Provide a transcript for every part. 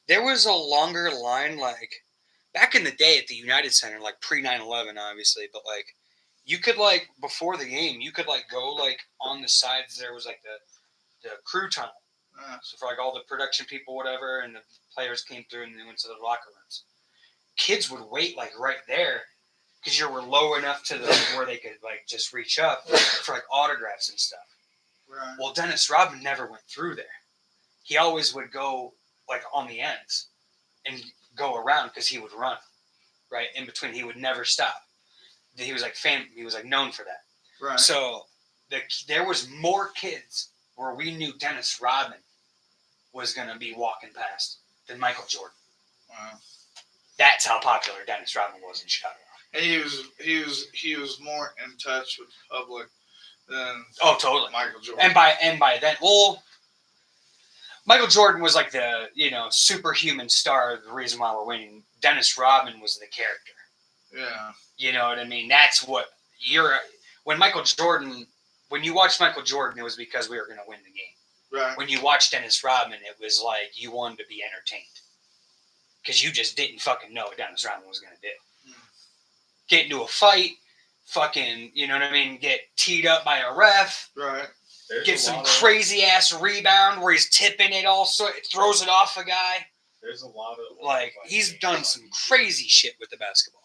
There was a longer line, like, back in the day at the United Center, like, pre 9/11, obviously, but, like, you could, like, before the game, you could, like, go, like, on the sides, there was, like, the crew tunnel. So for, like, all the production people, whatever, and the players came through and they went to the locker rooms. Kids would wait, like, right there because you were low enough to where they could, like, just reach up for, like, autographs and stuff. Right. Well, Dennis Rodman never went through there. He always would go, like, on the ends and go around because he would run, right, in between. He would never stop. He was, like, he was, like, known for that. Right. So there was more kids where we knew Dennis Rodman was going to be walking past than Michael Jordan. Wow. That's how popular Dennis Rodman was in Chicago. And he was more in touch with the public than totally Michael Jordan. And by then, well, Michael Jordan was like the superhuman star. The reason why we're winning. Dennis Rodman was the character. Yeah. You know what I mean? That's what when you watched Michael Jordan, it was because we were going to win the game. Right. When you watched Dennis Rodman, it was like you wanted to be entertained. Because you just didn't fucking know what Dennis Rodman was going to do. Get into a fight, fucking, you know what I mean, get teed up by a ref. Right. Get some crazy-ass rebound where he's tipping it also, throws it off a guy. There's a lot of... Like, he's done some crazy shit with the basketball.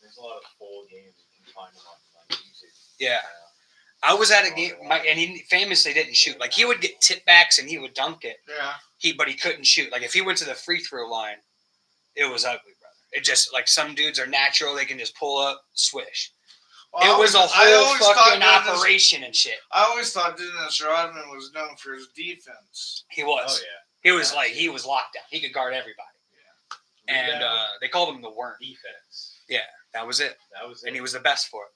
There's a lot of full games you can find him on YouTube. Yeah. I was at a game, and he famously didn't shoot. Like, he would get tip backs and he would dunk it. Yeah. But he couldn't shoot. Like, if he went to the free throw line, it was ugly, brother. It just, like, some dudes are natural. They can just pull up, swish. Well, it was a whole fucking operation and shit. I always thought Dennis Rodman was known for his defense. He was. Oh, yeah. He was, like, he was locked down. He could guard everybody. Yeah. And they called him the Worm. Defense. Yeah, that was it. That was it. And he was the best for it.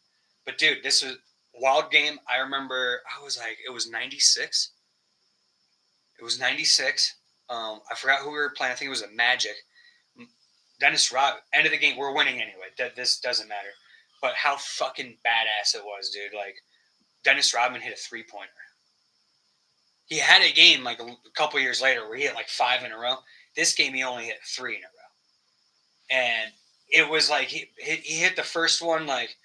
But, dude, this was a wild game. I remember, I was like, it was 96. It was 96. I forgot who we were playing. I think it was a Magic. Dennis Rodman, end of the game, we're winning anyway. This doesn't matter. But how fucking badass it was, dude. Like, Dennis Rodman hit a three-pointer. He had a game, like, a couple years later where he hit, like, 5 in a row. This game, he only hit 3 in a row. And it was like he hit the first one, like,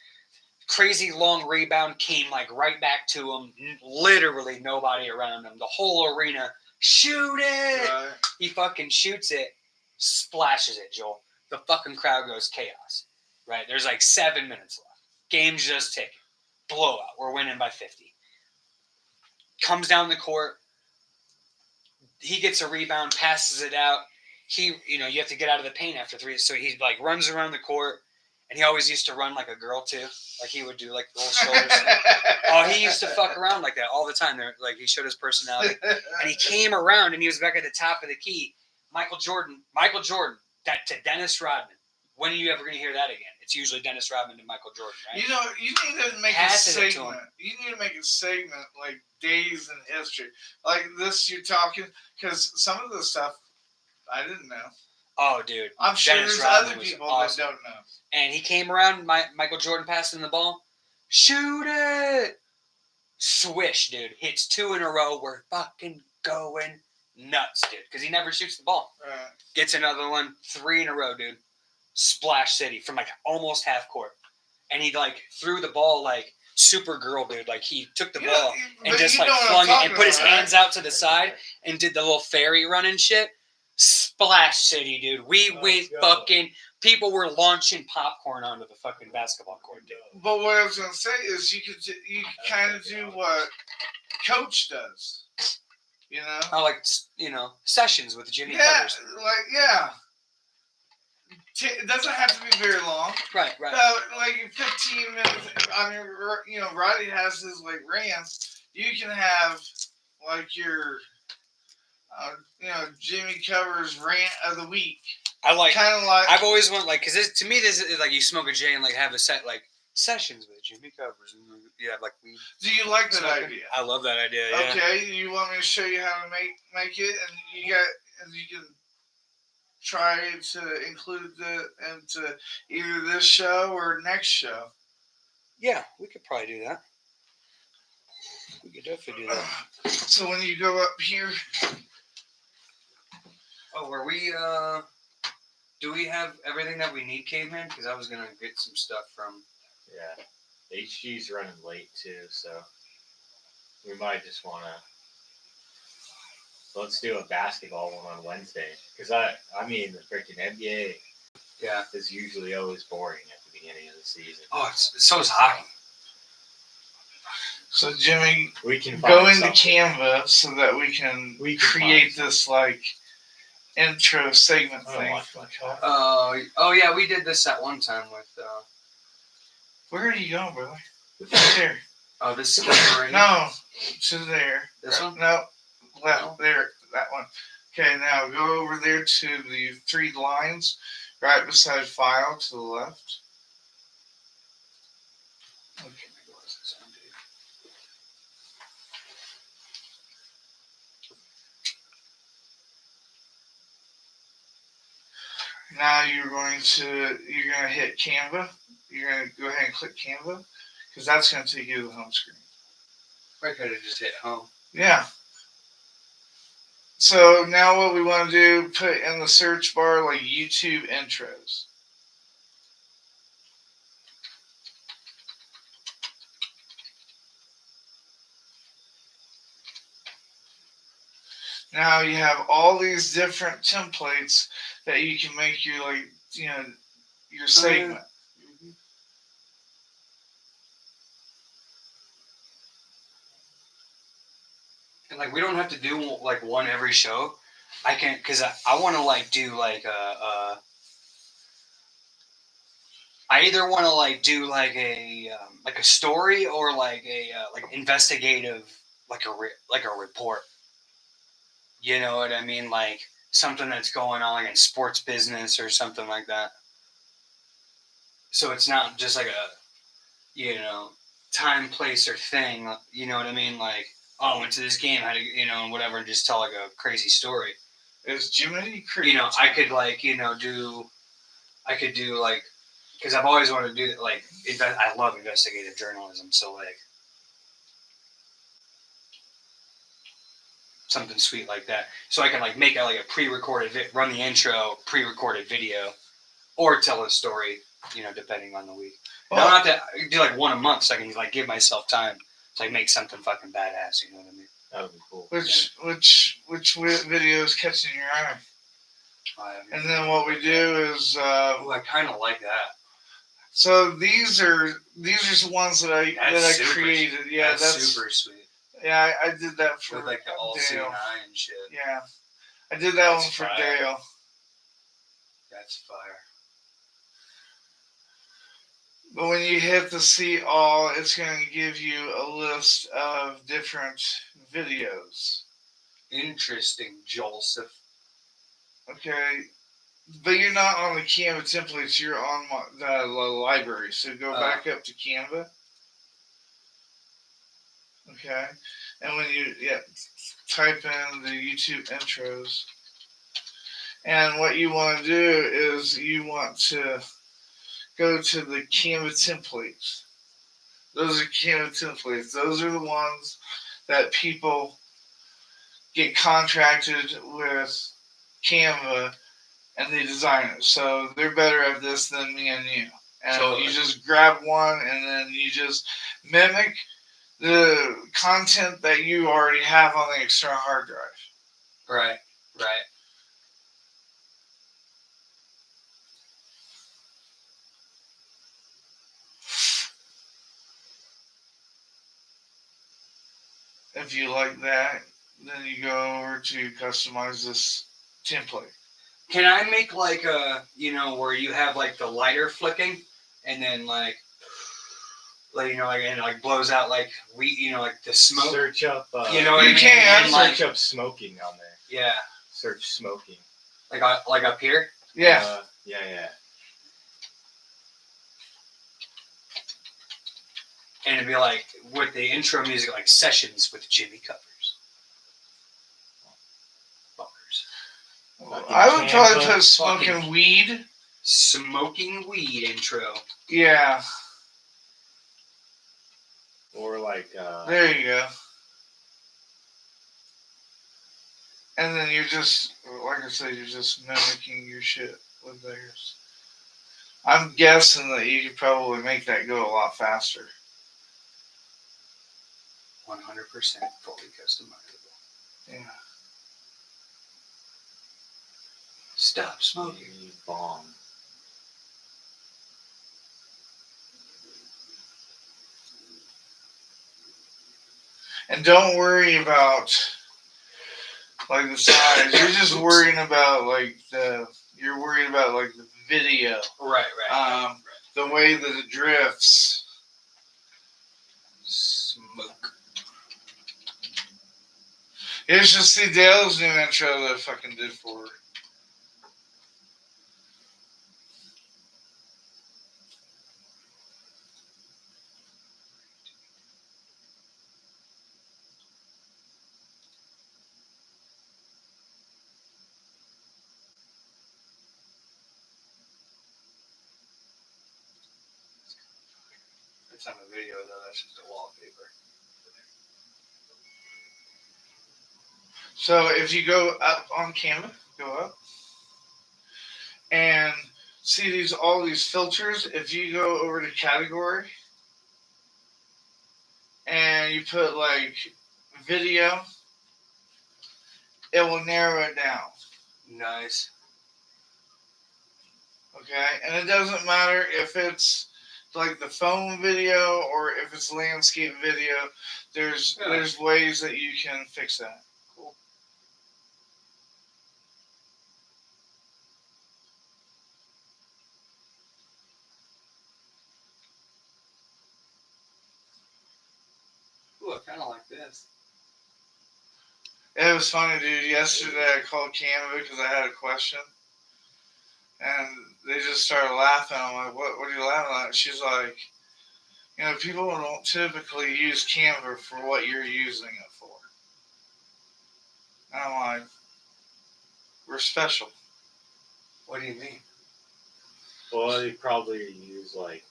crazy long rebound, came, like, right back to him. Literally nobody around him. The whole arena, shoot it! Right. He fucking shoots it, splashes it, Joel. The fucking crowd goes chaos. Right? There's like 7 minutes left. Game's just ticking. Blowout. We're winning by 50. Comes down the court. He gets a rebound, passes it out. You have to get out of the paint after 3. So he, like, runs around the court. And he always used to run like a girl, too. Like, he would do, like, the little shoulders. He used to fuck around like that all the time. Like, he showed his personality. And he came around, and he was back at the top of the key. Michael Jordan, that to Dennis Rodman. When are you ever going to hear that again? It's usually Dennis Rodman to Michael Jordan, right? You need to make a segment. You need to make a segment like Days in History. Like this you're talking, because some of the stuff I didn't know. Oh, dude. I'm sure Dennis there's Rodman other people awesome. that don't know. And he came around, Michael Jordan passing the ball. Shoot it! Swish, dude. Hits 2 in a row. We're fucking going nuts, dude. Because he never shoots the ball. Right. Gets another one. 3 in a row, dude. Splash City from, like, almost half court. And he, like, threw the ball like Supergirl, dude. Like, he took the ball and just, like, flung it and put his hands out to the side and did the little fairy run and shit. Splash City, dude. We went fucking... People were launching popcorn onto the fucking basketball court, dude. But what I was going to say is you could kind of do what Coach does. You know? I like, sessions with Jimmy Covers. It doesn't have to be very long. Right. Like 15 minutes. I mean, Roddy has his, like, rants. You can have, like, your, Jimmy Covers rant of the week. I like. Kind of like. I've always wanted, like, because to me this is like you smoke a J and, like, have a set, like, sessions with Jimmy Covers and you have, like, weed. Do you like that smoking. idea? I love that idea. Yeah. Okay, you want me to show you how to make it, and you can try to include into either this show or next show. Yeah, we could probably do that. We could definitely do that. So when you go up here, Oh, were we? Do we have everything that we need, Caveman? Because I was gonna get some stuff from. Yeah. HG's running late too, so we might just want to. Let's do a basketball one on Wednesday. Because I mean, the freaking NBA Yeah. is usually always boring at the beginning of the season. Oh, so is hockey. So Jimmy, We can go find into something. Canva so that we can create find this like intro segment I don't thing. watch much hockey. Oh yeah, we did this at one time with. Where are you going, brother? Right there. Oh, this is right here? No, to there. This one? No, left No. there. That one. Okay, now go over there to the 3 lines right beside file to the left. Okay. Now you're going to hit Canva. You're going to go ahead and click Canva because that's going to take you to the home screen. I could have just hit home. Yeah. So now what we want to do, put in the search bar like YouTube intros. Now you have all these different templates that you can make your your segment. And like we don't have to do like one every show. I can because I want to like do like I either want to like do like a story or like a like investigative like a report. You know what I mean? Like something that's going on like in sports business or something like that. So it's not just like a time, place, or thing. You know what I mean? Like oh, I went to this game, had to whatever, and just tell like a crazy story. Is Jiminy Creek? I could like I could do like because I've always wanted to do like I love investigative journalism, so like something sweet like that. So I can like make like a pre-recorded run the intro, pre-recorded video, or tell a story, depending on the week. Well, I don't have to do like one a month, so I can like give myself time to like make something fucking badass. You know what I mean? That would be cool. Which video is catching your eye? And then what we do is I kind of like that. So these are the ones that I created. Yeah, that's super sweet. Yeah, I did that for with like the all seeing eye and shit. Yeah, I did that one for Dale. That's fire. But when you hit the see all, it's going to give you a list of different videos. Interesting, Joseph. Okay, but you're not on the Canva templates. You're on the library. So go back up to Canva. Okay, and when you type in the YouTube intros, and what you want to do is you want to go to the Canva templates. Those are Canva templates. Those are the ones that people get contracted with Canva and they design it. So they're better at this than me and you. And you just grab one and then you just mimic the content that you already have on the external hard drive. Right. If you like that, then you go over to customize this template. Can I make like a, where you have like the lighter flicking and then like and it like blows out like like the smoke. Search up. You can search up smoking on there. Yeah. Search smoking. Like up here. Yeah. Yeah. And it'd be like with the intro music, like sessions with Jimmy Covers. Fuckers. I would probably put smoking weed. Smoking weed intro. Yeah. Or like. There you go. And then you're just, like I said, you're just mimicking your shit with theirs. I'm guessing that you could probably make that go a lot faster. 100% fully customizable. Yeah. Stop smoking. Maybe bomb. And don't worry about like the size. You're just worrying about like the video. Right. The way that it drifts. Smoke. Here's just see Dale's new intro that I fucking did for her. It's not a video though. That's just a wallpaper. So if you go up on Canva, go up and see all these filters. If you go over to category and you put like video, it will narrow it down. Nice. Okay, and it doesn't matter if it's like the phone video or if it's landscape video. There's ways that you can fix that. Cool. Ooh, I kind of like this. It was funny, dude. Yesterday I called Canva because I had a question, and they just started laughing. I'm like, "What are you laughing at?" She's like, "You know, people don't typically use Canva for what you're using it for." And I'm like, "We're special." What do you mean? Well, they probably use like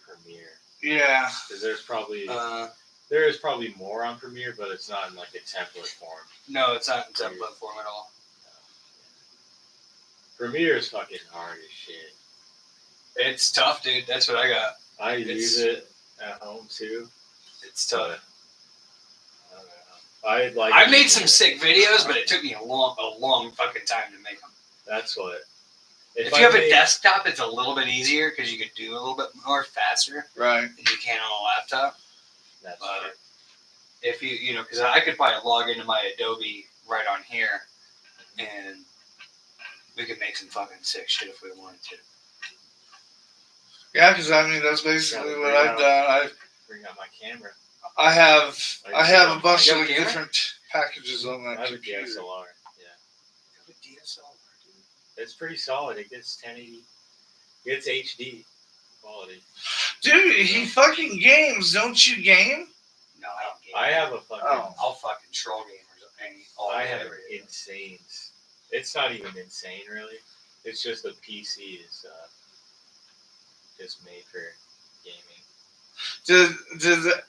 Premiere. Yeah. Because there is probably more on Premiere, but it's not in like a template form. No, it's not in template form at all. Premiere is fucking hard as shit. It's tough, dude. That's what I got. I use it at home too. It's tough. I've made some sick videos, but it took me a long fucking time to make them. That's what. If you have a desktop, it's a little bit easier because you could do a little bit more faster Right. than you can on a laptop. That's But true. if you know, because I could probably log into my Adobe right on here, and we could make some fucking sick shit if we wanted to. Yeah, because I mean that's basically what I've done. Bring out my camera. I have a bunch You of have a camera? different packages on that I have a computer. DSLR. Yeah, You have a DSLR, dude. it's pretty solid. It gets 1080. It's HD quality. Dude, he fucking games. Don't you game? No, I don't game. I have a fucking. Oh. I'll fucking troll gamers all I day, have every day. insane. It's not even insane, really. It's just the PC is just made for gaming. Did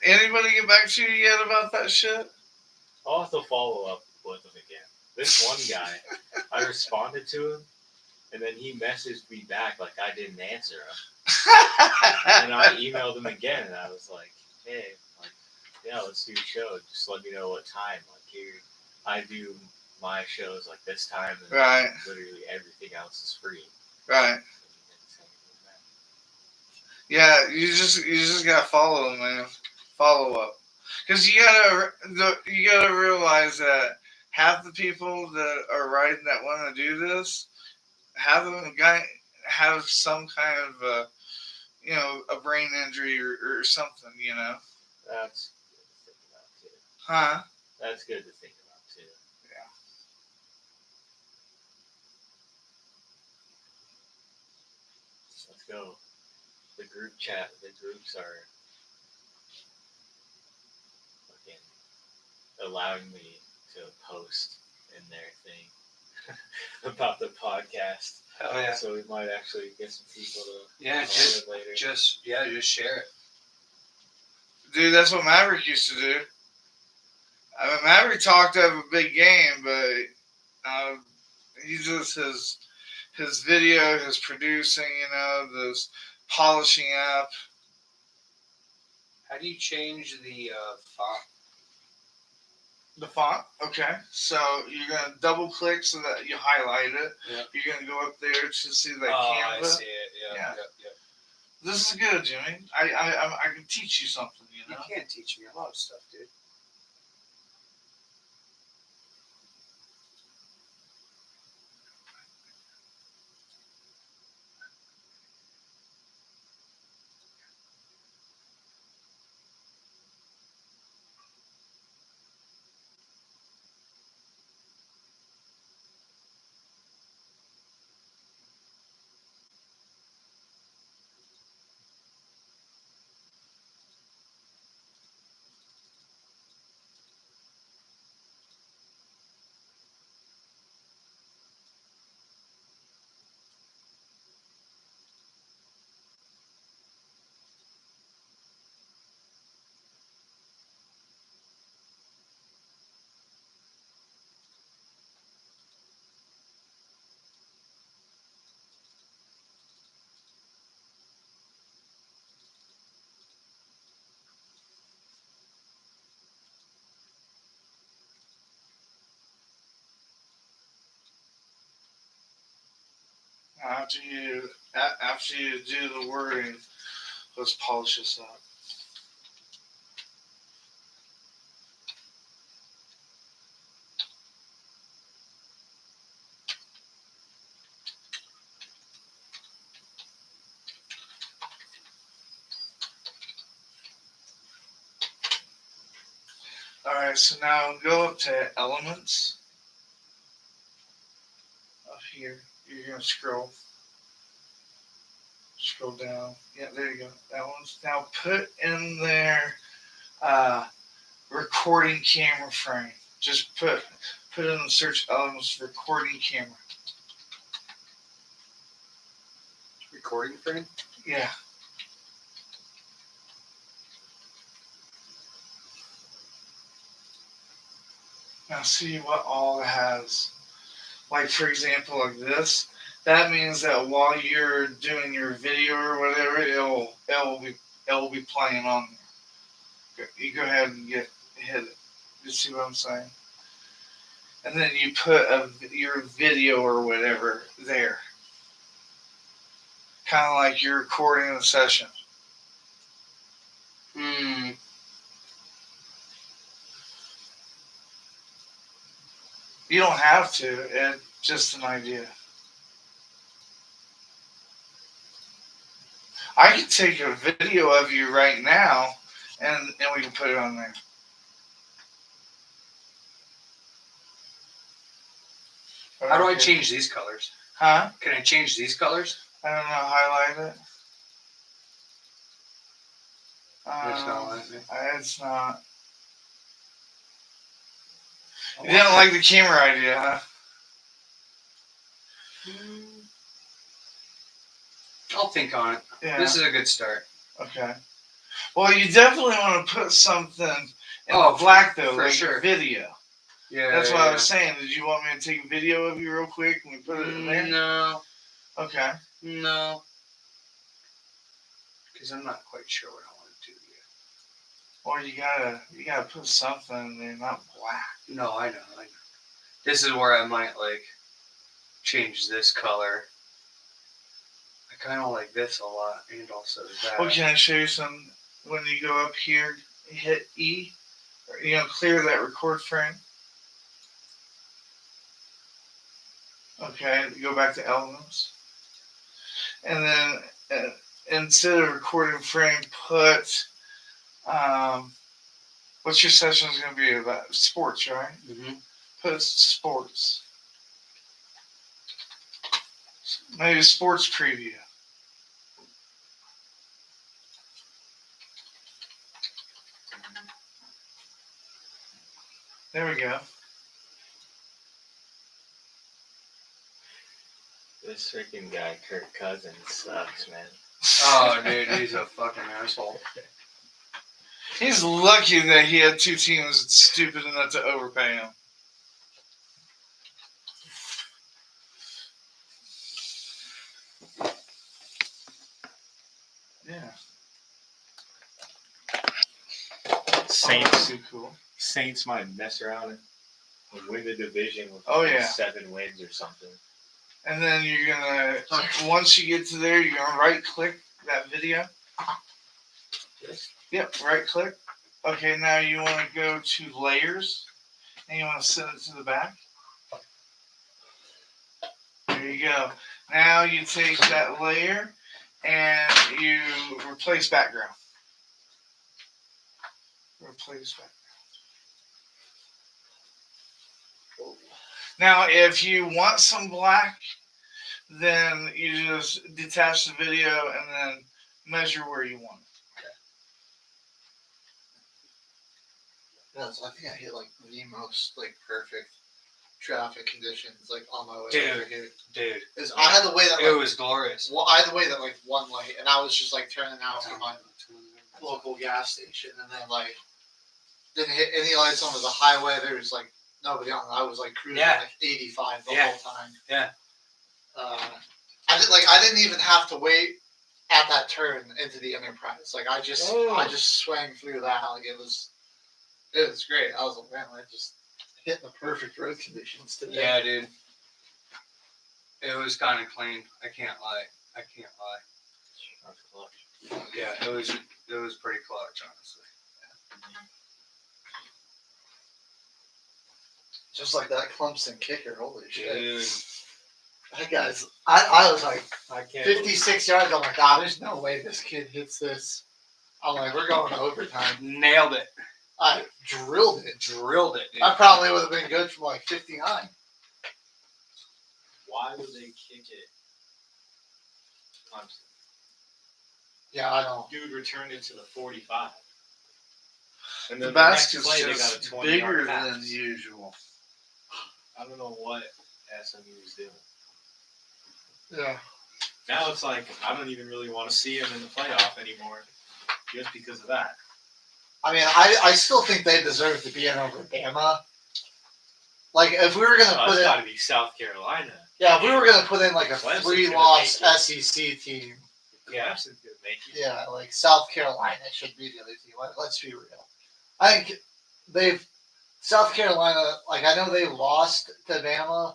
anybody get back to you yet about that shit? I'll have to follow up with him again. This one guy, I responded to him, and then he messaged me back like I didn't answer him. And I emailed him again, and I was like, "Hey, like, yeah, let's do a show. Just let me know what time. Like, here, I do my shows like this time, and Right. literally everything else is free." Right. Yeah, you just gotta follow them, man. Follow up, because you gotta realize that half the people that are writing that want to do this have some kind of a brain injury or something, That's good to think about too. huh? That's good to think about too. Yeah. Let's go. The group chat. The groups are fucking allowing me to post in their thing about the podcast. Oh yeah. So we might actually get some people to Yeah, follow it later. just share it. Dude, that's what Maverick used to do. I mean, Maverick talked of a big game, but he just his video, his producing, this polishing up. How do you change the font? The font, okay. So you're gonna double click so that you highlight it. Yep. You're gonna go up there to see that Oh, Canva. I see it. Yeah. Yeah. Yep. This is good, Jimmy. I can teach you something, you know. You can't teach me a lot of stuff, dude. After you do the wording, let's polish this up. All right, so now go up to Elements. Up here, you're gonna scroll down. Yeah, there you go. Elements. Now put in there recording camera frame. Just put in the search Elements recording camera. Recording frame. Yeah. Now see what all it has. Like for example, like this. That means that while you're doing your video or whatever, it will be playing on there. You go ahead and hit it. You see what I'm saying? And then you put your video or whatever there. Kind of like you're recording a session. You don't have to. It's just an idea. I can take a video of you right now, and we can put it on there. How do I change these colors? Huh? Can I change these colors? I don't know. Highlight it. It's not letting me. It's not. You didn't like the camera idea, huh? I'll think on it. Yeah. This is a good start. Okay. Well, you definitely want to put something in Oh, the black though, for like sure. video. Yeah. That's what I was saying. Did you want me to take a video of you real quick and we put it in there? No. Okay. No. Because I'm not quite sure what I want to do yet. Or you gotta put something in there, not black. No, I know. This is where I might like change this color. I kind of like this a lot, and also that. Well, can I show you some? When you go up here, hit E, or, clear that record frame. Okay, go back to Elements, and then instead of recording frame, put what's your session is going to be about? Sports, right? Mm-hmm. Put sports. Maybe sports preview. There we go. This freaking guy, Kirk Cousins, sucks, man. Oh, dude, he's a fucking asshole. He's lucky that he had two teams stupid enough to overpay him. Yeah, Saints, too cool. Saints might mess around and win the division with Oh, yeah. 7 wins or something. And then you're gonna, once you get to there, you're gonna right click that video. Yes. Yep, right click. Okay, now you want to go to layers, and you want to send it to the back. There you go. Now you take that layer and you replace background. Replace background. Now, if you want some black, then you just detach the video and then measure where you want it. Yeah, so I think I hit like the most like perfect traffic conditions like on my way Dude. over here. Dude, Is I had the way that it like, was glorious. well, I had the way that like one light, and I was just like turning out to my local gas station, and then like didn't hit any lights onto the highway. There was like nobody on. I was like cruising Yeah. like 85 the Yeah. whole time. Yeah. I didn't even have to wait at that turn into the Enterprise. Like I just swang through that. Like it was great. I was like, man, I just hit the perfect road conditions today. Yeah, dude. It was kind of clean. I can't lie. That's clutch. Yeah, it was pretty clutch, honestly. Just like that Clemson kicker. Holy shit. Dude. That guy's. I was like I can't. 56 yards. I'm like, God, there's no way this kid hits this. I'm like, we're going to overtime. Nailed it. I drilled it. Drilled it, dude. I probably would have been good from like 59. Why would they kick it? Clemson. Yeah, I know. Dude returned it to the 45. And The then the next basket's play, they got a just 20-yard bigger pass. than usual. I don't know what SMU is doing. Yeah. Now it's like I don't even really want to see him in the playoff anymore, just because of that. I mean, I still think they deserve to be in over Bama. Like, if we were going to Oh, put it's in. got to be South Carolina. Yeah, if we were going to put in like a Clemson's 3-loss gonna make SEC team. Yeah. Clemson's gonna make it. Yeah, like South Carolina should be the other team. Let's be real. I think South Carolina, like I know they lost to Bama,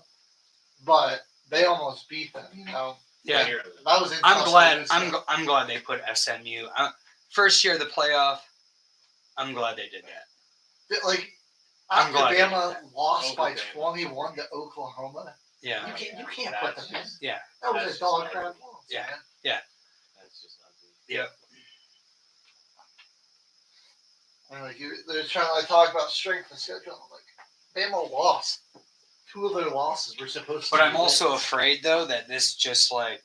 but they almost beat them. You know, Yeah. Barely. that was in I'm glad. Tuscaloosa. I'm glad they put SMU. First year of the playoff. I'm glad they did that. Like I'm after glad they did Bama that. lost by Oklahoma. 21 to Oklahoma, Yeah. you can't put them in. That's Yeah. That was that's a dog just crap ugly. loss, Yeah. man. That's just ugly. Yep. And like they're trying to talk about strength of schedule. I'm like, Bama lost. 2 of their losses were supposed to. But be I'm also wins. afraid though that this just like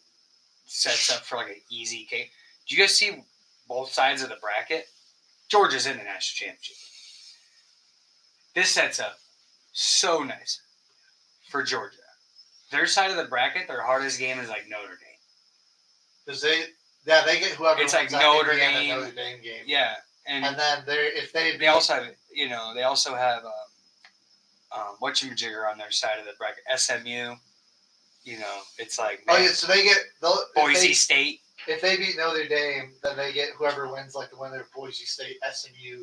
sets up for like an easy case. Do you guys see both sides of the bracket? Georgia's in the national championship. This sets up so nice for Georgia. Their side of the bracket, their hardest game is like Notre Dame. Because they get whoever. It's like wins that Notre Indiana Dame. Notre Dame game. Yeah, and And then if they they also have they also have whatchamajigger on their side of the bracket. SMU. You know, it's like Oh man, yeah, so they get Boise State. If they beat Notre Dame, then they get whoever wins like the winner of Boise State, SMU,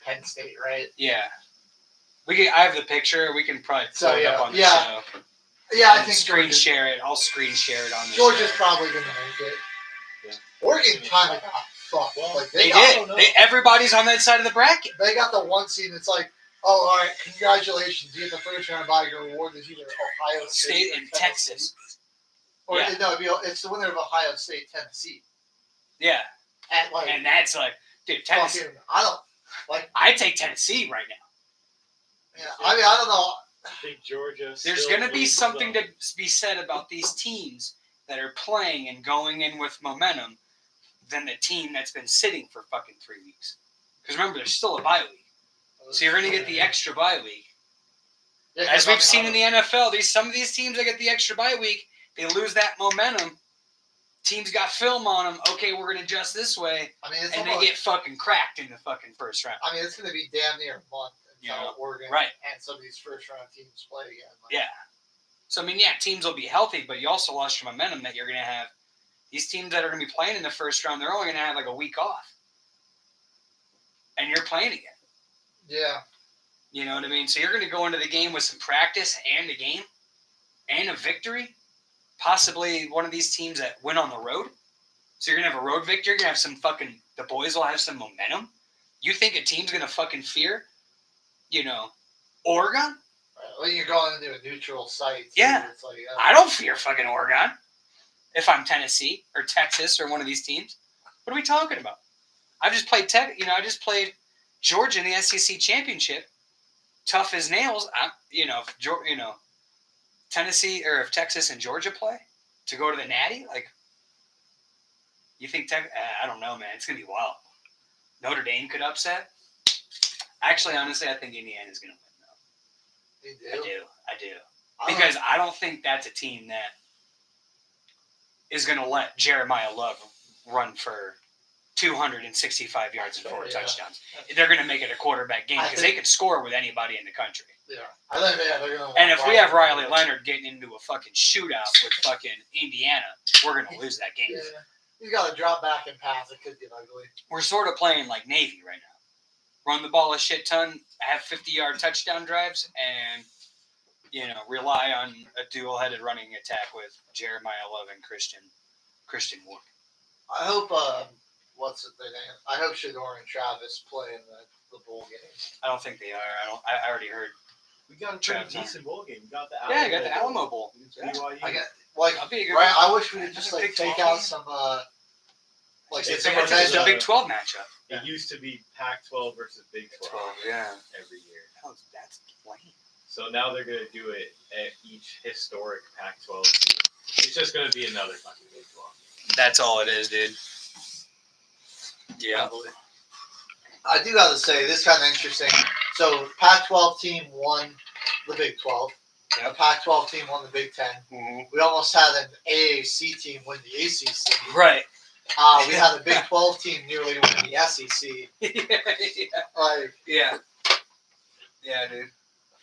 Penn State, right? Yeah, I have the picture. We can probably So, throw it yeah, up on the yeah. show. Yeah, I And think screen share it. I'll screen share it on the Georgia's show. probably going to make it. Yeah. Oregon kind of got fucked. Well, Like They got, did. Everybody's on that side of the bracket. They got the 1 seed. It's like, oh, all right, congratulations. You get the first round bye. Your reward is either Ohio State or and Tennessee. Texas. Or Yeah. no, it's the winner of Ohio State, Tennessee. Yeah, At like, and that's like, dude, Tennessee. fucking, I don't like. I take Tennessee right now. Yeah, I mean, I don't know. I think Georgia. There's still going to be leads something the- to be said about these teams that are playing and going in with momentum than the team that's been sitting for fucking 3 weeks. Because remember, there's still a bye week, so you're going to get the extra bye week. Yeah, 'cause As I we've mean, seen in the NFL, some of these teams that get the extra bye week, they lose that momentum, teams got film on them. Okay, we're gonna adjust this way, I mean, it's and almost, they get fucking cracked in the fucking first round. I mean, it's going to be damn near a month until Yeah. Oregon Right. and some of these first round teams play again. Like, Yeah. So I mean, yeah, teams will be healthy, but you also lost your momentum that you're gonna have. These teams that are gonna be playing in the first round, they're only gonna have like a week off, and you're playing again. Yeah. You know what I mean? So you're going to go into the game with some practice and a game and a victory. Possibly one of these teams that win on the road. So you're going to have a road victory. You're going to have some fucking – the boys will have some momentum. You think a team's going to fucking fear, Oregon? Well, you're going into a neutral site. Too. Yeah. It's like, I don't fear fucking Oregon if I'm Tennessee or Texas or one of these teams. What are we talking about? I've just played I just played Georgia in the SEC championship. Tough as nails. Tennessee or if Texas and Georgia play to go to the Natty, like, you think I don't know, man. It's gonna be wild. Notre Dame could upset. Actually, honestly, I think Indiana's gonna win though. You do. I do. Because I don't think that's a team that is gonna let Jeremiah Love run for 265 yards and 4 Yeah. touchdowns. They're going to make it a quarterback game because they could score with anybody in the country. Yeah. I think they're going to. And if we have Riley Leonard getting into a fucking shootout with fucking Indiana, we're going to lose that game. Yeah. He's got to drop back and pass. It could get ugly. We're sort of playing like Navy right now. Run the ball a shit ton, have 50-yard touchdown drives, and, rely on a dual-headed running attack with Jeremiah Love and Christian Wood. I hope, what's their name? I hope Shador and Travis play in the bowl game. I don't think they are. I already heard. We got a pretty decent bowl game. We got the Yeah, I got the Alamo Bowl. Against BYU. I get, like, That'll be a good right, one. I wish we could That's just, a like, Big take 12 out game. some, like, It's some a revenge on- Big 12 matchup. It used to be Pac-12 versus Big 12 yeah. every year. That's lame. So now they're going to do it at each historic Pac-12 team. It's just going to be another fucking Big 12. That's all it is, dude. Yeah. I do got to say, this is kind of interesting. So, Pac-12 team won the Big 12. Yep. The Pac-12 team won the Big 10. Mm-hmm. We almost had an AAC team win the ACC. Right. We had a Big 12 team nearly win the SEC. Like, yeah. Yeah, dude.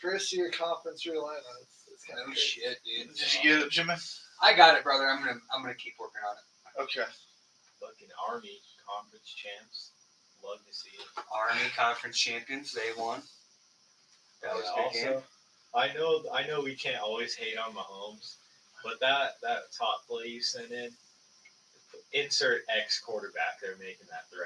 first year conference realignment. It's kind No of shit, dude. Did you get it, Jimmy? I got it, brother. I'm gonna keep working on it. Okay. Fucking Army conference champs. Love to see it. Army Conference champions, they won. That was a good game. Also, I know we can't always hate on Mahomes, but that top play you sent in, insert X quarterback there making that throw,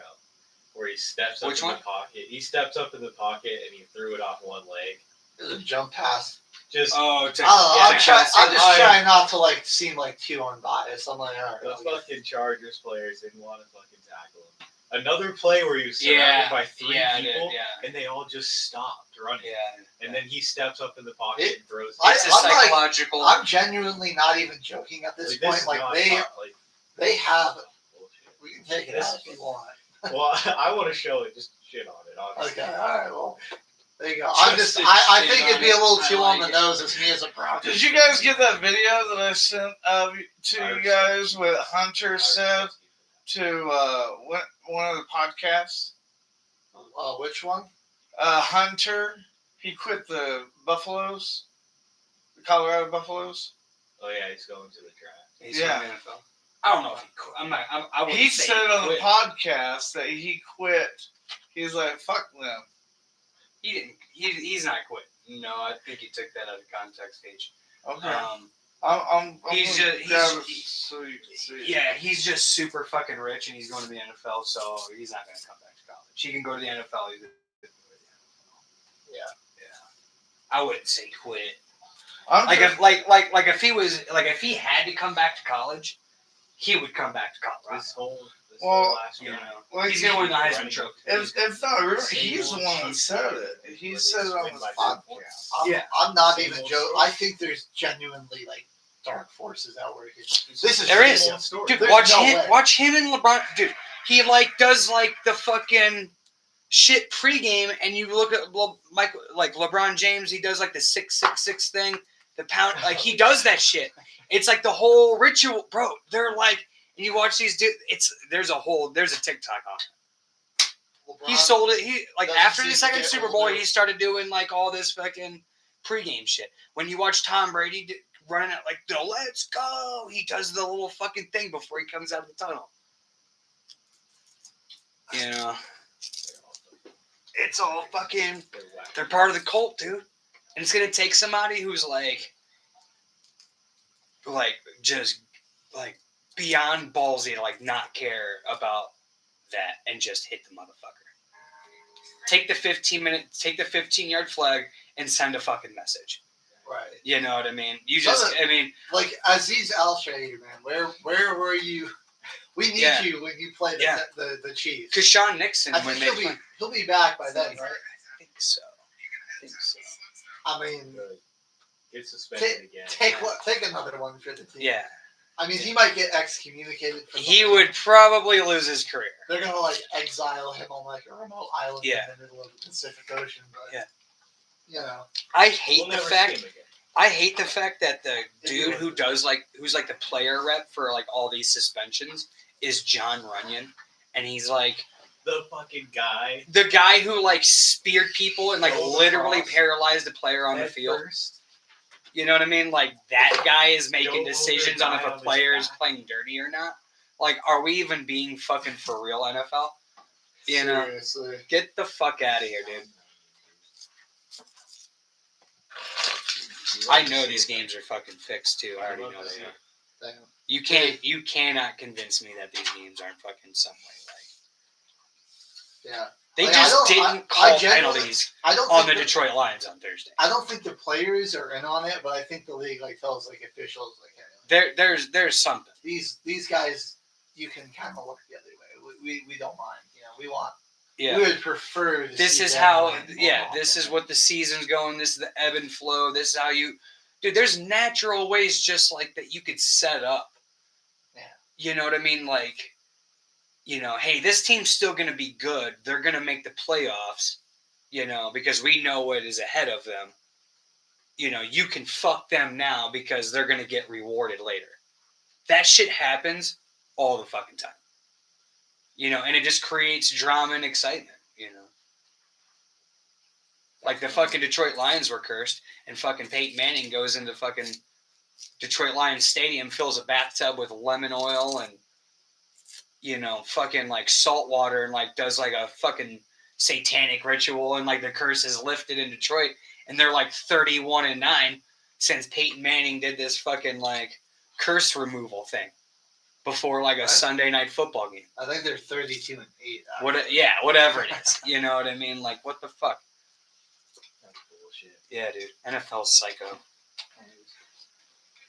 where he steps up Which in one? the pocket. He steps up in the pocket and he threw it off one leg. It was a jump pass. Just Oh, I don't know. I'm Chelsea. just trying not to like seem like too unbiased. I'm like, all the right. fucking Chargers players didn't want to fucking tackle him. Another play where he was surrounded Yeah, by three yeah, people dude, yeah. and they all just stopped running. Yeah. And then he steps up in the pocket It- and throws. It's a I'm like- psychological. I'm genuinely not even joking at this Like, point. is Like not they have. bullshit. We can take it out if you want. Well, I want to show it. Just shit on it. Honestly. Okay, all right. Well, there you go. I'm just. Just I shit think on it'd be a it. little I too like on the it. nose as me as a Broncos. Did you guys get that video that I sent to you guys with Hunter said to one of the podcasts? Which one? Hunter, he quit the Buffaloes, the Colorado Buffaloes. Oh yeah, he's going to the draft. He's Yeah. from the NFL. I don't know if he quit. I wouldn't He say said on the quit. podcast that he quit. He's like, fuck them. He didn't. He's not quit. No, I think he took that out of context, H. Okay. He's I'm gonna just- grab it he's- so you can see it. Yeah, he's just super fucking rich, and he's going to the NFL, so he's not going to come back to college. He can go to the NFL. Yeah. I wouldn't say quit. I'm Like just- if if he was if he had to come back to college, he would come back to Colorado. This whole Well, last You year. know, like, he's going to win the Heisman running- Trophy. it's not real. Same He's the old one that cheese said burger, it. He where said they it on win his by 10 podcast. points. Yeah. I'm not Same even old joking. story. I think there's genuinely like dark forces at work. This is There is. Same old story. Dude, There's watch no him. way. Watch him and LeBron. Dude, he does the fucking shit pregame, and you look at LeBron James. He does the 666 thing, the pound. He does that shit. It's like the whole ritual, bro. They're and And you watch these dudes. There's a TikTok on it. He LeBron sold it. He like doesn't after seem the to second get Super Bowl, older. he started doing like all this fucking pregame shit. When you watch Tom Brady running out like the let's go, he does the little fucking thing before he comes out of the tunnel. You know, it's all fucking. They're part of the cult, dude. And it's gonna take somebody who's like just like beyond ballsy to like not care about that and just hit the motherfucker. Take the 15-yard flag and send a fucking message. Right. You know what I mean? Like Aziz Al-Shahir, man, where were you? We need Yeah. you when you play Yeah. the Chiefs. Because Sean Nixon, I when think they he'll be back by then, right? I think so. I mean, Get suspended again. take another one for the team. Yeah. I mean, he might get excommunicated. From He would probably lose his career. They're gonna like exile him on like a remote island Yeah. in the middle of the Pacific Ocean. But Yeah. you know, I hate We'll the never fact. see him again. I hate the fact that the dude It who's like the player rep for like all these suspensions is John Runyon, and he's like The fucking guy. the guy who like speared people and like Rolled literally across. paralyzed the player on the Head field. first. You know what I mean? Like that guy is making Go decisions over on if die a on his player is back. playing dirty or not. Like, are we even being fucking for real, NFL? You know, seriously. get the fuck out of here, dude. I know these games are fucking fixed too. I already know they are. Damn. You cannot convince me that these games aren't fucking some way like Yeah. they Like, just I didn't call genuinely- penalties I don't on think the Detroit Lions on Thursday. I don't think the players are in on it, but I think the league like tells like officials like, hey, There's something. these guys, you can kind of look the other way. We don't mind. You know, we want. Yeah. We would prefer. To This see is them how win more this often. is what the season's going. This is the ebb and flow. This is how you dude, there's natural ways just like that you could set up. Yeah. You know what I mean? Like, you know, hey, this team's still gonna be good. They're gonna make the playoffs, you know, because we know what is ahead of them. You know, you can fuck them now because they're gonna get rewarded later. That shit happens all the fucking time. You know, and it just creates drama and excitement, you know. Like the fucking Detroit Lions were cursed, and fucking Peyton Manning goes into fucking Detroit Lions Stadium, fills a bathtub with lemon oil and, you know, fucking like salt water and like does like a fucking satanic ritual, and like the curse is lifted in Detroit, and they're like 31-9 since Peyton Manning did this fucking like curse removal thing before like a What? Sunday night football game. I think they're 32-8. Whatever it is. You know what I mean? Like, what the fuck? That's bullshit. Yeah, dude. NFL's psycho.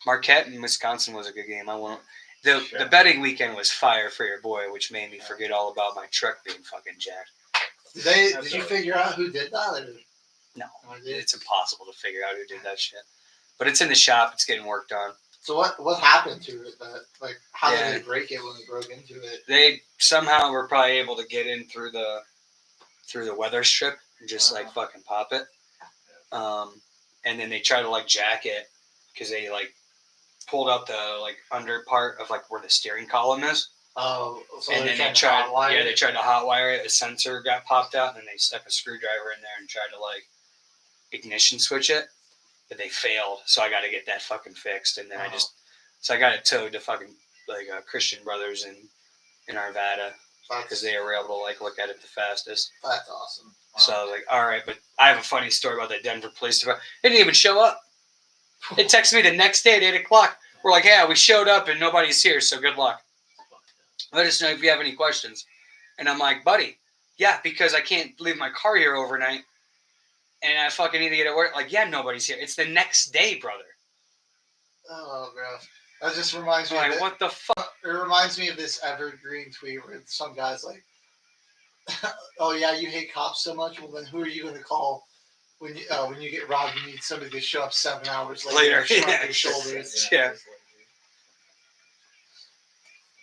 Marquette in Wisconsin was a good game. The betting weekend was fire for your boy, which made me forget all about my truck being fucking jacked. Did you figure out who did that? Or? No, Or did- it's impossible to figure out who did that shit. But it's in the shop. It's getting worked on. So what happened to it? Like how Yeah. did they break it when they broke into it? They somehow were probably able to get in through the weather strip and just like fucking pop it. And then they tried to like jack it because they like pulled out the like under part of like where the steering column is. Oh, so And they're then trying to hotwire it? they tried to hotwire it. A sensor got popped out, and then they stuck a screwdriver in there and tried to like ignition switch it, but they failed. So I got to get that fucking fixed, and then I got it towed to fucking like Christian Brothers in Arvada because they were able to like look at it the fastest. That's awesome. So I was like, all right, but I have a funny story about the Denver police department. They didn't even show up. They texted me the next day at 8 o'clock. We're like, yeah, we showed up and nobody's here, so good luck. Let us know if you have any questions. And I'm like, buddy, yeah, because I can't leave my car here overnight and I fucking need to get to work. Like, yeah, nobody's here. It's the next day, brother. Oh, bro. That just reminds me. I'm of like, it. what the fuck? It reminds me of this evergreen tweet where some guy's like, "Oh yeah, you hate cops so much. Well, then who are you going to call when you get robbed? You need somebody to show up 7 hours later, shrug Yeah. your shoulders." Yeah.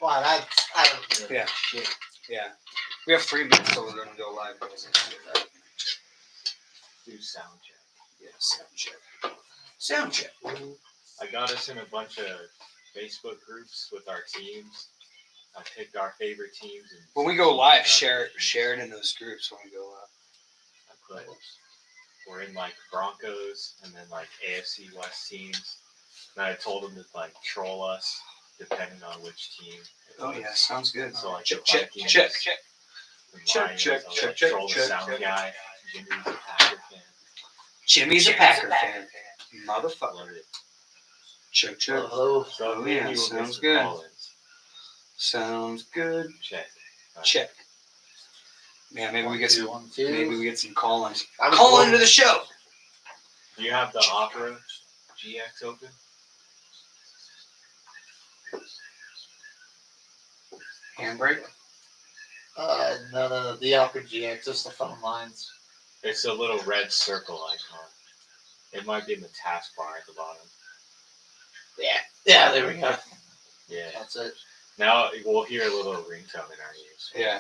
Wow, I don't. Yeah. Yeah. We have 3 minutes till we're going to go live. Do sound check. Yeah, sound check. Sound check. I got us in a bunch of Facebook groups with our teams, I picked our favorite teams. And When we go live, share it in those groups when we go live. I put, we're in like Broncos and then like AFC West teams. And I told them to like troll us depending on which team. Oh yeah, sounds good. So like check, the check, Vikings, check, check. the check, Lions, check, I'll, check, like, check, troll the check, sound check. guy. Jimmy's a Packer fan. Jimmy's a Packer fan. Motherfucker. Love it. Check, check. Hello. So Oh, maybe yeah, we'll get sounds some good. call-ins. Sounds good. Check. All right. Check. Yeah, maybe we get some. 1, 2. Maybe we get some call-ins. I was Call going- into the show. Do you have the Opera GX open? Handbrake. No, the Opera GX, just the phone lines. It's a little red circle icon. It might be in the taskbar at the bottom. Yeah, there we go. Yeah. That's it. Now we'll hear a little ringtone in our ears. Yeah.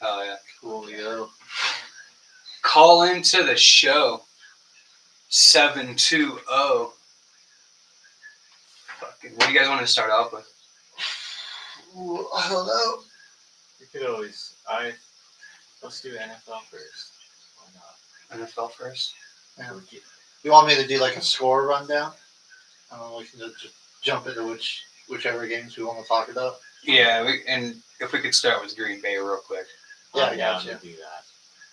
Oh yeah. Cool, yo. Call into the show. 720. Fucking. What do you guys want to start off with? Ooh, I don't know. You could always. Let's do NFL first. Why not? NFL first. Yeah. We get- You want me to do like a score rundown? And then we can just jump into whichever games we want to talk about. Yeah, and if we could start with Green Bay real quick. Yeah, I'm I down gotcha. to do that.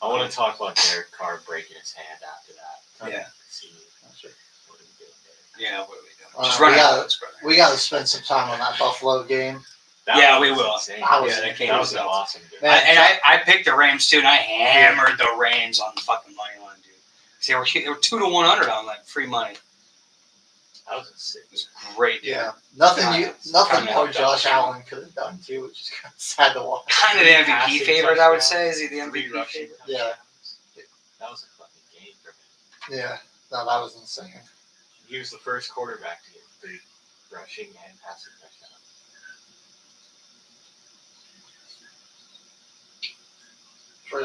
I want to talk about Derek Carr breaking his hand after that. Yeah. See That's right. what he did there. Yeah, what are we doing? Uh, Just we run got- out, brother. We got to spend some time on that Buffalo game. That Yeah, was we will. insane. I was- Yeah, that game That was was an nuts. awesome game. Man, I picked the Rams too, and I hammered the Rams on the fucking money line, dude. 'Cause they were 2-100 on like free money. That was a sick. It was great, dude. Yeah, nothing Kinda more helped Josh out. Allen could have done too, which is kind of sad to watch. Kind of the MVP Passing favorite, I would touchdowns, say. Is he the 3 MVP rushing favorite? Yeah. touchdowns. That was a fucking game for him. Yeah, no, that was insane. He was the first quarterback to get 3 rushing and passing touchdowns.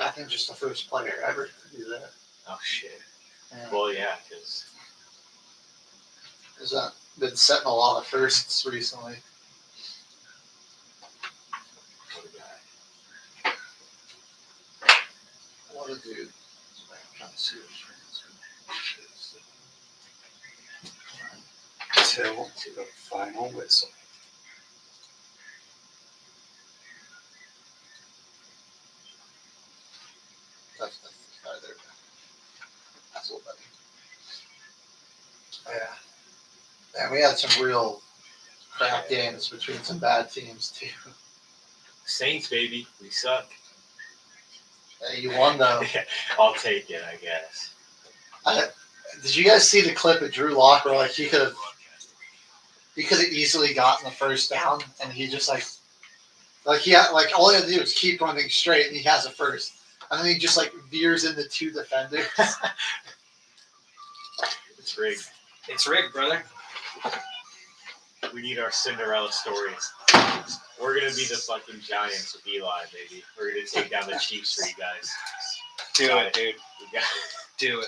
I think just the first player ever to do that. Oh shit. Yeah. Well, yeah, because Has that been setting a lot of firsts recently? what a guy. What a dude. I'm trying to see which Till to the final whistle. that's the guy there. That's a little better. Yeah. Yeah, we had some real crap games between some bad teams too. Saints, baby, we suck. Hey, you won though. I'll take it, I guess. Did you guys see the clip of Drew Lock where like he could have easily gotten the first down and he just like he had, like all he had to do was keep running straight and he has a first. And then he just like veers into 2 defenders. It's rigged. It's rigged, brother. We need our Cinderella stories. We're gonna be the fucking Giants with Eli, baby. We're gonna take down the Chiefs for you guys. Do Got it, dude. We got Do it.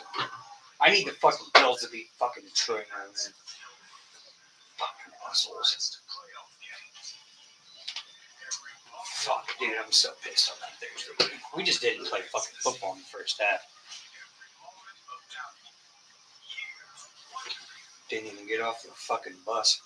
I need the fucking Bills to beat fucking Detroit now, man. Fucking assholes. Fuck, dude, I'm so pissed on that Thursday game. We just didn't play fucking football in the first half. Didn't even get off the fucking bus.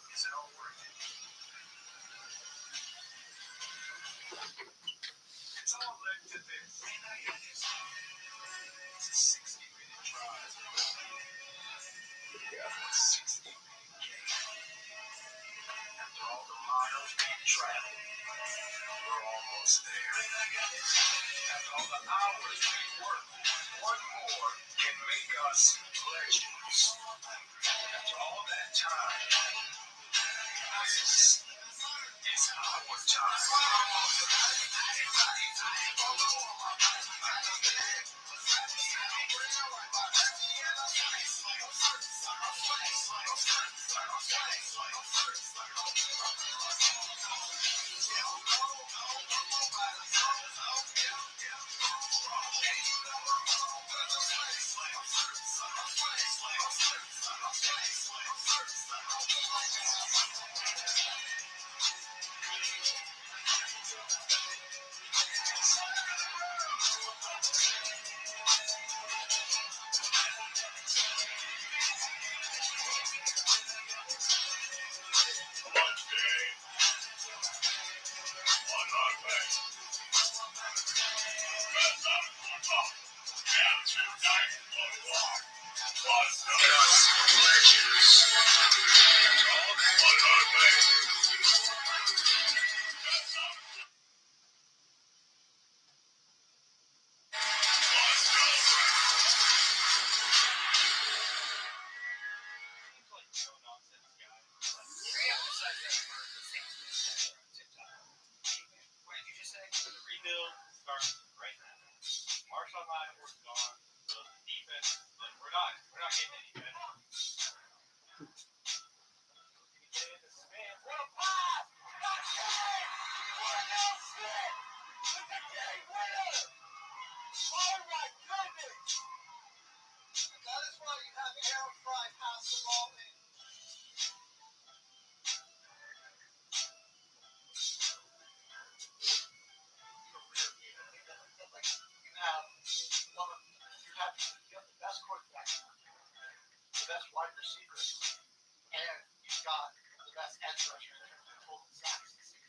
best edge rusher in terms of total sacks this year.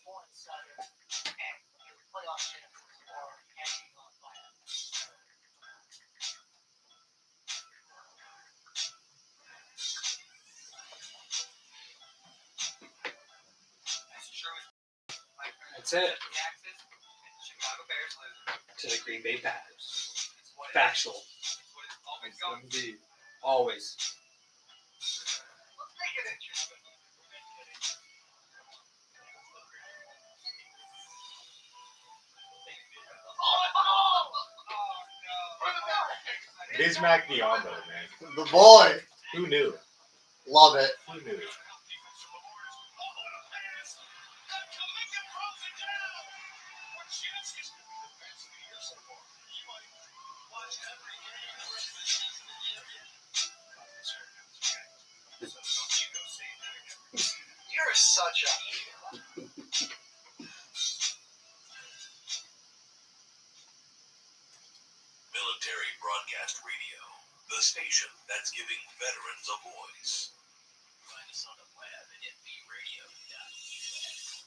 4-7, and your playoff chances are hanging on by a That's it. Chicago Bears lose. To the Green Bay Packers. It's what it is. Factual. It's what it's always going to be. Always. Let's make it interesting. Bismack Biondo, man. The boy. Who knew? Love it. Who knew? You're such a. Military Broadcast Radio, the station that's giving veterans a voice. Find us on the web at mbradio.us.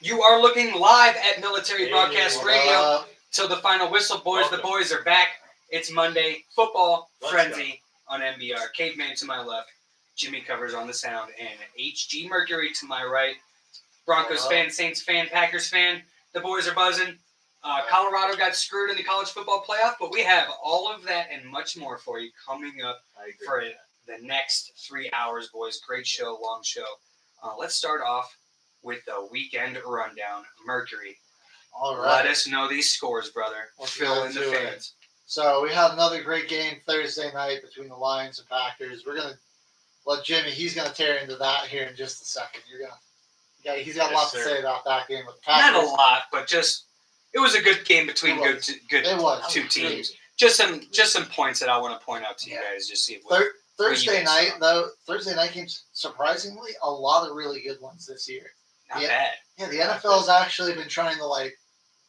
You are looking live at Military Hey, Broadcast what Radio. Till the final whistle, boys. The Welcome. boys are back. It's Monday. Football Let's frenzy on NBR. Caveman to my left. Jimmy Covers on the sound. And HG Mercury to my right. Broncos Hello. fan, Saints fan, Packers fan. The boys are buzzing. Colorado got screwed in the college football playoff, but we have all of that and much more for you coming up I agree. for the next 3 hours, boys. Great show, long show. Let's start off with the weekend rundown. Mercury, All let right. us know these scores, brother. We'll Fill in the into it. fans. So we had another great game Thursday night between the Lions and Packers. We're gonna let Jimmy. He's gonna tear into that here in just a second. Yeah, he's got a lot Yes, to sir. say about that game with the Not Packers. a lot, but just it was a good game between It was. good It was two It was teams. great. Just some points that I want to point out to you Yeah. guys. Just see what Thursday you guys night saw. though. Thursday night games, surprisingly, a lot of really good ones this year. not Yeah. bad. Yeah, the NFL's actually been trying to like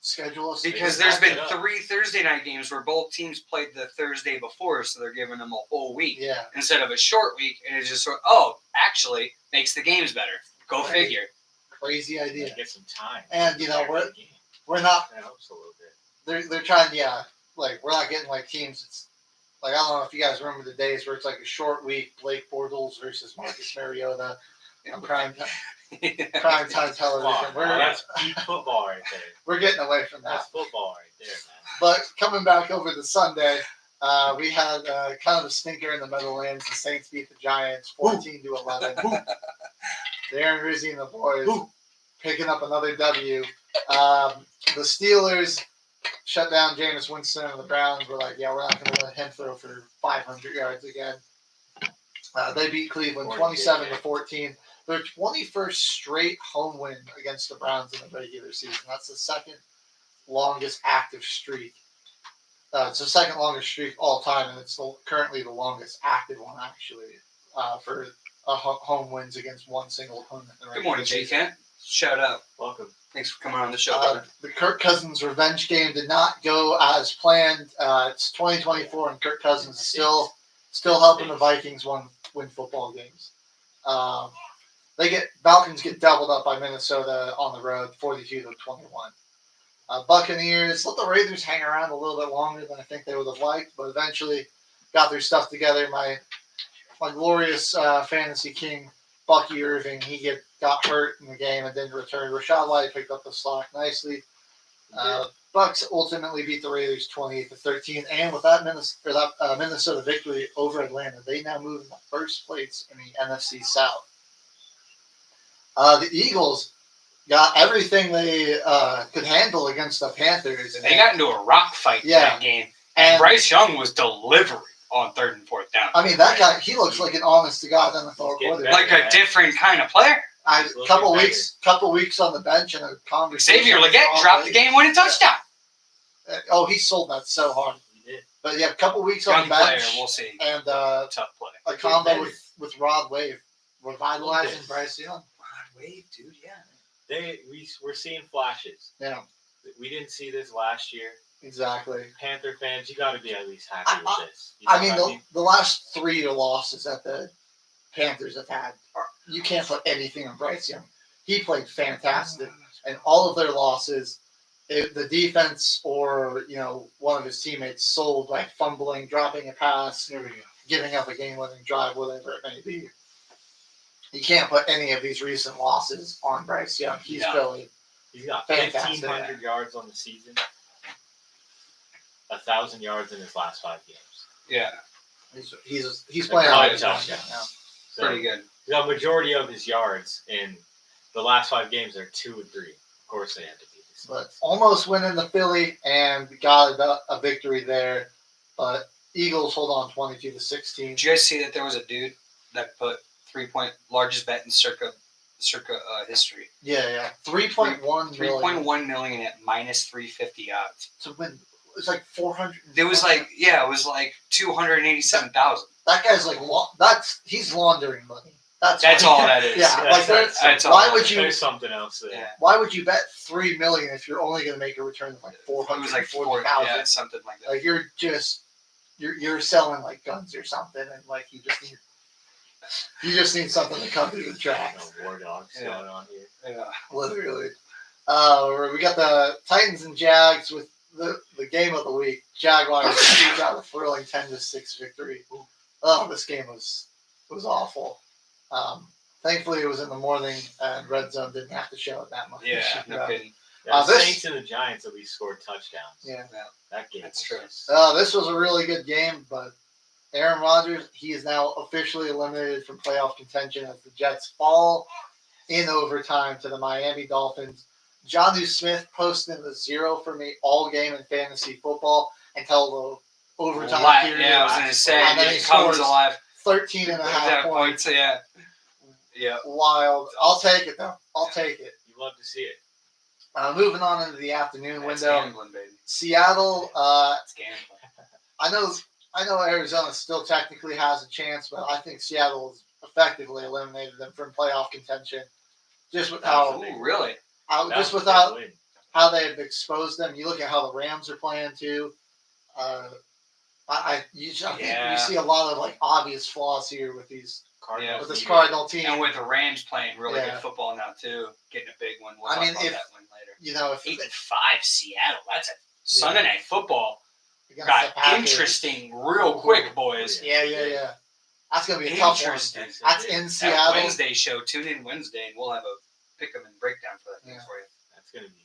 schedule us Because to there's match been it up. 3 Thursday night games where both teams played the Thursday before, so they're giving them a whole week Yeah, instead of a short week, and it's just sort of, actually makes the games better. Go Right. figure. crazy idea. Get some time. And you know After we're the game. we're not That helps a little bit. they're trying like we're not getting like teams. It's like I don't know if you guys remember the days where it's like a short week. Blake Bortles versus Marcus Mariota on prime time Come television. on, We're that's peak football right there. we're getting away from that. That's football right there, man. But coming back over to Sunday, we had kind of a stinker in the Meadowlands. The Saints beat the Giants 14-11. Darren Rizzi and the boys picking up another W. The Steelers shut down Jameis Winston, and the Browns were like, yeah, we're not going to let him throw for 500 yards again. They beat Cleveland 27-14. Their 21st straight home win against the Browns in the regular season. That's the second longest active streak. It's the second longest streak all time, and it's currently the longest active one, actually, for home wins against one single opponent. in the Good regular morning, Jay season. Kent. Shout out. Welcome. Thanks for coming on the show, brother. The Kirk Cousins revenge game did not go as planned. It's 2024, and Kirk Cousins is still helping the Vikings win football games. Falcons get doubled up by Minnesota on the road, 42-21. Buccaneers let the Raiders hang around a little bit longer than I think they would have liked, but eventually got their stuff together. My glorious fantasy king, Bucky Irving, he got hurt in the game and didn't return. Rashad White picked up the slack nicely. Bucks ultimately beat the Raiders 28-13, and with that Minnesota victory over Atlanta, they now move into first place in the NFC South. The Eagles got everything they could handle against the Panthers. They got into a rock fight in Yeah. that game, and Bryce Young was delivering on 3rd and 4th down. I mean, that guy, he looks like an honest to God NFL He's getting quarterback. Like a different kind of player. He's looking Couple better. weeks on the bench and a conversation. Xavier with Leggett Tom dropped the Brady. game-winning touchdown. Oh, he sold that so hard. He did. But yeah, a couple weeks on Young the player, bench we'll see. and Tough play. a combo with Rod Wave, revitalizing Okay. Bryce Young. Rod Wave, dude, yeah. We're seeing flashes. Yeah, We didn't see this last year. Exactly. Panther fans, you got to be at least happy with this. You I know mean, what the last 3 losses that the Panthers have had, you can't put anything on Bryce Young. He played fantastic, and all of their losses, the defense or one of his teammates sold by fumbling, dropping a pass, There we go. giving up a game-winning drive, whatever it may be. You can't put any of these recent losses on Bryce Young. He's No. really He's got Fantastic. 1,500 yards on the season, 1,000 yards in his last 5 games. Yeah, he's playing out of his mind touchdowns. now. So pretty good. the majority of his yards in the last 5 games are 2 and 3. Of course, they had to be this. But almost winning the Philly and got a victory there. But Eagles hold on 22-16. Did you guys see that there was a dude that put 3-point largest bet in circa history? Yeah. 3.1 million 3.1 million at minus 350 odds. to win. It's like 400. It was like 287,000. That guy's like he's laundering money. That's That's all that is. Yeah, like That's all why that would is. you There's something else there. Yeah. why would you bet $3 million if you're only going to make a return of like It was like 440,000? yeah, something like that. Like you're selling like guns or something, and like you just need something to cover your tracks. No war dogs Yeah. going on here. Yeah. Literally. We got the Titans and Jags with the game of the week. Jaguars squeaked out a thrilling 10-6 victory. Oh, this game was awful. Thankfully, it was in the morning, and Red Zone didn't have to show it that much. Yeah, no kidding. Yeah, the this- Saints and the Giants at least scored touchdowns. Yeah. That game. That's was true. just- This was a really good game, but Aaron Rodgers, he is now officially eliminated from playoff contention as the Jets fall in overtime to the Miami Dolphins. Jonnu Smith posted the 0 for me all game in fantasy football until the overtime period. Yeah, I was going to say, And then it he comes scores alive. 13 and a half points. Yeah. Yeah. Wild. I'll take it, though. I'll take it. You love to see it. Moving on into the afternoon That's window. gambling, baby. Seattle, That's gambling. I know Arizona still technically has a chance, but I think Seattle has effectively eliminated them from playoff contention. Just with how, Ooh, really? That just was a without big win. how they've exposed them. You look at how the Rams are playing too. You see a lot of like obvious flaws here with these Cardinals with this needed- Cardinal team. And with the Rams playing really Yeah. good football now too, getting a big one. We'll I talk mean, about if- that one later. If 8-5 Seattle. That's a Sunday night football. against Got the Packers- interesting real quick, boys. Yeah. That's gonna be a tough one. Interesting. That's in That Seattle. Wednesday show. Tune in Wednesday, and we'll have a pick 'em and breakdown for that thing Yeah. for you. That's gonna be.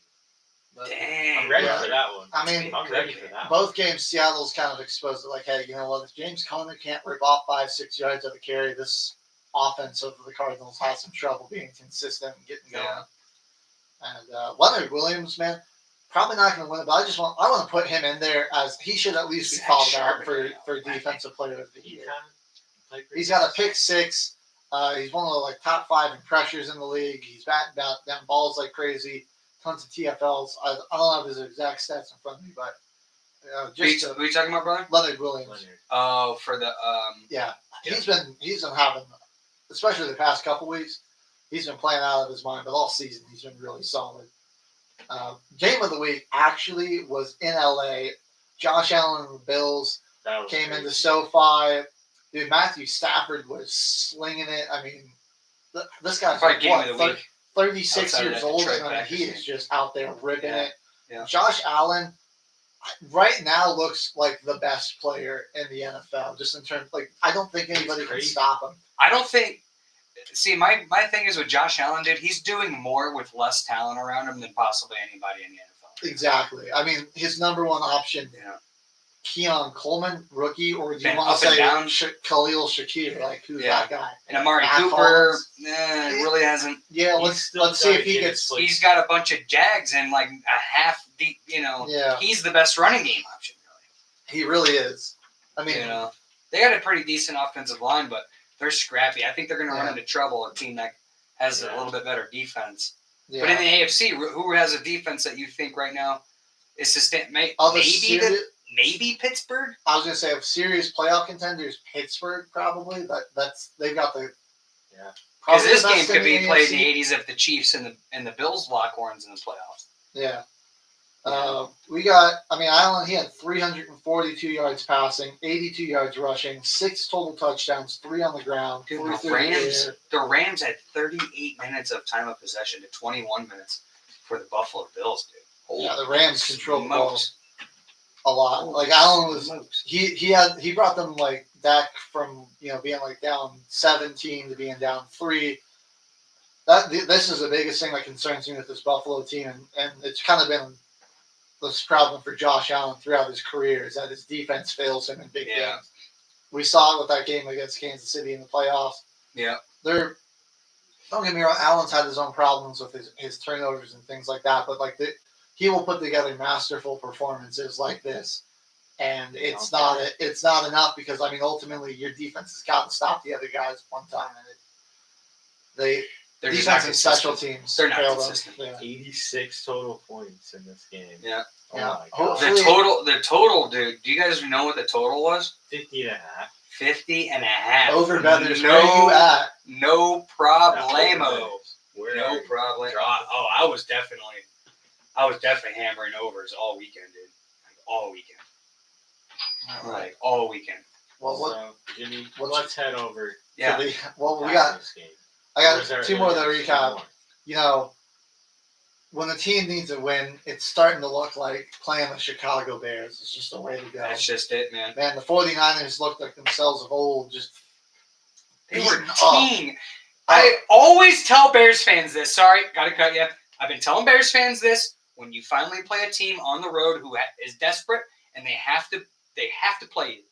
But Dang. I'm ready Yeah. for that one. I mean, I'm ready for that. one. both games, Seattle's kind of exposed it. Like, hey, you know what? If James Conner can't rip off 5-6 yards of the carry, this offense of the Cardinals has some trouble being consistent and getting going. Yeah. And Leonard Williams, man, probably not going to win it, but I want to put him in there as he should at least be Zach called out Charbonnet. for defensive player of the He year. kinda played pretty He's got a good. pick 6. He's one of the like top 5 in pressures in the league. He's batting down balls like crazy. Tons of TFLs. I don't have his exact stats in front of me, but Who you just who you talking about, brother? Leonard Williams. Leonard. Oh, for the Yeah, Yeah. he's been having, especially the past couple weeks, he's been playing out of his mind. But all season, he's been really solid. Game of the week actually was in LA. Josh Allen and the Bills That was came crazy. into SoFi. Dude, Matthew Stafford was slinging it. I mean, this guy's probably like, game what, of the week. 36 Outside of years that old, Detroit and I mean, Packers he game. is just out there ripping Yeah. it. Yeah. Josh Allen, right now, looks like the best player in the NFL. Just in terms, like, I don't think anybody can crazy. stop him. I don't think. See, my thing is with Josh Allen, dude. He's doing more with less talent around him than possibly anybody in the NFL. Exactly. I mean, his number one option, You know, Keon Coleman, rookie, or do you Been want up to and say down. Khalil Shakir? Like, who's Yeah. that guy? and Amari Matt Cooper, Collins. really hasn't. Yeah, He's let's still see if gotta he get gets. his foot- He's got a bunch of Jags and like a half deep. You know, Yeah, he's the best running game option. he really is. I mean, You know, they got a pretty decent offensive line, but they're scrappy. I think they're going to run Yeah. into trouble. A team that has Yeah. a little bit better defense. yeah. But in the AFC, who has a defense that you think right now is sustain? Of the Maybe Pittsburgh. I was gonna say of serious playoff contenders, Pittsburgh probably, but they've got the Yeah. Because probably this the best game could in be played in AFC. the '80s if the Chiefs and the Bills lock horns in the playoffs. Yeah, Allen, he had 342 yards passing, 82 yards rushing, 6 total touchdowns, 3 on the ground, Dude, 4 the through the Rams, air. the Rams had 38 minutes of time of possession to 21 minutes for the Buffalo Bills, dude. Yeah, the Rams controlled the ball Smokes. a lot. Like Allen was, Smokes. he brought them like back from being like down 17 to being down 3. This is the biggest thing that concerns me with this Buffalo team, and it's kind of been this problem for Josh Allen throughout his career is that his defense fails him in big Yeah. games. We saw it with that game against Kansas City in the playoffs. Yeah. Don't get me wrong, Allen's had his own problems with his turnovers and things like that, but he will put together masterful performances like this, and it's not enough because ultimately your defense has got to stop the other guys one time, and They're just not defense and special consistent. teams They're not failed them. consistent. Yeah. 86 total points in this game. Yeah. Oh Yeah. my god. Hopefully- The total, dude. Do you guys know what the total was? 50 and a half. 50 and a half. Over Betters, No, where are you at? No problemo. Where No are you? problem. Oh, I was definitely hammering overs all weekend, dude. Like, all weekend. Like all weekend. Well, what? So, Jimmy, what's- let's head over. Yeah. We to got. this game. I Or is got there- 2 more to there's recap. more? When the team needs a win, it's starting to look like playing the Chicago Bears is just the way to go. That's just it, man. Man, the 49ers looked like themselves of old. Just They were beaten up. teeing. I always tell Bears fans this. Sorry, gotta cut you. I've been telling Bears fans this. When you finally play a team on the road who is desperate and they have to play you.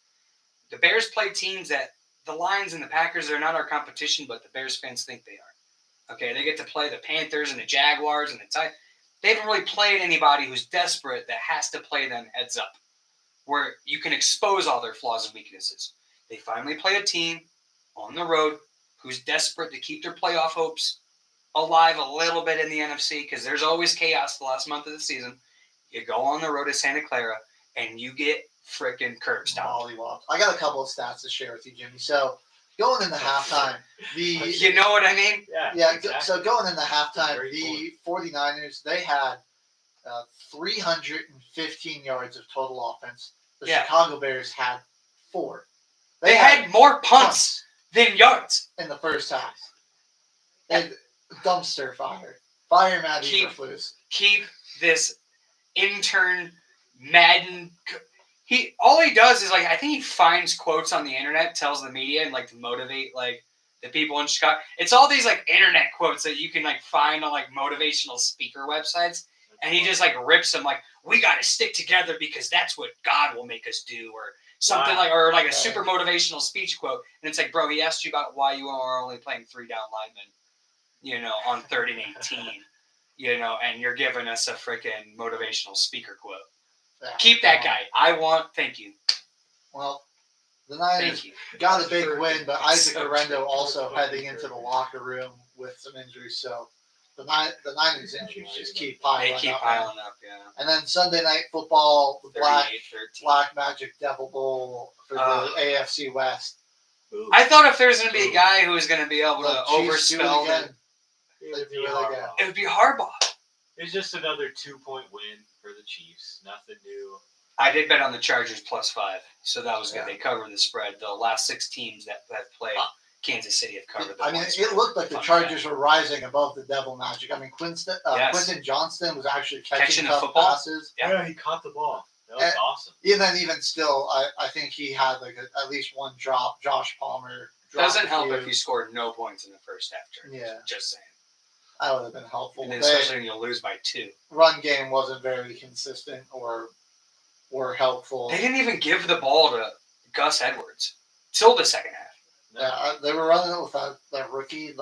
The Bears play teams that the Lions and the Packers are not our competition, but the Bears fans think they are. Okay, they get to play the Panthers and the Jaguars and the Titans. They haven't really played anybody who's desperate that has to play them heads up, where you can expose all their flaws and weaknesses. They finally play a team on the road who's desperate to keep their playoff hopes alive a little bit in the NFC because there's always chaos the last month of the season. You go on the road to Santa Clara and you get freaking curb stomped. Mollywop. I got a couple of stats to share with you, Jimmy. So going into halftime, You know what I mean? yeah. Exactly. So going into halftime, Very the 49ers they had 315 yards of total offense. The Yeah. Chicago Bears had 4. They had more punts than yards. in the first half. And dumpster fire. Fire Matt Keep- Eberflus. Keep this intern Madden. All he does is I think he finds quotes on the internet, tells the media, and to motivate the people in Chicago. It's all these internet quotes that you can find on motivational speaker websites, and he just rips them we got to stick together because that's what God will make us do, or something Wow. or a super motivational speech quote. And it's bro, he asked you about why you are only playing 3 down linemen, on 3rd and 18, and you're giving us a freaking motivational speaker quote. Yeah. Keep that guy. Thank you. Well, the Niners Thank you. got a big win, but Isaac So Arendo true. also heading into the locker room with some injuries. So the Niners injuries just keep piling They keep up. piling up, yeah. And then Sunday Night Football, the 38-13. Black Magic Devil Bowl for the AFC West. Ooh. I thought if there was going to be a guy who was going to be able The to Chiefs do it overspell, again. It would be They do it Harbaugh. again. it would be Harbaugh. It's just another 2-point win for the Chiefs. Nothing new. I did bet on the Chargers +5, so that was good. Yeah. They covered the spread. The last 6 teams that have played Kansas City have covered the I mean, one it spread. looked like the Fun Chargers were rising above the Devil Magic. I mean, Yes. Quentin Johnston was actually Catching catching the tough football? passes. Yeah. He caught the ball. That was awesome. Even still, I think he had at least one drop. Josh Palmer dropped Doesn't a help few. if you scored no points in the first half. Chargers. Yeah. Just saying. That would have been helpful. And then They- especially when you lose by 2. run game wasn't very consistent or helpful. They didn't even give the ball to Gus Edwards till the second half. No. Yeah, they were running it with that rookie,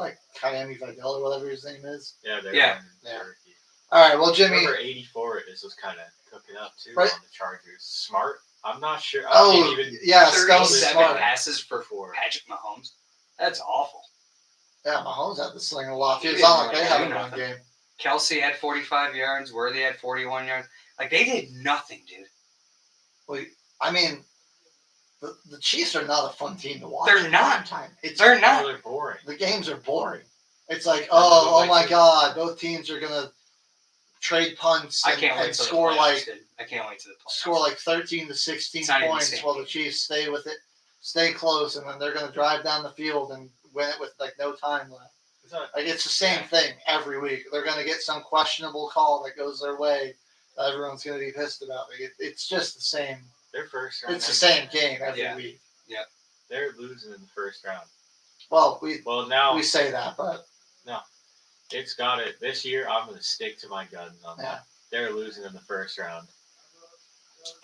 Miami Vidal or whatever his name is. Yeah, they're Yeah. running Yeah. Turkey. All right, well, Jimmy. Remember 84 was kind of cooking up too Right. on the Chargers. Smart. I'm not sure. I Oh, can't even yeah, Stone 37 Smart. passes for before. Patrick Mahomes. That's awful. Yeah, Mahomes had to sling a lot. He It's not didn't like they really had do a run nothing. game. Kelsey had 45 yards. Worthy had 41 yards. They did nothing, dude. I mean, the Chiefs are not a fun team to watch. They're at not. prime time. They're not. They're boring. The games are boring. It's like, oh my God, both teams are gonna trade punts I and, can't wait and till score the playoffs, like dude. I can't wait to the playoffs. score like 13 to 16 It's not even the points same while the game. Chiefs stay with it, stay close, and then they're going to drive down the field and win it with like no time left. It's not- Like it's the same Yeah. thing every week. They're going to get some questionable call that goes their way that everyone's going to be pissed about. Like it's just the same. Their first round. It's the same game every Yeah. week. They're losing in the first round. Well, we Well, now we say that, but it's got it. This year, I'm going to stick to my guns on Yeah. that. They're losing in the first round.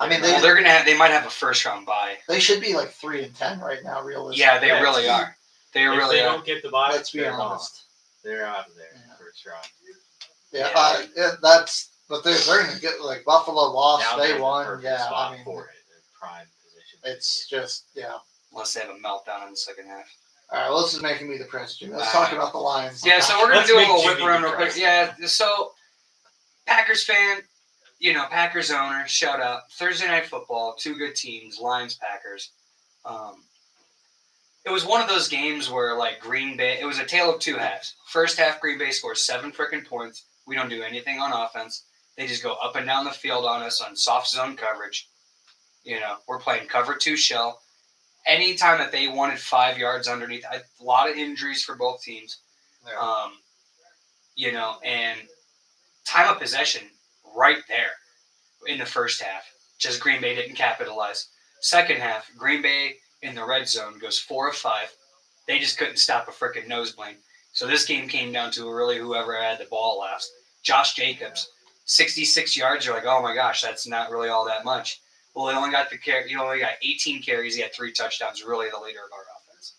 I mean Well, they might have a first round bye. they should be like 3-10 right now. Realistically, Yeah, they Yeah, really are. They If really they are. don't get the bye, Let's be they're gone. honest. They're out of there in Yeah. the first round. Yeah, that's. But they're going to get like Buffalo lost. Now They they're in the won. perfect Yeah, spot I mean, for it. They're prime position. it's just Unless they have a meltdown in the second half. All right, well, this is making me depressed, Jimmy. Let's All talk right. about the Lions. Yeah, so we're gonna Let's do a make little whip Jimmy around real quick. depressed. Yeah, so Packers fan, Packers owner, shout out. Thursday night football, two good teams, Lions, Packers. It was one of those games where like Green Bay, it was a tale of two halves. First half, Green Bay scores 7 freaking points. We don't do anything on offense. They just go up and down the field on us on soft zone coverage. We're playing cover 2 shell. Anytime that they wanted 5 yards underneath, a lot of injuries for both teams. And time of possession right there in the first half. Just Green Bay didn't capitalize. Second half, Green Bay in the red zone goes 4 of 5. They just couldn't stop a freaking nosebleed. So this game came down to really whoever had the ball last. Josh Jacobs, 66 yards. You're like, oh my gosh, that's not really all that much. Well, he only got 18 carries. He had 3 touchdowns. Really, the leader of our offense.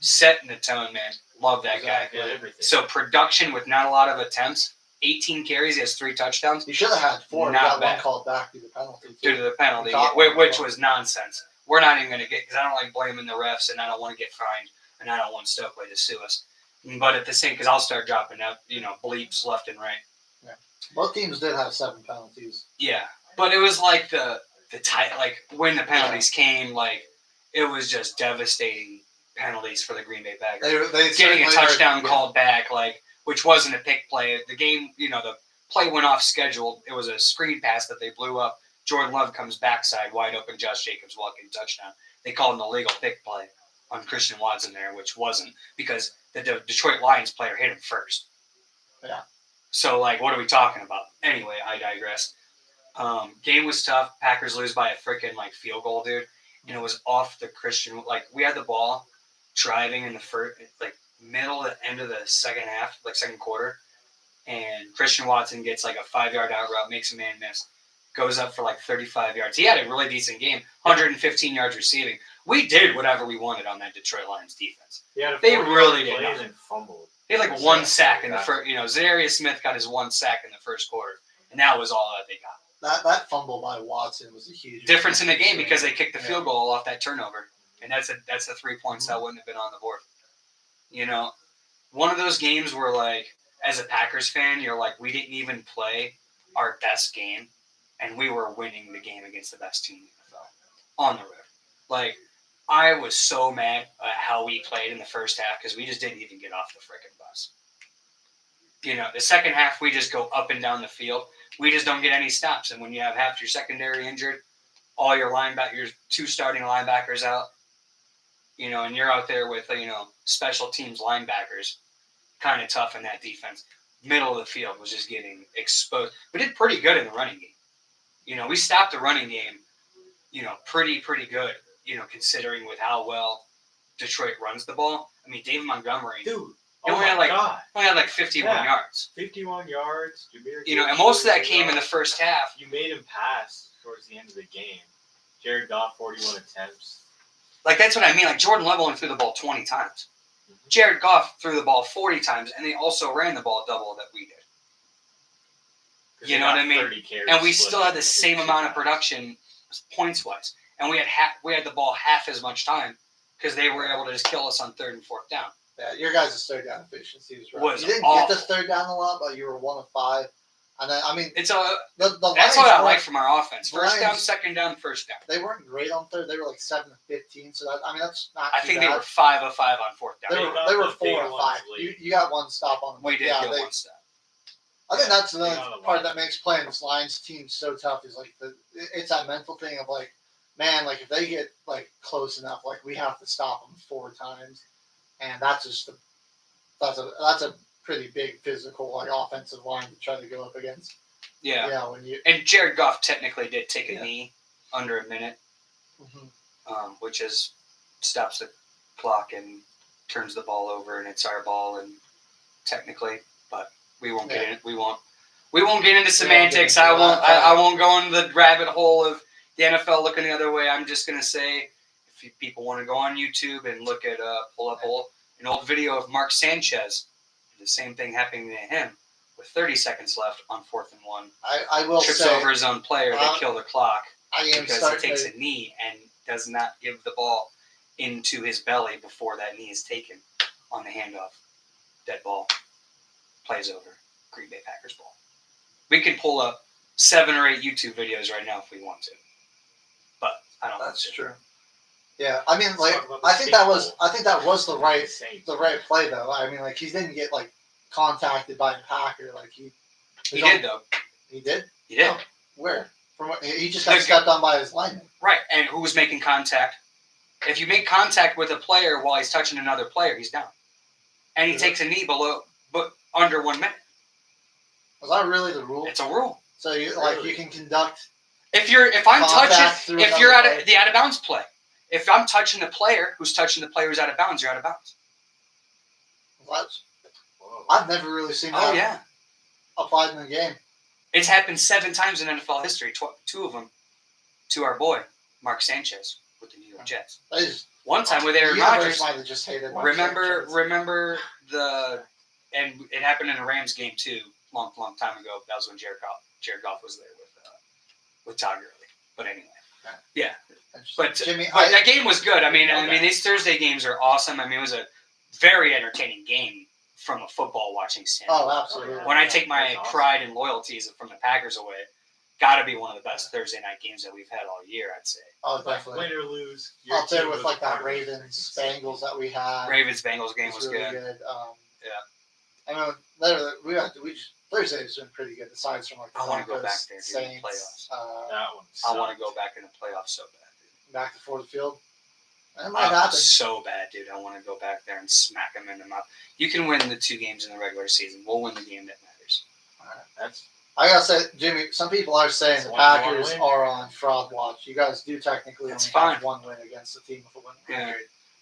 Setting the tone, man. Love that guy. Did everything. So production with not a lot of attempts. 18 carries. He has 3 touchdowns You should have had 4. Not You got bad. one called back due to penalty. due to the penalty, Got one. which was nonsense. We're not even going to get, because I don't like blaming the refs, and I don't want to get fined, and I don't want Stokely to sue us. But at the same, because I'll start dropping out, bleeps left and right. Both teams did have 7 penalties. Yeah, but it was like the when the penalties came, like it was just devastating penalties for the Green Bay Packers. They Getting a certainly touchdown were- called back, which wasn't a pick play. The game, the play went off schedule. It was a screen pass that they blew up. Jordan Love comes backside, wide open. Josh Jacobs walking touchdown. They called an illegal pick play on Christian Watson there, which wasn't, because the Detroit Lions player hit him first. Yeah. So, what are we talking about? Anyway, I digress. Game was tough. Packers lose by a freaking, field goal, dude. And it was off the Christian. We had the ball driving in the first, middle to end of the second half, second quarter. And Christian Watson gets, a 5-yard out route, makes a man miss. Goes up for 35 yards. He had a really decent game, 115 yards receiving. We did whatever we wanted on that Detroit Lions defense. They really did play nothing. and fumbled. They had one sack in the first. Zadarius Smith got his 1 sack in the first quarter, and that was all that they got. That fumble by Watson was a huge Difference in the game because they kicked the field goal off that turnover, and that's the 3 points that wouldn't have been on the board. One of those games where as a Packers fan, you're we didn't even play our best game, and we were winning the game against the best team in the NFL on the road. I was so mad at how we played in the first half because we just didn't even get off the freaking bus. The second half, we just go up and down the field. We just don't get any stops. And when you have half your secondary injured, all your your 2 starting linebackers out, and you're out there with, special teams linebackers, kind of tough in that defense. Middle of the field was just getting exposed. We did pretty good in the running game. We stopped the running game, pretty good, considering with how well Detroit runs the ball. I mean, David Montgomery, Dude, He oh only my had, God. only had 51 Yeah. yards. 51 yards. Jameer And Gibbs, most of that 41 came in the yards. first half. You made him pass towards the end of the game. Jared Goff, 41 attempts. That's what I mean. Jordan Love only threw the ball 20 times. Jared Goff threw the ball 40 times, and they also ran the ball double that we did. 'Cause You they know what got I mean? 30 carries And we split still up had the into same 2 amount of halves. production points-wise. And we had the ball half as much time because they were able to just kill us on 3rd and 4th down. Yeah, your guys' third down efficiency was right. Was You didn't awful. get the third down a lot, but you were 1 of 5. And then, It's the that's Lions what I weren't- like from our offense. First down, Lions- second down, first down. They weren't great on third. They were 7 of 15. So that's not. I too think bad. they were 5 of 5 on 4th down. They They were got they were the 4 big or ones 5. late. You got 1 stop on them. We did yeah, get they, one stop. I think that's another Yeah, the part line. that makes playing this Lions team so tough is like it's that mental thing of like, man, like if they get like close enough, like we have to stop them 4 times, and that's just that's a pretty big physical like offensive line to try to go up against. Yeah. Yeah, when you And Jared Goff technically did take a Yeah. knee under a minute, mhm. which is stops the clock and turns the ball over, and it's our ball, and technically, but we won't get Yeah. in. We won't get into get semantics. into I won't. that. I won't go into the rabbit hole of the NFL looking the other way. I'm just gonna say, if people want to go on YouTube and look at pull up an old video of Mark Sanchez, the same thing happening to him with 30 seconds left on 4th and 1. I will Trips say over his own player. They kill the clock I am because he starting takes to, a knee and does not give the ball into his belly before that knee is taken on the handoff. Dead ball. Plays over. Green Bay Packers ball. We could pull up 7 or 8 YouTube videos right now if we want to. But I don't that's want to. true. Yeah, I mean, Let's like talk about the I think Saints that was Bowl. I think that was the right Saints. play though. I mean, like he didn't get like contacted by a Packer. Like He did, though. He did. He did. Oh. Where? From what, he just got Like- stepped on by his lineman. Right. And who was making contact? If you make contact with a player while he's touching another player, he's down. And he Yeah. takes a knee but under 1 minute. Was that really the rule? It's a rule. So you Really? you can conduct. If I'm Contact touching, through if you're another at player. the out of bounds play, if I'm touching the player who's touching the player who's out of bounds, you're out of bounds. That's, Whoa. I've never really seen Oh that yeah, applied in the game. it's happened 7 times in NFL history. 2 of them to our boy Mark Sanchez with the New York Jets. They just, One time with Aaron the universe Rodgers. might have just hated. Mark Remember Sanchez. and it happened in a Rams game too, long time ago. That was when Jared Goff was there with Todd Gurley. But anyway, yeah. But Jimmy, that game was good. I mean, Okay. these Thursday games are awesome. I mean, it was a very entertaining game from a football watching standpoint. oh, absolutely. Yeah. When I take my That's awesome. pride and loyalties from the Packers away, got to be one of the best Thursday night games that we've had all year, I'd say. Oh, definitely. Win or lose. your Up there team with was like that part of the Ravens freaking Bengals that we had. Ravens Bengals game was really good. good. Yeah. I mean, literally, Thursday's been pretty good. Aside from like the I wanna go Broncos, back there, dude, in the Saints, That one. I want to sucked. go back in the playoffs so bad, dude. back to Ford Field. That might happen. So bad, dude. I want to go back there and smack them in the mouth. You can win the 2 games in the regular season. We'll win the game that matters. That's I gotta say, Jimmy, some people are saying the One win. Packers are on fraud watch. You guys do technically That's only have fine. 1 win against the team with a win. Yeah.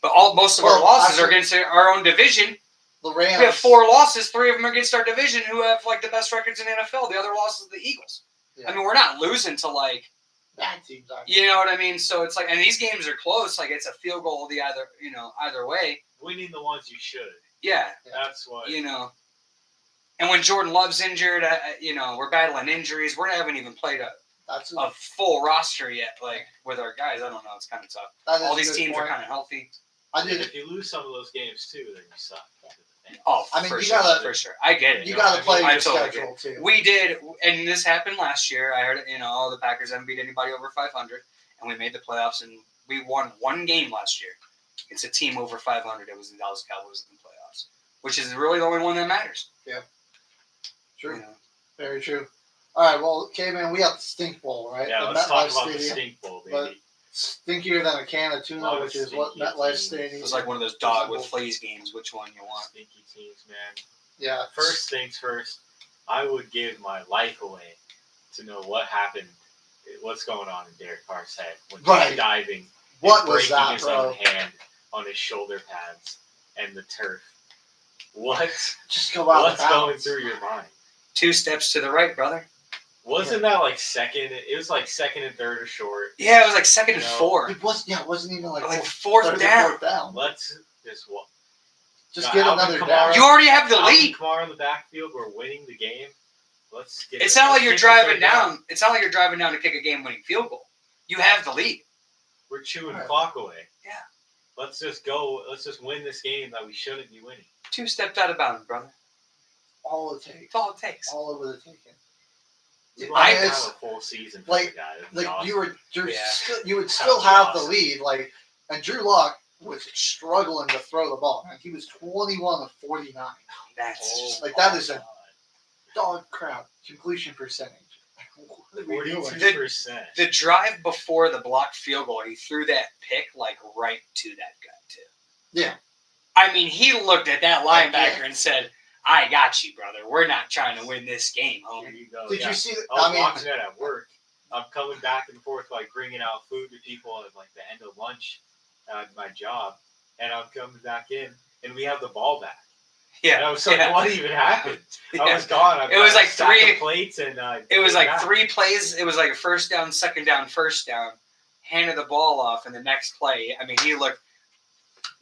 But most of our Well, losses are actually- against our own division. The Rams. We have 4 losses. 3 of them are against our division, who have like the best records in the NFL. The other losses are the Eagles. Yeah. I mean, we're not losing to like, bad teams. you know what I mean. So it's like, and these games are close. Like it's a field goal either way. winning the ones you should. Yeah, That's what. you know. And when Jordan Love's injured, we're battling injuries. We haven't even played That's a full roster yet. Like with our guys, I don't know. It's kind of tough. that is All a these good teams are point. kind of healthy. I And did. if you lose some of those games too, then you suck. Oh, I mean, for you sure, gotta- for sure. I get it. You know got to what play I your totally schedule too. We did, and this happened last year. I heard, the Packers haven't beat anybody over 500, and we made the playoffs, and we won 1 game last year. It's a team over 500. It was the Dallas Cowboys in the playoffs, which is really the only one that matters. True. You know? Very true. All right. Well, okay, man. We got the Stink Bowl, right? Yeah, the let's talk MetLife about the Stadium. Stink Bowl, baby. But stinkier than a can of tuna, Love which is what stinky MetLife teams. Stadium. It was like one of those dog with fleas games. Which one you want? Stinky teams, man. Yeah. First things first, I would give my life away to know what happened, what's going on in Derek Carr's head when Right. he's diving, What and was breaking that, his bro? own hand on his shoulder pads and the turf. What's Just go out of going bounds. through your mind? 2 steps to the right, brother. Wasn't that like second? It was like second and third or short. Yeah, it was like 2nd and No. 4, It wasn't even like, like fourth 4th third or down. fourth down. Let's just walk. Just Got get Alvin another Kamara. down. You already have the Alvin lead. Kamara in the backfield. We're winning the game. Let's get. It's not like let's you're kick the driving third down. It's not like you're driving down to kick a game-winning field goal. You have the lead. We're chewing the Right. clock away. Yeah. Let's just go. Let's just win this game that we shouldn't be winning. 2 steps out of bounds, brother. All it takes. That's all it takes. All over the taking. We I might mean, have it's a full season for like- the guy. That'd be like awesome. you would That still would be have the awesome. lead. Like, and Drew Lock was struggling to throw the ball. Like, he was 21 of 49. That's Oh just like, that my is a God. dog crap completion percentage. What are we doing? 42%. The drive before the blocked field goal, he threw that pick like right to that guy too. Yeah. I mean, he looked at that linebacker Yeah. and said, "I got you, brother. We're not trying to win this game, Here homie." you go. Did Yeah. you see? I was I mean, watching it at work. I'm coming back and forth, like bringing out food to people at like the end of lunch at my job, and I'm coming back in, and we have the ball back. And I was like, yeah. "What even happened?" Yeah. I was gone. I It was got a like stack three- of plates, and It was came like back. 3 plays. It was like a first down, second down, first down. Handed the ball off, and the next play, I mean, he looked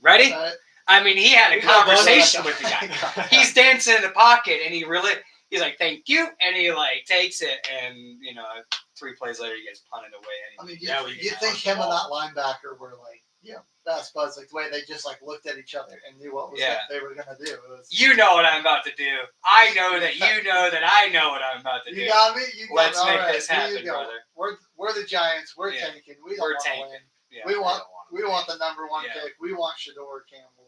ready. I mean, he had a conversation with the guy. He's dancing in the pocket, and he's like, "Thank you," and he like takes it, and 3 plays later, he gets punted away. I mean, Yeah, you think him and that linebacker were like, best buds, like the way they just like looked at each other and knew what they were gonna do. It was, You know what I'm about to do. I know that you know that I know what I'm about to do. you got me. You got Let's me. make All right, this here happen, you go. brother. We're the Giants. We're Yeah. tanking. We don't We're want to tanking. win. Yeah. We want I don't want the number 1 Yeah. pick. We want Shador Campbell.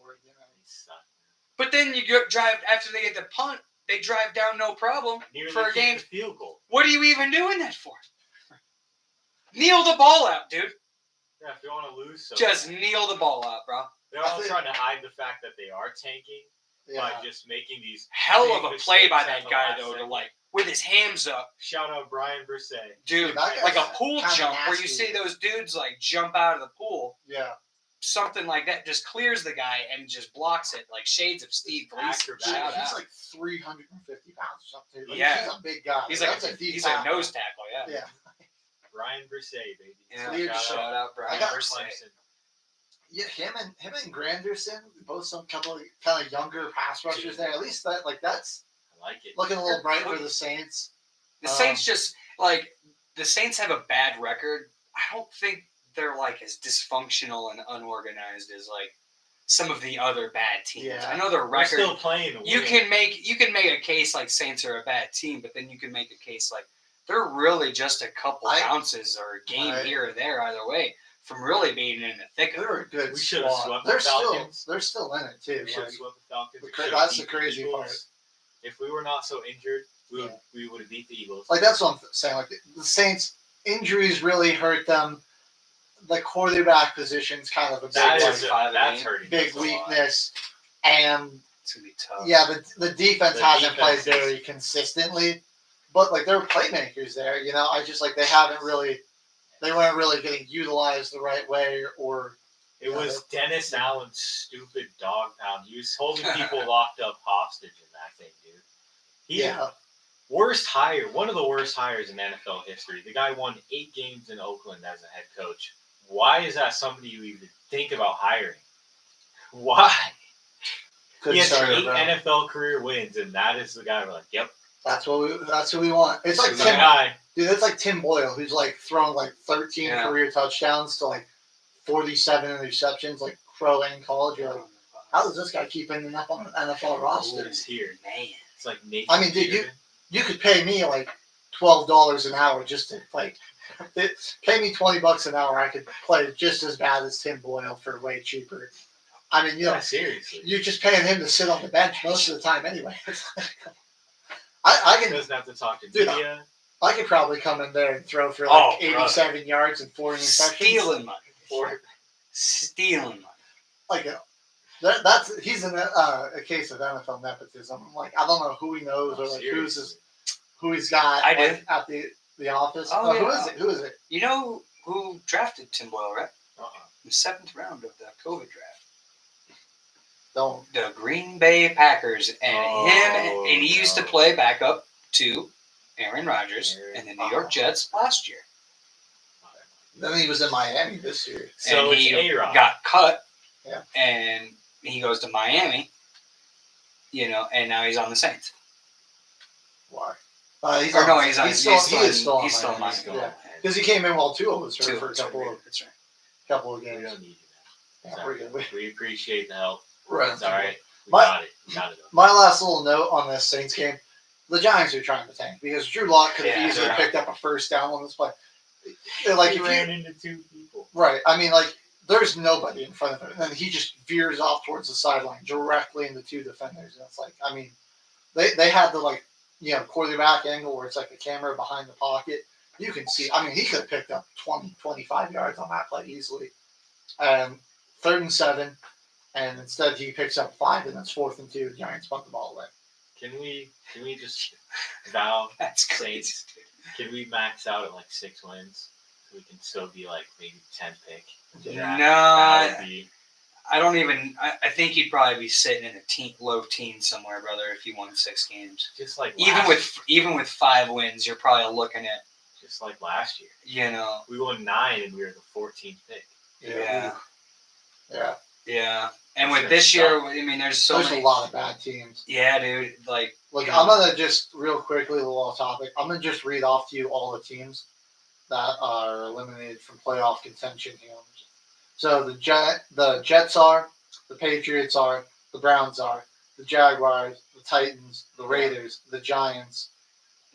But then you drive after they get the punt. They drive down no problem Nearly for a kicked game. the field goal. What are you even doing that for? Kneel the ball out, dude. Yeah, if you want to lose, so Just kneel the ball out, bro. they're all trying to hide the fact that they are tanking Yeah. by just making these. Hell of big a play by mistakes that at the guy last though, to second. like with his hands up, Shout out Brian Brisset. dude, Dude, that guy's like a pool kinda jump where you nasty. see those dudes like jump out of the pool. Yeah. Something like that just clears the guy and just blocks it, like shades of Steve Gleason. Acrobat. Shout He's out. like 350 pounds or something. Like, Yeah. He's a big guy. He's That's like a deep he's like a tackle. nose tackle, yeah. Yeah. Brian Brisset, baby. Yeah, Dude, shout out Brian I got Brisset. Clemson. Yeah, him and Granderson, both some couple of kind of younger pass rushers there. At least that's I like it. looking a little bright for the Saints. The Saints just like the Saints have a bad record. I don't think they're like as dysfunctional and unorganized as like some of the other bad teams. Yeah. I know their We're record. still playing. to You win. can make a case like Saints are a bad team, but then you can make a case like they're really just a couple bounces or a game Right. here or there either way from really being in the thick of They're it. a good We should have squad. swept the They're still Falcons. they're still in it too. We should have Like, swept the Falcons. the We cra- should have that's the beat crazy Eagles. part. If we were not so injured, we would have beat the Eagles. Like that's what I'm saying. Like the Saints injuries really hurt them. The quarterback position's kind of a That big, is like, that's hurting. big us a lot. weakness. And It's gonna be tough. yeah, the defense The hasn't defense played is- very consistently. But like there were playmakers there, I just like they weren't really getting utilized the right way or It Yeah, was Dennis Allen's stupid dog pound. He was holding people locked up hostage in that thing, dude. Worst hire, one of the worst hires in NFL history. The guy won 8 games in Oakland as a head coach. Why is that somebody you even think about hiring? Why? Good He has starter, 8 bro. NFL career wins, and that is the guy we're like, yep. That's who we want. It's like This is the Tim, guy. dude. It's like Tim Boyle, who's like thrown like 13 Yeah. career touchdowns to like 47 interceptions, like pro and college. You're like, how does this guy keep ending up on an NFL roster? Who's here? Man. It's like Nathan I mean, dude, Peterman. You could pay me like $12 an hour just to like pay me $20 an hour. I could play just as bad as Tim Boyle for way cheaper. I mean, Yeah, seriously. you're just paying him to sit on the bench most of the time anyway. I He can doesn't have to talk to Dude, media. I could probably come in there and throw for Oh, like 87 yards and 4 interceptions. Stealing money. Or Stealing money. Like he's a case of NFL nepotism. I'm like, I don't know who he knows or like who he's got I like, do. at the office. Oh, Who yeah. is it? Who is it? You know who drafted Tim Boyle, right? uh-uh. The 7th round of the COVID draft. Don't. The Green Bay Packers and Oh, he used to no. play backup to Aaron Rodgers Aaron- and the New York Jets last year. Then he was in Miami this year. So and it's he A-Rod. got cut. Yeah. And he goes to Miami. And now he's on the Saints. Why? He's Or on, no, he is still on he's still in Miami. Miami. Yeah. Because he came in while Tua was hurt Tua, for a that's couple right, of that's right. of We games. don't need you now. Yeah, we're good. We appreciate the help. Right. It's all right. We My- got it. We got it. My last little note on this Saints game: the Giants are trying to tank because Drew Lock could have Yeah, easily they're- picked up a first down on this play. Like He if ran you into 2 people. right, I mean, like there's nobody in front of him, and then he just veers off towards the sideline directly into 2 defenders, and it's like, I mean, they had to like quarterback angle where it's like a camera behind the pocket, you can see. I mean, he could have picked up 20, 25 yards on that play easily. 3rd and 7, and instead he picks up 5, and it's 4th and 2. Giants punt the ball away. Can we just vow That's crazy. Saints? Can we max out at like 6 wins? So we can still be like maybe 10th pick. in the draft? No, That would be I don't even. I think he'd probably be sitting in a low teen somewhere, brother, if he won 6 games. just like Even with 5 wins, you're probably looking at, just like last year. you know, We won 9 and we were the 14th pick. yeah. Yeah. And with It's this gonna year, I mean, there's so There's many. a lot of bad teams. Yeah, dude. Like, Look, Yeah. I'm gonna just real quickly, a little off topic. I'm gonna just read off to you all the teams that are eliminated from playoff contention here. So the Jets are, the Patriots are, the Browns are, the Jaguars, the Titans, the Raiders, the Giants.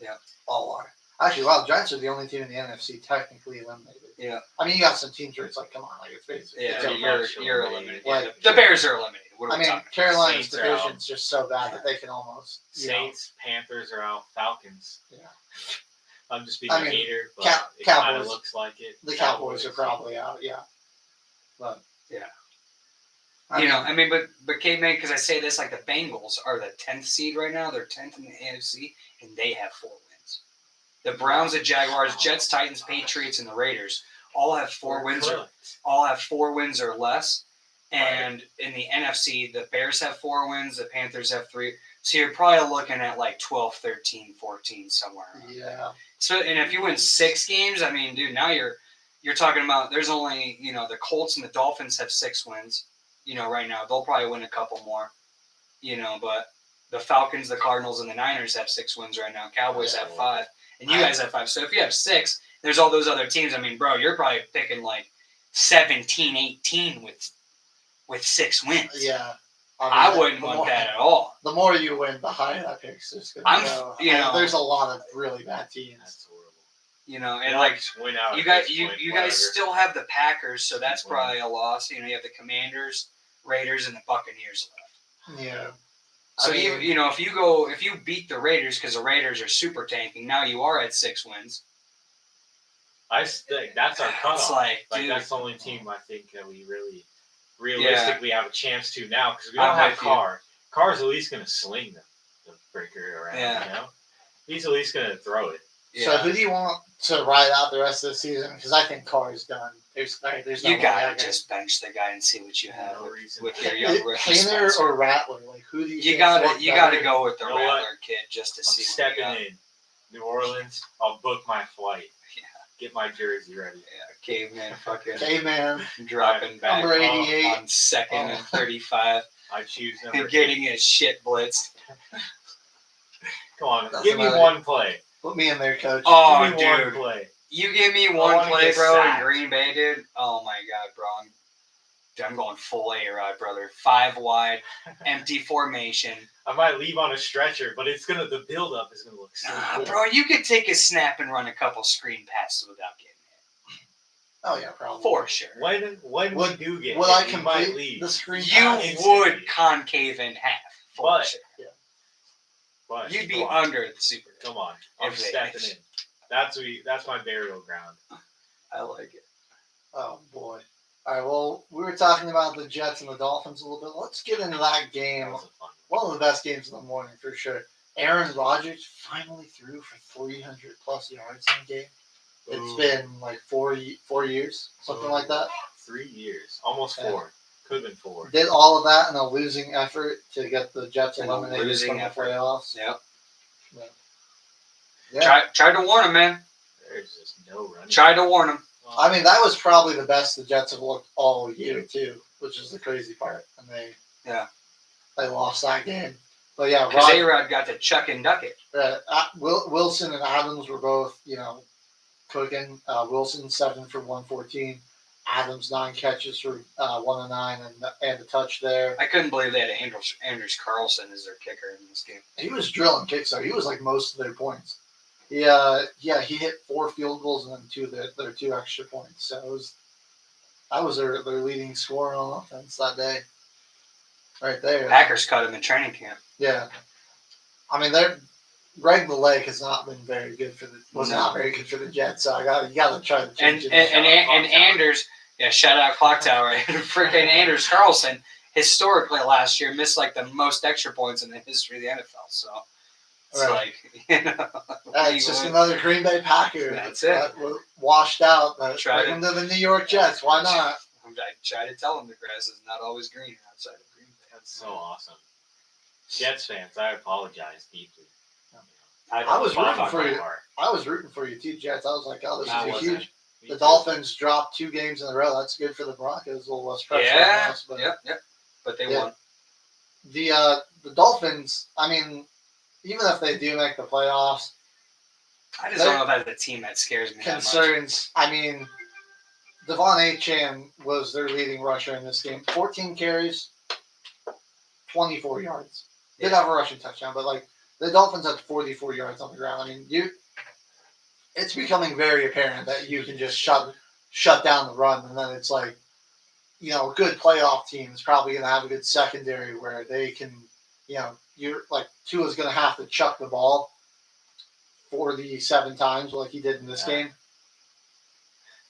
Yeah. All are. Actually, wow, the Giants are the only team in the NFC technically eliminated. Yeah. I mean, you got some teams where it's like, come on, like it's basically. yeah, it's over. you're eliminated. Like- Yeah, the Bears are eliminated. What are I we mean, talking Carolina's Saints are out. division's just so bad that they can almost. Saints, Panthers are out. Falcons. Yeah. I'm just being I a mean, hater, but Cow- it kind of Cowboys. looks like it. The Cowboys are probably out, yeah. But Yeah. I You mean, know, I mean, but caveman, because I say this, like the Bengals are the 10th seed right now. They're 10th in the AFC, and they have 4 wins. The Browns, the Jaguars, Jets, Titans, Patriots, and the Raiders all have 4 wins. All have 4 wins or less. And in the NFC, the Bears have 4 wins. The Panthers have 3. So you're probably looking at like 12, 13, 14 somewhere. around there. yeah. So, and if you win 6 games, I mean, dude, now you're talking about there's only, you know, the Colts and the Dolphins have 6 wins. You know, right now they'll probably win a couple more. You know, but the Falcons, the Cardinals, and the Niners have 6 wins right now. Cowboys have 5, and you guys have 5. So if you have 6, there's all those other teams. I mean, bro, you're probably picking like 17, 18 with 6 wins. Yeah. I mean, wouldn't the want more- that at all. The more you win, the higher that pick's just gonna I'm- go. you know- there's a lot of really bad teams. That's horrible. You know, and Yeah, like just win out. you at guys, this you point, guys whatever. still have the Packers, so that's Keep winning. probably a loss. You know, you have the Commanders, Raiders, and the Buccaneers left. Yeah. So I mean, if you beat the Raiders because the Raiders are super tanking, now you are at 6 wins. I think that's our cutoff. It's like, Like dude, that's the only team I think that we really, realistically have a chance to now because we don't I'm have with you. Carr. Carr's at least going to sling the breaker around. Yeah. You know, he's at least going to throw it. So who do you want to ride out the rest of the season? Because I think Carr is done. There's no you way gotta I can- just bench the guy and see what you have No with, reason. with your young rookie. Hayner Spencer. or Rattler? Like who do you? You think's gotta look you better? gotta go with the You know what? Rattler kid just to I'm see what stepping you got. in New Orleans. I'll book my flight. Yeah. Get my jersey ready. Yeah, caveman fucking Hey man, dropping back number 88. on 2nd and 35 I choose number and 8. getting his shit blitzed. Come on, Doesn't give me matter. one play. put me in there, coach. Oh, give me one dude. play. You give me I one wanna play, get bro, in sacked. Green Bay, dude. Oh my god, bro. I'm going full A-Rod, brother. 5 wide, empty formation. I might leave on a stretcher, but the build up is gonna look so Nah, cool. bro, you could take a snap and run a couple screen passes without getting Oh yeah, probably. hit. For sure. When Would- we do get Would hit, I we might complete leave. the screen? You Not instantly. would concave in half. For But- sure. But You'd be come on, under the Super Bowl. come on. I'm if they stepping miss. in. That's my burial ground. I like it. Oh boy. All right. Well, we were talking about the Jets and the Dolphins a little bit. Let's get into that That game. was a fun One of the best games of the morning for sure. Aaron Rodgers finally threw for 300 plus yards in the game. It's Ooh. been like 4 years, something like that. 3 years, almost Yeah. 4. Could have been 4. Did all of that in a losing effort to get the Jets In a eliminated losing from the effort. playoffs. Yep. Yeah. Tried to warn him, man. There's just no running. Tried to warn him. I mean, that was probably the best the Jets have looked all year too, which is the crazy part. And they lost that game. But yeah, Because Rod, A-Rod got to chuck and duck it. Wilson and Adams were both, cooking. Wilson 7 for 114. Adams 9 catches for 109 and a touch there. I couldn't believe they had Andrews Carlson as their kicker in this game. He was drilling kicks though. He was like most of their points. He hit 4 field goals and then their 2 extra points. So that was their leading scorer on offense that day. Right there. Packers cut him in training camp. Yeah. I mean, Greg the Lake has not been very good for not very good for the Jets. So you got to try to And change it. and Anders, yeah, shout out Clock Tower. Freaking Anders Carlson historically last year missed like the most extra points in the history of the NFL. So it's Right. It's just he- another Green Bay Packer. That's it. That was washed out. Try Bring to- him to the New York Jets. Why not? I try to tell him the grass is not always green outside of Green Bay. That's so awesome. Jets fans, I apologize deeply. I was Bottom rooting of for my you. heart. I was rooting for you too, Jets. I was like, oh, this I is a wasn't. huge. Me The too. Dolphins dropped 2 games in a row. That's good for the Broncos. A little less pressure on Yeah, us. But yep. But they Yeah. won. the Dolphins, I mean, even if they do make the playoffs, I just don't know if that's a team that scares me that much. concerns. I mean, Devon Achane was their leading rusher in this game. 14 carries, 24 yards. Did Yeah. have a rushing touchdown, but like the Dolphins had 44 yards on the ground. I mean, it's becoming very apparent that you can just shut down the run, and then it's like, a good playoff team is probably going to have a good secondary where they can, you're like Tua's going to have to chuck the ball 47 times like he did in this Yeah. game.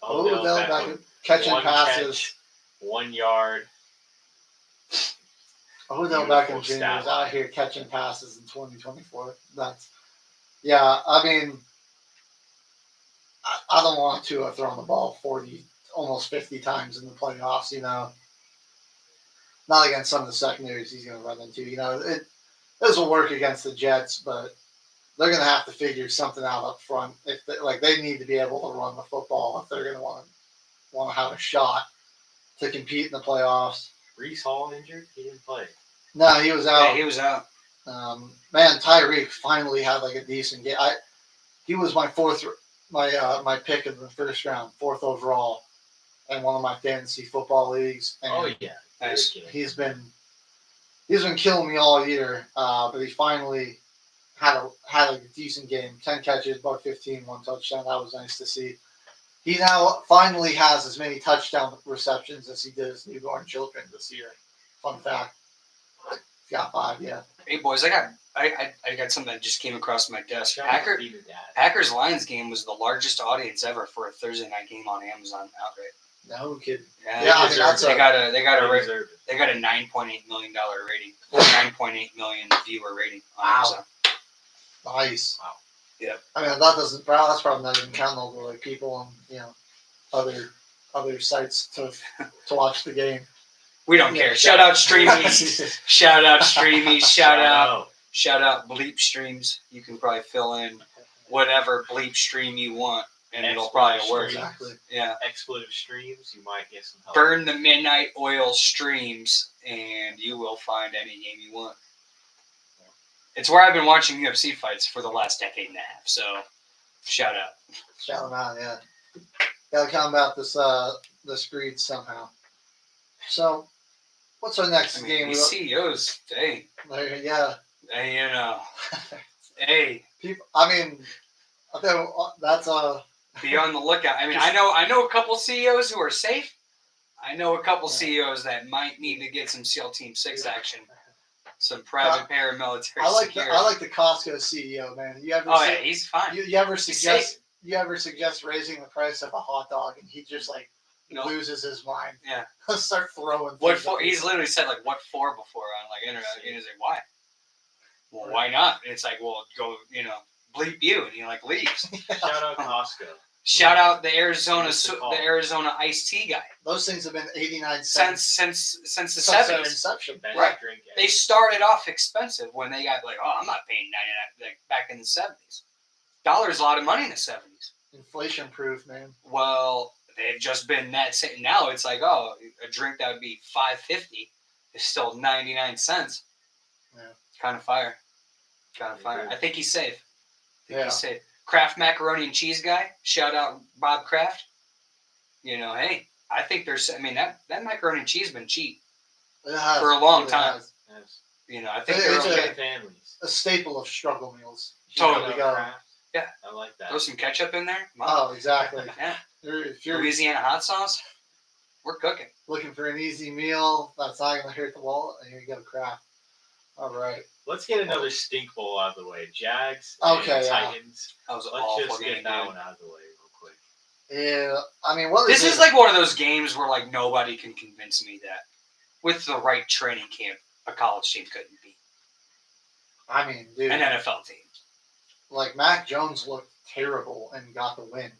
Odell Odell Beckham, Beckham catching one passes. catch, 1 yard. Odell Beautiful Beckham Jr. stat is line. out here catching passes in 2024. I mean, I don't want to have thrown the ball 40, almost 50 times in the playoffs, Not against some of the secondaries he's going to run into. This will work against the Jets, but they're going to have to figure something out up front. If they need to be able to run the football if they're going to want to have a shot to compete in the playoffs. Brees Hall injured? He didn't play. No, he was out. Yeah, he was out. Man, Tyreek finally had like a decent game. He was my my pick in the first round, 4th overall, in one of my fantasy football leagues. And Oh, yeah. Nice. Great game. he's been killing me all year. But he finally had a decent game. 10 catches, about 15, 1 touchdown. That was nice to see. He now finally has as many touchdown receptions as he did his newborn children this year. Fun fact. He's got 5, yeah. Hey boys, I got something that just came across my desk. Shout out to Peter Dad. Packers Lions game was the largest audience ever for a Thursday night game on Amazon outright. No kidding. Yeah, Yeah, I mean, that's they got a They deserved it. they got a $9.8 million rating, or 9.8 million viewer rating on Wow. Amazon. Nice. Wow. Yeah. I mean, that's probably not even counting all the like people on other sites to watch the game. We don't Yeah, care. Shout out Streamies. Shout out Streamies. Shout out Bleep Streams. You can probably fill in whatever bleep stream you want, and it'll probably work. Exactly. Yeah. Expletive streams, you might get some help. Burn the Midnight Oil streams, and you will find any game you want. It's where I've been watching UFC fights for the last decade and a half. So, shout out. Shout them out, yeah. Gotta combat this greed somehow. So, what's our next I mean, game? these CEOs, hey, Yeah. hey, People. I mean, that's be on the lookout. I mean, I know a couple CEOs who are safe. I know a couple CEOs that might need to get some SEAL Team 6 action, some private paramilitary security. I like the Costco CEO, man. You ever Oh yeah, he's fine. you ever He's suggest safe. you ever suggest raising the price of a hot dog and he just like No. loses his mind? Yeah. Start throwing. What things for? at He's people. literally said like what for before on like internet. And he's like, why? Well, why not? And it's like, well, go, bleep you, and he like leaves. Shout out Costco. Shout out the Arizona What's it called? iced tea guy Those things have been 89 cents since the since their 70s. inception. Best Right. drink ever. They started off expensive when they got like, oh, I'm not paying 99 like back in the 70s. Dollars a lot of money in the 70s. Inflation proof, man. Well, they've just been that same. Now it's like, oh, a drink that would be $5.50 is still 99 cents. Yeah. Kind of fire. Kind of They fire. did. I think he's safe. Yeah. He's safe. Kraft macaroni and cheese guy. Shout out Bob Kraft. Hey, I think there's. I mean that macaroni and cheese has been cheap. It has, For a long it time. has. Yes. I think It's they're a- okay. Families. A staple of struggle meals. Totally. There we go. Kraft. Yeah. I like that. Throw some ketchup in there. Come on. Oh, exactly. Yeah. If you're Louisiana hot sauce. We're cooking. looking for an easy meal that's not going to hurt the wallet, and here you go, Kraft. All right. Let's get another stink bowl out of the way. Jags Okay, and yeah. Titans. That was Let's awful just game, get that dude. one out of the way real quick. Yeah, I mean, what This is is like one of those games where like nobody can convince me that with the right training camp, a college team couldn't beat I mean, dude, an NFL team. like Mac Jones looked terrible and got the win.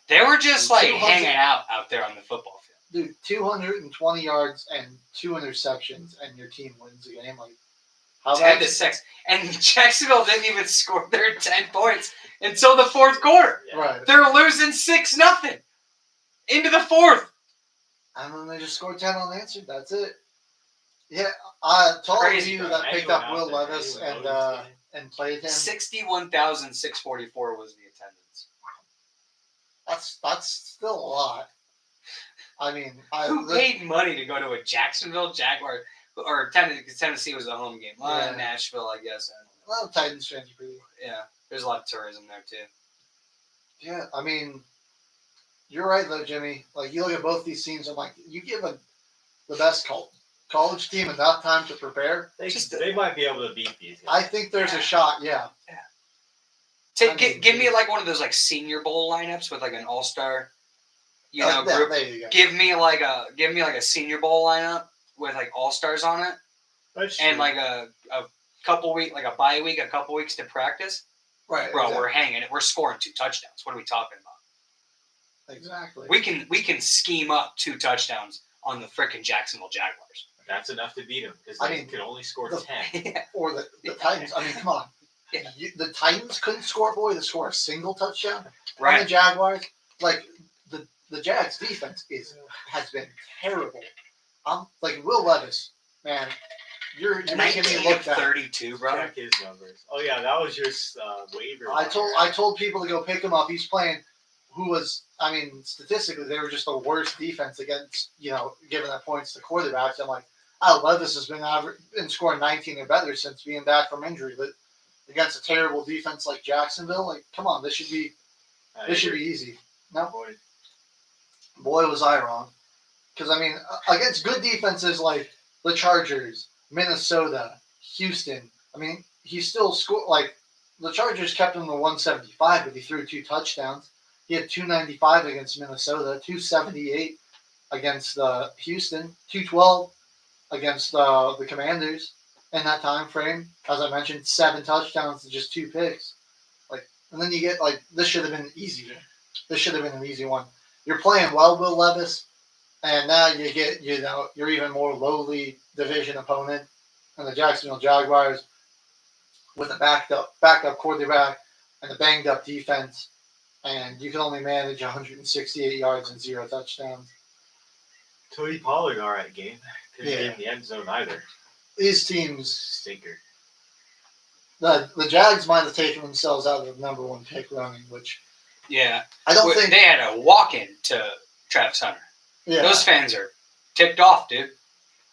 They were just like 200 hanging out there on the football field. Dude, 220 yards and 2 interceptions, and your team wins the game. Like, how 10-6, and Jacksonville didn't even score their 10 points until the fourth quarter. Yeah. Right. They're losing 6-0 into the fourth. And then they just scored 10 unanswered. That's it. Yeah, to all Crazy, of you bro. that picked Anyone up out Will there, Levis anyone and noticed it? and played him, 61,644 was the attendance. that's still a lot. I mean, Who paid money to go to a Jacksonville Jaguar or Tennessee was a home game? Well, Yeah. Nashville, I guess. I don't know. well, Titans fans are pretty. Yeah, there's a lot of tourism there too. Yeah, I mean, you're right though, Jimmy. Like you look at both these teams, I'm like, you give the best college team enough time to prepare. They might be able to beat these guys. I think there's a shot. Yeah, I mean, Give me like one of those like Senior Bowl lineups with like an all-star, yeah, group. there you go. Give me like a Senior Bowl lineup with like all-stars on it, That's and true. like a couple week, like a bye week, a couple weeks to practice. Right, Bro, exactly. we're hanging it. We're scoring 2 touchdowns. What are we talking about? Exactly. We can scheme up 2 touchdowns on the frickin' Jacksonville Jaguars. That's enough to beat them because I they mean, could only score the- 10. Or the Titans. I mean, come on. Yeah. The Titans couldn't score, boy, to score a single touchdown. On the Right. Jaguars, like the Jags defense has been terrible. I'm like Will Levis, man. You're making me 19 look of bad. 32, bro. Check his numbers. Oh yeah, that was your waiver. I told people to go pick him up. He's playing. Who was? I mean, statistically, they were just the worst defense against giving up points to quarterbacks. I'm like, Levis has been scoring 19 or better since being back from injury. But against a terrible defense like Jacksonville, like, come on, this should be easy. No, boy, was I wrong. Because I mean, against good defenses like the Chargers, Minnesota, Houston. I mean, he still scored. Like the Chargers kept him to 175, but he threw 2 touchdowns. He had 295 against Minnesota, 278 against Houston, 212 against the Commanders in that time frame. As I mentioned, 7 touchdowns to just 2 picks. Like, and then you get like this should have been an easy one. This should have been an easy one. You're playing well, Will Levis, and now you get you're even more lowly division opponent, and the Jacksonville Jaguars with a backup quarterback and a banged up defense. And you can only manage 168 yards and 0 touchdowns. Cody Pollard, all right game. Couldn't Yeah. get in the end zone either. These teams, Stinker. the Jags might have taken themselves out of the number 1 pick running, which Yeah. I don't think. They had a walk-in to Travis Hunter. Yeah, Those fans are ticked off, dude.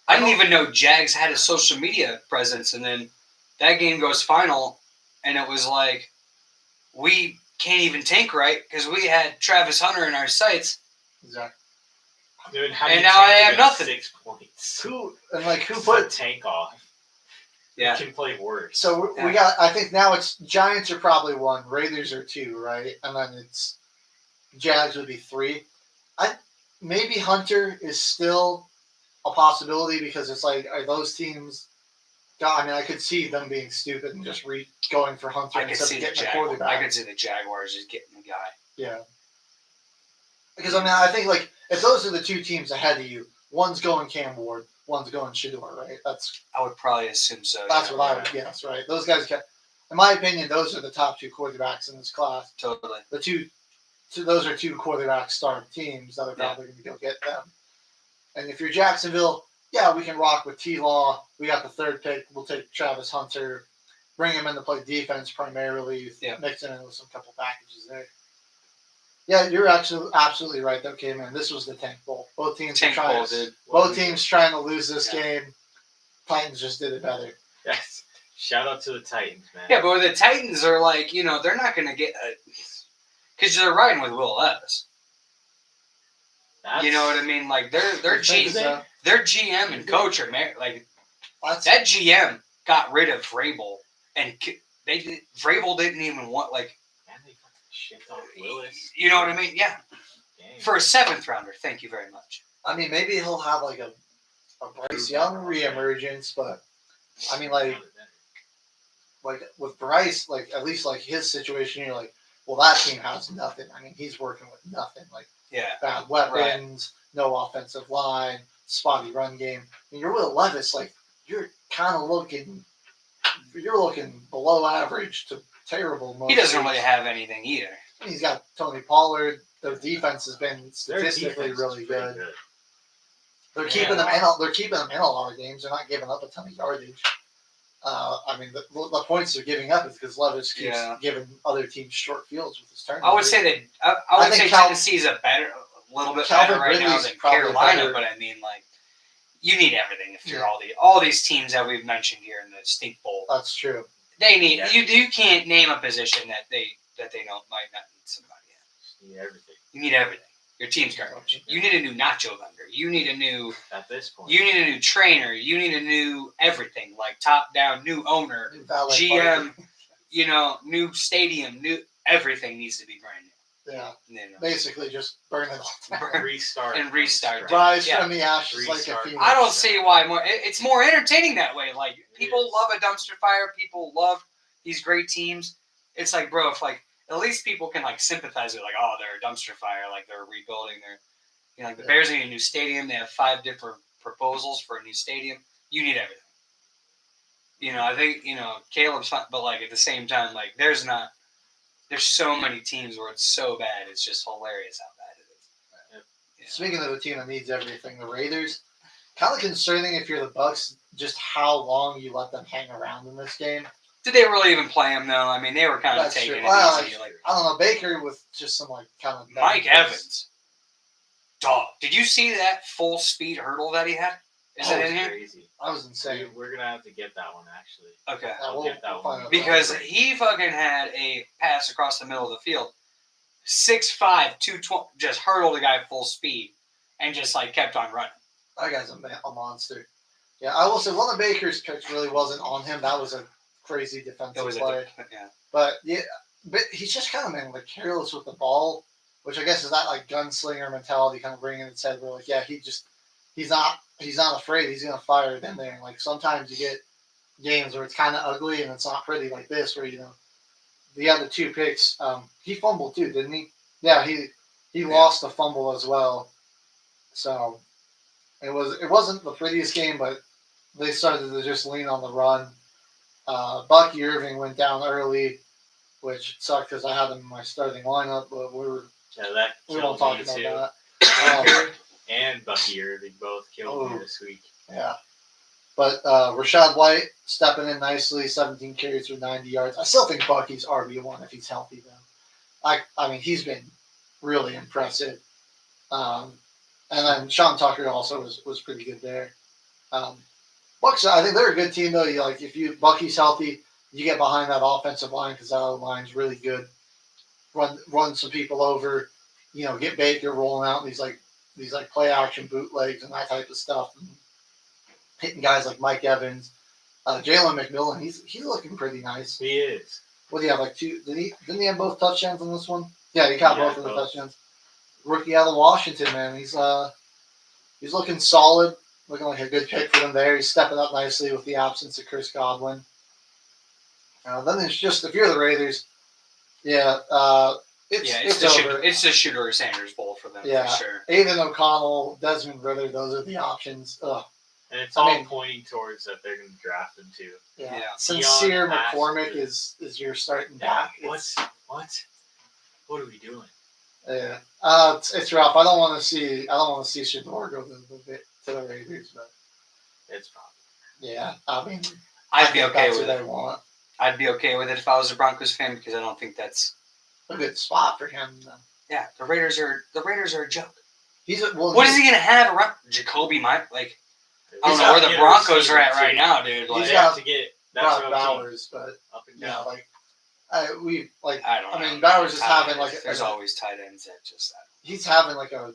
I didn't even know Jags had a social media presence, and then that game goes final, and it was like, we can't even tank right because we had Travis Hunter in our sights. exactly. Dude, how And do you now I tank have against nothing. 6 points. Who Just put a tank off? Yeah. You can play worse. So we Yeah. got. I think now it's Giants are probably 1, Raiders are 2, right? And then it's Jags would be 3. Maybe Hunter is still a possibility because it's like are those teams. I mean, I could see them being stupid and just going for Hunter I could instead see of the getting a quarterback. I could see the Jaguars just getting the guy. Yeah. Because I mean, I think like if those are the 2 teams ahead of you, one's going Cam Ward, one's going Shador, right? That's I would probably assume so. what yeah. I would guess, right? Those guys in my opinion, those are the top 2 quarterbacks in this class. Totally. Those are 2 quarterback starting teams that are probably going to go get them. And if you're Jacksonville, yeah, we can rock with T-Law. We got the 3rd pick. We'll take Travis Hunter, bring him in to play defense primarily, Yeah. mix it in with some couple packages there. Yeah, you're actually absolutely right though, K-Man. This was the tank bowl. Both teams Tank are trying bowl, to, dude. both teams trying to lose this Yeah. game. Titans just did it better. Yes. Shout out to the Titans, man. Yeah, but the Titans are like, they're not going to get because they're riding with Will Levis. You know what I mean? Like their I think GM so. and coach are married. Like That's that GM got rid of Vrabel, and Vrabel didn't even want like, And they fucking shipped off Willis. you know what I mean? Yeah, Dang. for a 7th rounder. Thank you very much. I mean, maybe he'll have like a Bryce Young reemergence, but I mean, like with Bryce, like at least like his situation, you're like, well, that team has nothing. I mean, he's working with nothing, like Yeah, bad weapons, no offensive line, spotty run game. And you're Will Levis, like you're kind of looking below average to terrible. he doesn't weeks. really have anything either. He's got Tony Pollard. Their defense has been Their statistically defense is really pretty good. They're keeping them in. They're keeping them in a lot of games. They're not giving up a ton of yardage. I mean, the points they're giving up is because Levis keeps giving other teams short fields with his turnovers. I would say that I would say Tennessee's a little bit Calvin better right now Ridley's than probably Carolina, better. but I mean, like, you need everything if you're all these teams that we've mentioned here in the Stink Bowl. That's true. They need Yeah. you can't name a position that they don't might not need somebody in. You need everything You need everything. Your team's garbage. You need a new nacho vendor. You need a new at this point. trainer. You need a new everything, like top down, new owner, New valet GM, parking. new stadium, new everything needs to be brand Yeah, new. You know. basically just burn it all down. Restart And restart. Rise Yeah. from the ashes like a Restart. phoenix. I don't see why more. It's more entertaining that way. Like people is. love a dumpster fire. People love these great teams. It's like, bro, if like at least people can like sympathize with like, oh, they're a dumpster fire. Like they're rebuilding. They're like the Bears need a new stadium. They have 5 different proposals for a new stadium. You need everything. I think Caleb's fine, but like at the same time, like there's so many teams where it's so bad. It's just hilarious how bad it is. Yeah. Speaking of a team that needs everything, the Raiders, kind of concerning if you're the Bucks, just how long you let them hang around in this game. Did they really even play him though? I mean, they were kind of That's taking true. it Well, easy. Like I don't know, Baker with just some like kind of Mike Evans, dog. Did you see that full speed hurdle that he had? Is That it was in here? crazy. I was insane. We're gonna have to get that one actually. Okay. I'll get that one. find out. Because he fucking had a pass across the middle of the field, 6'5", 220, just hurdled a guy full speed, and just like kept on running. That guy's a monster. Yeah, I will say one of Baker's kicks really wasn't on him. That was a crazy It defensive was play. yeah. But yeah, but he's just kind of been like careless with the ball, which I guess is that like gunslinger mentality kind of bringing its head. Where like, yeah, he's not afraid. He's gonna fire it in there. And like sometimes you get games where it's kind of ugly and it's not pretty like this, where the other 2 picks. He fumbled too, didn't he? Yeah, he lost a fumble as well. So it wasn't the prettiest game, but they started to just lean on the run. Bucky Irving went down early, which sucked because I had him in my starting lineup, but we won't talk about that. Baker and Bucky Irving both killed me this week. Yeah. But Rashad White stepping in nicely, 17 carries for 90 yards. I still think Bucky's RB1 if he's healthy, though. I mean, he's been really impressive. And then Sean Tucker also was pretty good there. Bucks, I think they're a good team, though. If Bucky's healthy, you get behind that offensive line because that other line's really good. Run some people over, get Baker rolling out these play action bootlegs and that type of stuff. And hitting guys like Mike Evans, Jalen McMillan. He's looking pretty nice. He is. What do you have? Like 2? Didn't he have both touchdowns on this one? Yeah, he got both of the touchdowns. Rookie out of Washington, man. He's looking solid. Looking like a good pick for them there. He's stepping up nicely with the absence of Chris Godwin. Then it's just if you're the Raiders, it's over. It's the Shooter Sanders Bowl for them, Yeah. for sure. Aiden O'Connell, Desmond Ritter, those are the options. Ugh. And it's I all mean- pointing towards that they're going to draft him too. Yeah. Yeah. Sincere Deion McCormick Haskins. is your starting back. What? What are we doing? Yeah. It's rough. I don't want to see Shador go to the Raiders, but It's probably. yeah. I mean, I'd be think okay that's with what it. they want. I'd be okay with it if I was a Broncos fan because I don't think that's. A good spot for him. Yeah, the Raiders are a joke. What What is he gonna have around Jacoby? Like I don't He's know where got the Broncos are at right now, dude. He's Like, They got have to get. That's Brock what I'm Bowers, but saying. Up and yeah, down. I don't know. I mean, Bowers is Tight having ends. like there's always tight ends that just. he's having like a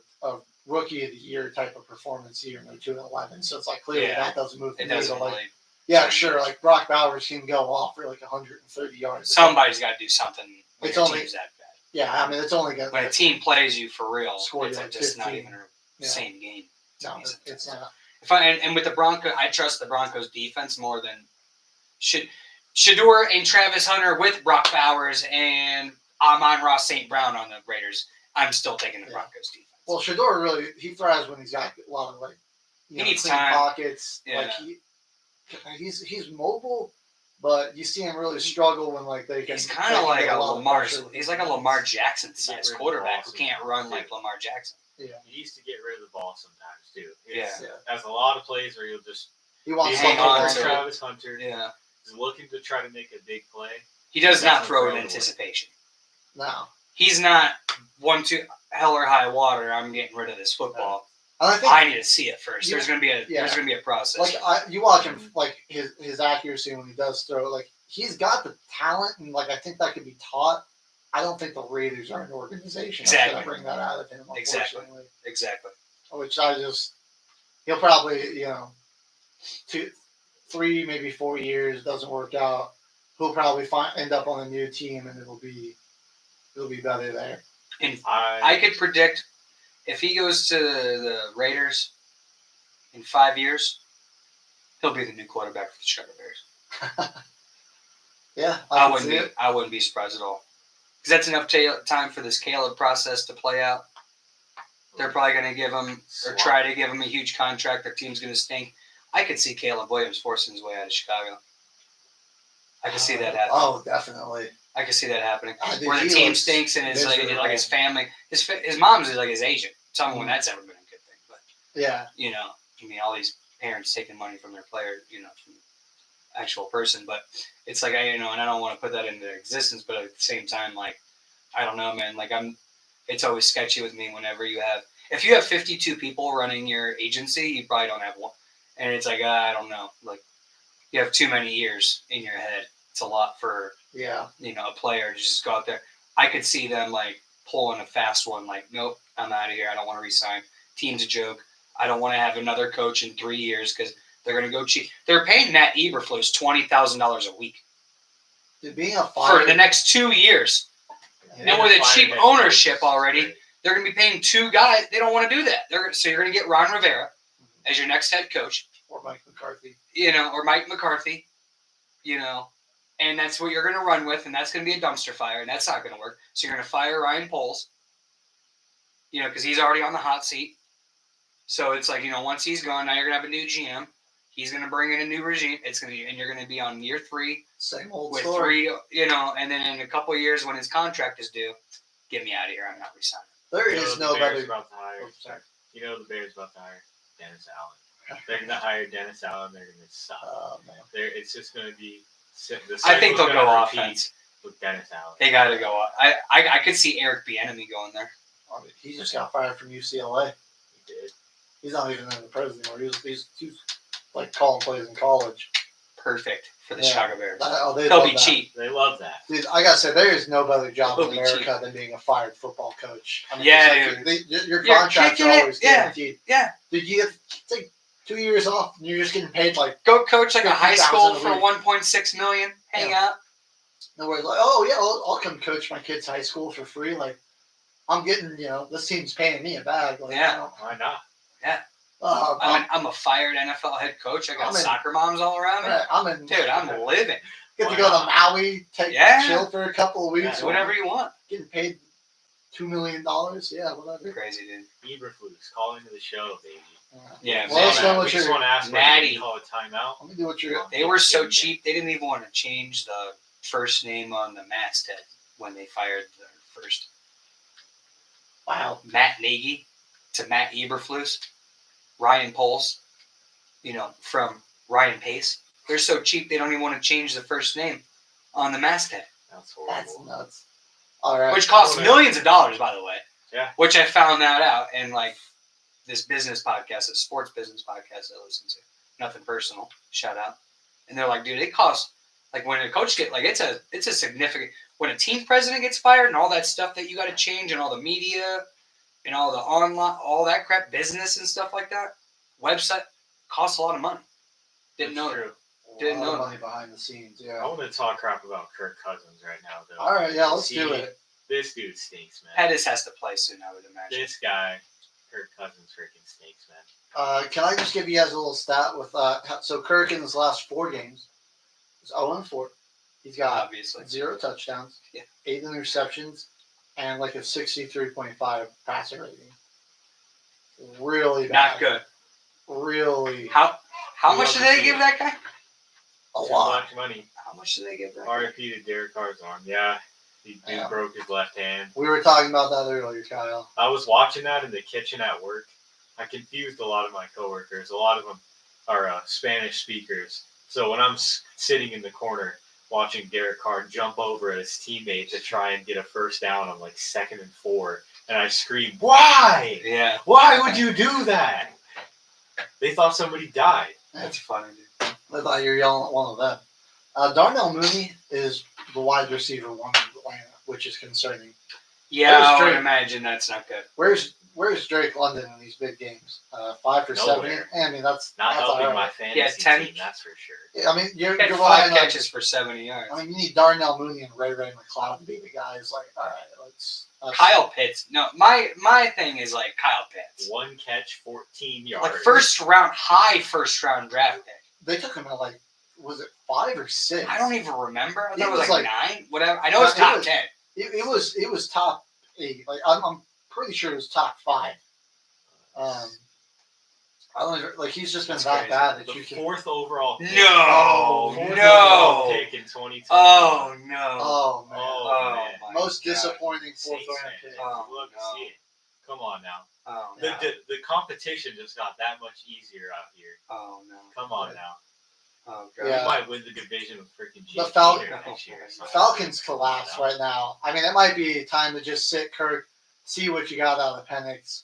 rookie of the year type of performance here in 2-11. So it's like clearly Yeah. that doesn't move the It doesn't needle. really. Yeah, sure. Like Brock Bowers can go off for like 130 yards. Somebody's got to do something when It's your only- team's that bad. Yeah, I mean it's only going When a team plays you for real, Score it's you like like just not 15. even a Yeah. same game. to No, me it's sometimes. not. If and with the Broncos, I trust the Broncos defense more than Shador and Travis Hunter with Brock Bowers and Amon-Ra St. Brown on the Raiders. I'm still taking the Yeah. Broncos defense. Well, Shador really he thrives when he's got a lot of like He needs clean time. pockets. Yeah. Like he's mobile, but you see him really struggle when like they can. He's they kind of can like get a lot of Lamar. pressure with He's his like a hands. Lamar Jackson Get size rid of quarterback who Boston. can't run Yeah. like Lamar Jackson. Yeah, He used to get rid of the ball sometimes too. Yeah. Has a lot of plays where he'll just he wants hang something on like to that. it. Travis Hunter Yeah, is looking to try to make a big play. he does not Doesn't throw throw in it away. anticipation. No, He's not 1-2 hell or high water. I'm getting rid of this football. and I think I need to see it first. Yeah. There's gonna be a Yeah. there's gonna be a process. like you watch him like his accuracy when he does throw. Like he's got the talent, and like I think that could be taught. I don't think the Raiders are an organization that's Exactly. gonna bring that out of him. Exactly. Unfortunately. Exactly. Which he'll probably, 2, 3, maybe 4 years doesn't work out. He'll probably end up on a new team, and it'll be better there. I could predict if he goes to the Raiders in 5 years, he'll be the new quarterback for the Chicago Bears. Yeah, I can wouldn't see be. it. I wouldn't be surprised at all because that's enough time for this Caleb process to play out. They're probably going to give him or try to give him a huge contract. Their team's going to stink. I could see Caleb Williams forcing his way out of Chicago. I could see that happening. Oh, definitely. I could see that happening. I think Where the he team looks stinks and his miserable. like his family, his mom's is like his agent. Tell me when that's ever been a good thing. But Yeah, I mean, all these parents taking money from their player, from the actual person. But it's like and I don't want to put that into existence. But at the same time, like I don't know, man. Like it's always sketchy with me whenever if you have 52 people running your agency, you probably don't have one. And it's like I don't know, like you have too many years in your head. It's a lot for yeah. a player to just go out there. I could see them like pulling a fast one, like, nope, I'm out of here. I don't want to resign. Team's a joke. I don't want to have another coach in 3 years because they're going to go cheap. They're paying Matt Eberflus $20,000 a week Dude, being a for fire, the next 2 years. Yeah. And with a cheap Fired ownership head coach. already, they're going to be paying 2 guys. They don't want to do that. So you're going to get Ron Rivera as your next head coach, or Mike McCarthy. or Mike McCarthy, and that's what you're going to run with, and that's going to be a dumpster fire, and that's not going to work. So you're going to fire Ryan Poles, because he's already on the hot seat. So it's like, once he's gone, now you're going to have a new GM. He's going to bring in a new regime. And you're going to be on year 3 Same old with story. 3, and then in a couple of years when his contract is due, get me out of here. I'm not resigning. There You know is the no Bears better. about to hire. Oh, sorry. You know the Bears about to hire Dennis Allen. They're going to hire Dennis Allen. They're going to suck. Oh man. It's just going to be. The I think they'll cycle's go gonna repeat offense. with Dennis Allen. They got to go off. I could see Eric Bieniemy going there. I mean, he just got fired from UCLA. He did. He's not even in the pros anymore. He's like calling plays in college. Perfect for the Yeah. Chicago Bears. They They'll love be that. cheap. They love that. Dude, I gotta say, there is no better job They'll in be America than being a fired football coach. I mean, Yeah, it's like your You're contracts kicking are it, always yeah, guaranteed. yeah. Dude, you get take 2 years off, and you're just getting paid like Go coach like a high school $50,000 for a week. $1.6 million. Hang out. nowhere. Like, oh yeah, I'll come coach my kids' high school for free. Like, I'm getting, this team's paying me a bag. Like, Yeah. Why not? I'm a fired NFL head coach. I got I'm in- soccer moms all around me. I'm in. Dude, I'm living. Get to Why go to not? Maui, Yeah. chill for a couple of weeks. Yeah, Do whatever you want. Getting paid $2 million. Yeah, whatever. Crazy, dude. Eberflus, call into the show, baby. Yeah, Well, let's know we what just you're. want to ask Natty. you call a timeout. Let me do what you're. They were so cheap, they didn't even want to change the first name on the masthead when they fired their first Wow. Matt Nagy to Matt Eberflus, Ryan Poles, from Ryan Pace. They're so cheap they don't even want to change the first name on the masthead, That's horrible. That's nuts. All right. which costs Okay. millions of dollars, by the way. Yeah. Which I found that out in this business podcast, a sports business podcast I listen to. Nothing personal. Shout out. And they're like, dude, it costs when a coach it's a significant when a team president gets fired and all that stuff that you got to change and all the media and all the online all that crap, business and stuff like that, website costs a lot of money. Didn't know That's that. true. Didn't lot of know money behind the scenes. I Yeah. want to talk crap about Kirk Cousins right now, though. All right. Yeah. Let's do See, it. This dude stinks, man. Pettis has to play soon, I would imagine. This guy, Kirk Cousins, freaking stinks, man. Can I just give you guys a little stat with so Kirk in his last 4 games is 0-4. He's got Obviously. 0 touchdowns, Yeah. 8 interceptions, and like a 63.5 passer rating. Really bad. Not good. Really How We much love did to they see give it. that guy? a Too lot. much money. How much did they give that guy? R.I.P. to Derek Carr's arm. Yeah, he dude Yeah. broke his left hand. We were talking about that earlier, Kyle. I was watching that in the kitchen at work. I confused a lot of my coworkers. A lot of them are Spanish speakers. So when I'm sitting in the corner watching Derek Carr jump over at his teammate to try and get a first down on like 2nd and 4, and I scream, "Why? Yeah, Why would you do that?" They thought somebody died. that's funny, dude. I thought you were yelling at one of them. Darnell Mooney is the wide receiver 1 in Atlanta, which is concerning. Yeah, Where's I would Drake? imagine that's not good. Where's Drake London in these big games? 5 for 70. Nowhere. I mean, that's Not that's helping all my right. fantasy 10 team, that's for sure. Yeah, I mean, you're He had relying 5 on- catches for 70 yards. I mean, you need Darnell Mooney and Ray McLeod to be the guys. Like, all right, let's. Kyle Pitts. No, my thing is like Kyle Pitts. 1 catch, 14 yards. Like high first round draft pick. They took him at like, was it 5 or 6? I don't even remember. I It thought it was was like like- 9, whatever. I know it's it top was- 10. It was top 8. Like, I'm pretty sure it was top 5. I don't even, like he's just been That's that crazy. bad that the you can. 4th overall pick. No, fourth Overall no. pick in 2020. Oh no. Oh man, Oh, man. my most God. disappointing 4th Saints round fan. pick. Oh, Love to no. see it. Come on now. Oh The, no. the competition just got that much easier out here. Oh no. Come on now. Oh We Yeah. might win the division with freaking The Jake Fal- Peter next year. The Falcons collapse right now. I mean, it might be time to just sit Kirk, see what you got out of Penix.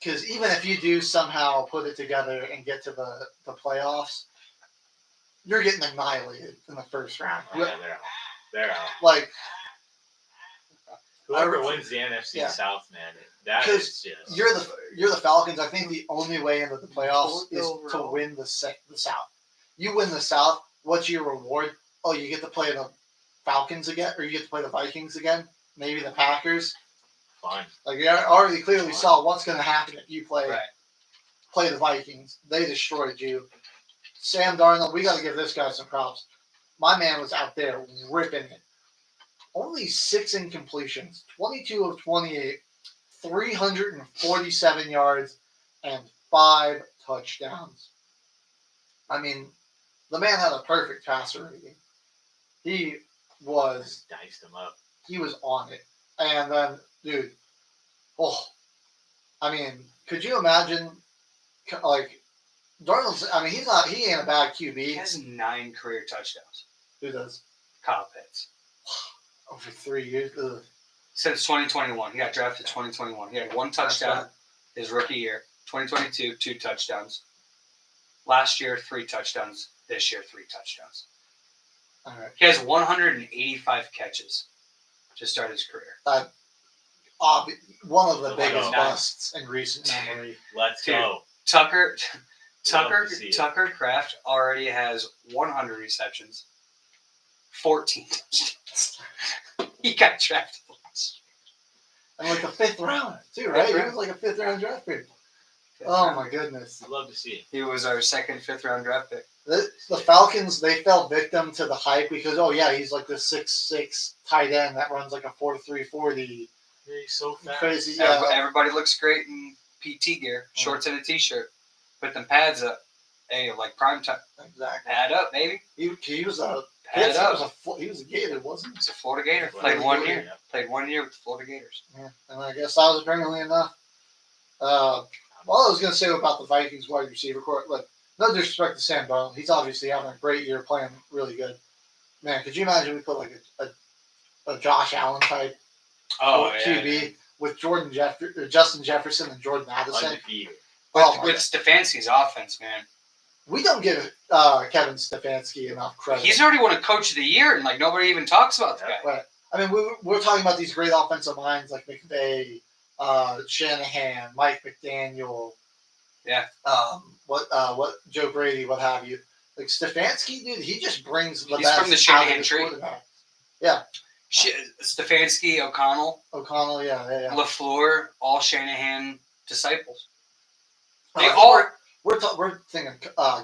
Because even if you do somehow put it together and get to the playoffs, you're getting annihilated in the first round. Oh, yeah, they're out. They're out. Like, Whoever I- wins the NFC yeah. South, man, that 'Cause is just. you're the Falcons. I think the only way into the playoffs Fourth is to overall. win the South. You win the South. What's your reward? Oh, you get to play the Falcons again, or you get to play the Vikings again. Maybe the Packers. Fine. Like you already clearly saw what's going to happen if you play Right. the Vikings. They destroyed you. Sam Darnold, we got to give this guy some props. My man was out there ripping it. Only 6 incompletions, 22 of 28, 347 yards, and 5 touchdowns. I mean, the man had a perfect passer rating. He was Diced him up. on it. And then, dude, I mean, could you imagine, like, Darnold's, I mean, he ain't a bad He QB. has 9 career touchdowns. Who does? Kyle Pitts. Over 3 years. Ugh. Since 2021. He got drafted 2021. He had 1 touchdown his rookie year. 2022, 2 touchdowns. Last year, 3 touchdowns. This year, 3 touchdowns. All right. He has 185 catches to start his career. One of the Let's biggest go. busts in recent memory. Let's Dude. go. Tucker Love to see it. Tucker Kraft already has 100 receptions, 14 touchdowns. He got drafted last And like a 5th round, too, right? He was like a 5th round draft pick. Oh, my goodness. I'd love to see it. He was our 2nd, 5th round draft pick. The Falcons, they fell victim to the hype because, oh, yeah, he's like the 6'6" tight end that runs like a 4.3 40. He's so fast. Crazy. Yeah. Everybody looks great in PT gear, shorts and a t-shirt. Put them pads up. Hey, like prime time. Exactly. Pad up, baby. He was a Pad up. he was a Gator, wasn't he? He's a Florida Gator. Florida Played 1 Gator, year. yeah. Played 1 year with the Florida Gators. Yeah. And I guess that was apparently enough. All I was going to say about the Vikings wide receiver court, look, no disrespect to Sam Darnold. He's obviously having a great year, playing really good. Man, could you imagine we put like a Josh Allen type QB with Justin Jefferson and Jordan Addison? Undefeated. Oh, With Stefanski's offense, man. we don't give Kevin Stefanski enough credit. He's already won a Coach of the Year, and like nobody even talks about the Yeah. guy. Right. I mean, we're talking about these great offensive minds like McVay, Shanahan, Mike McDaniel. Yeah. What Joe Brady, what have you. Like Stefanski, dude, he just brings the He's best from the out Shanahan of his tree. quarterback. Stefanski, O'Connell, O'Connell, yeah. LaFleur, all Shanahan disciples. They I think all we're thinking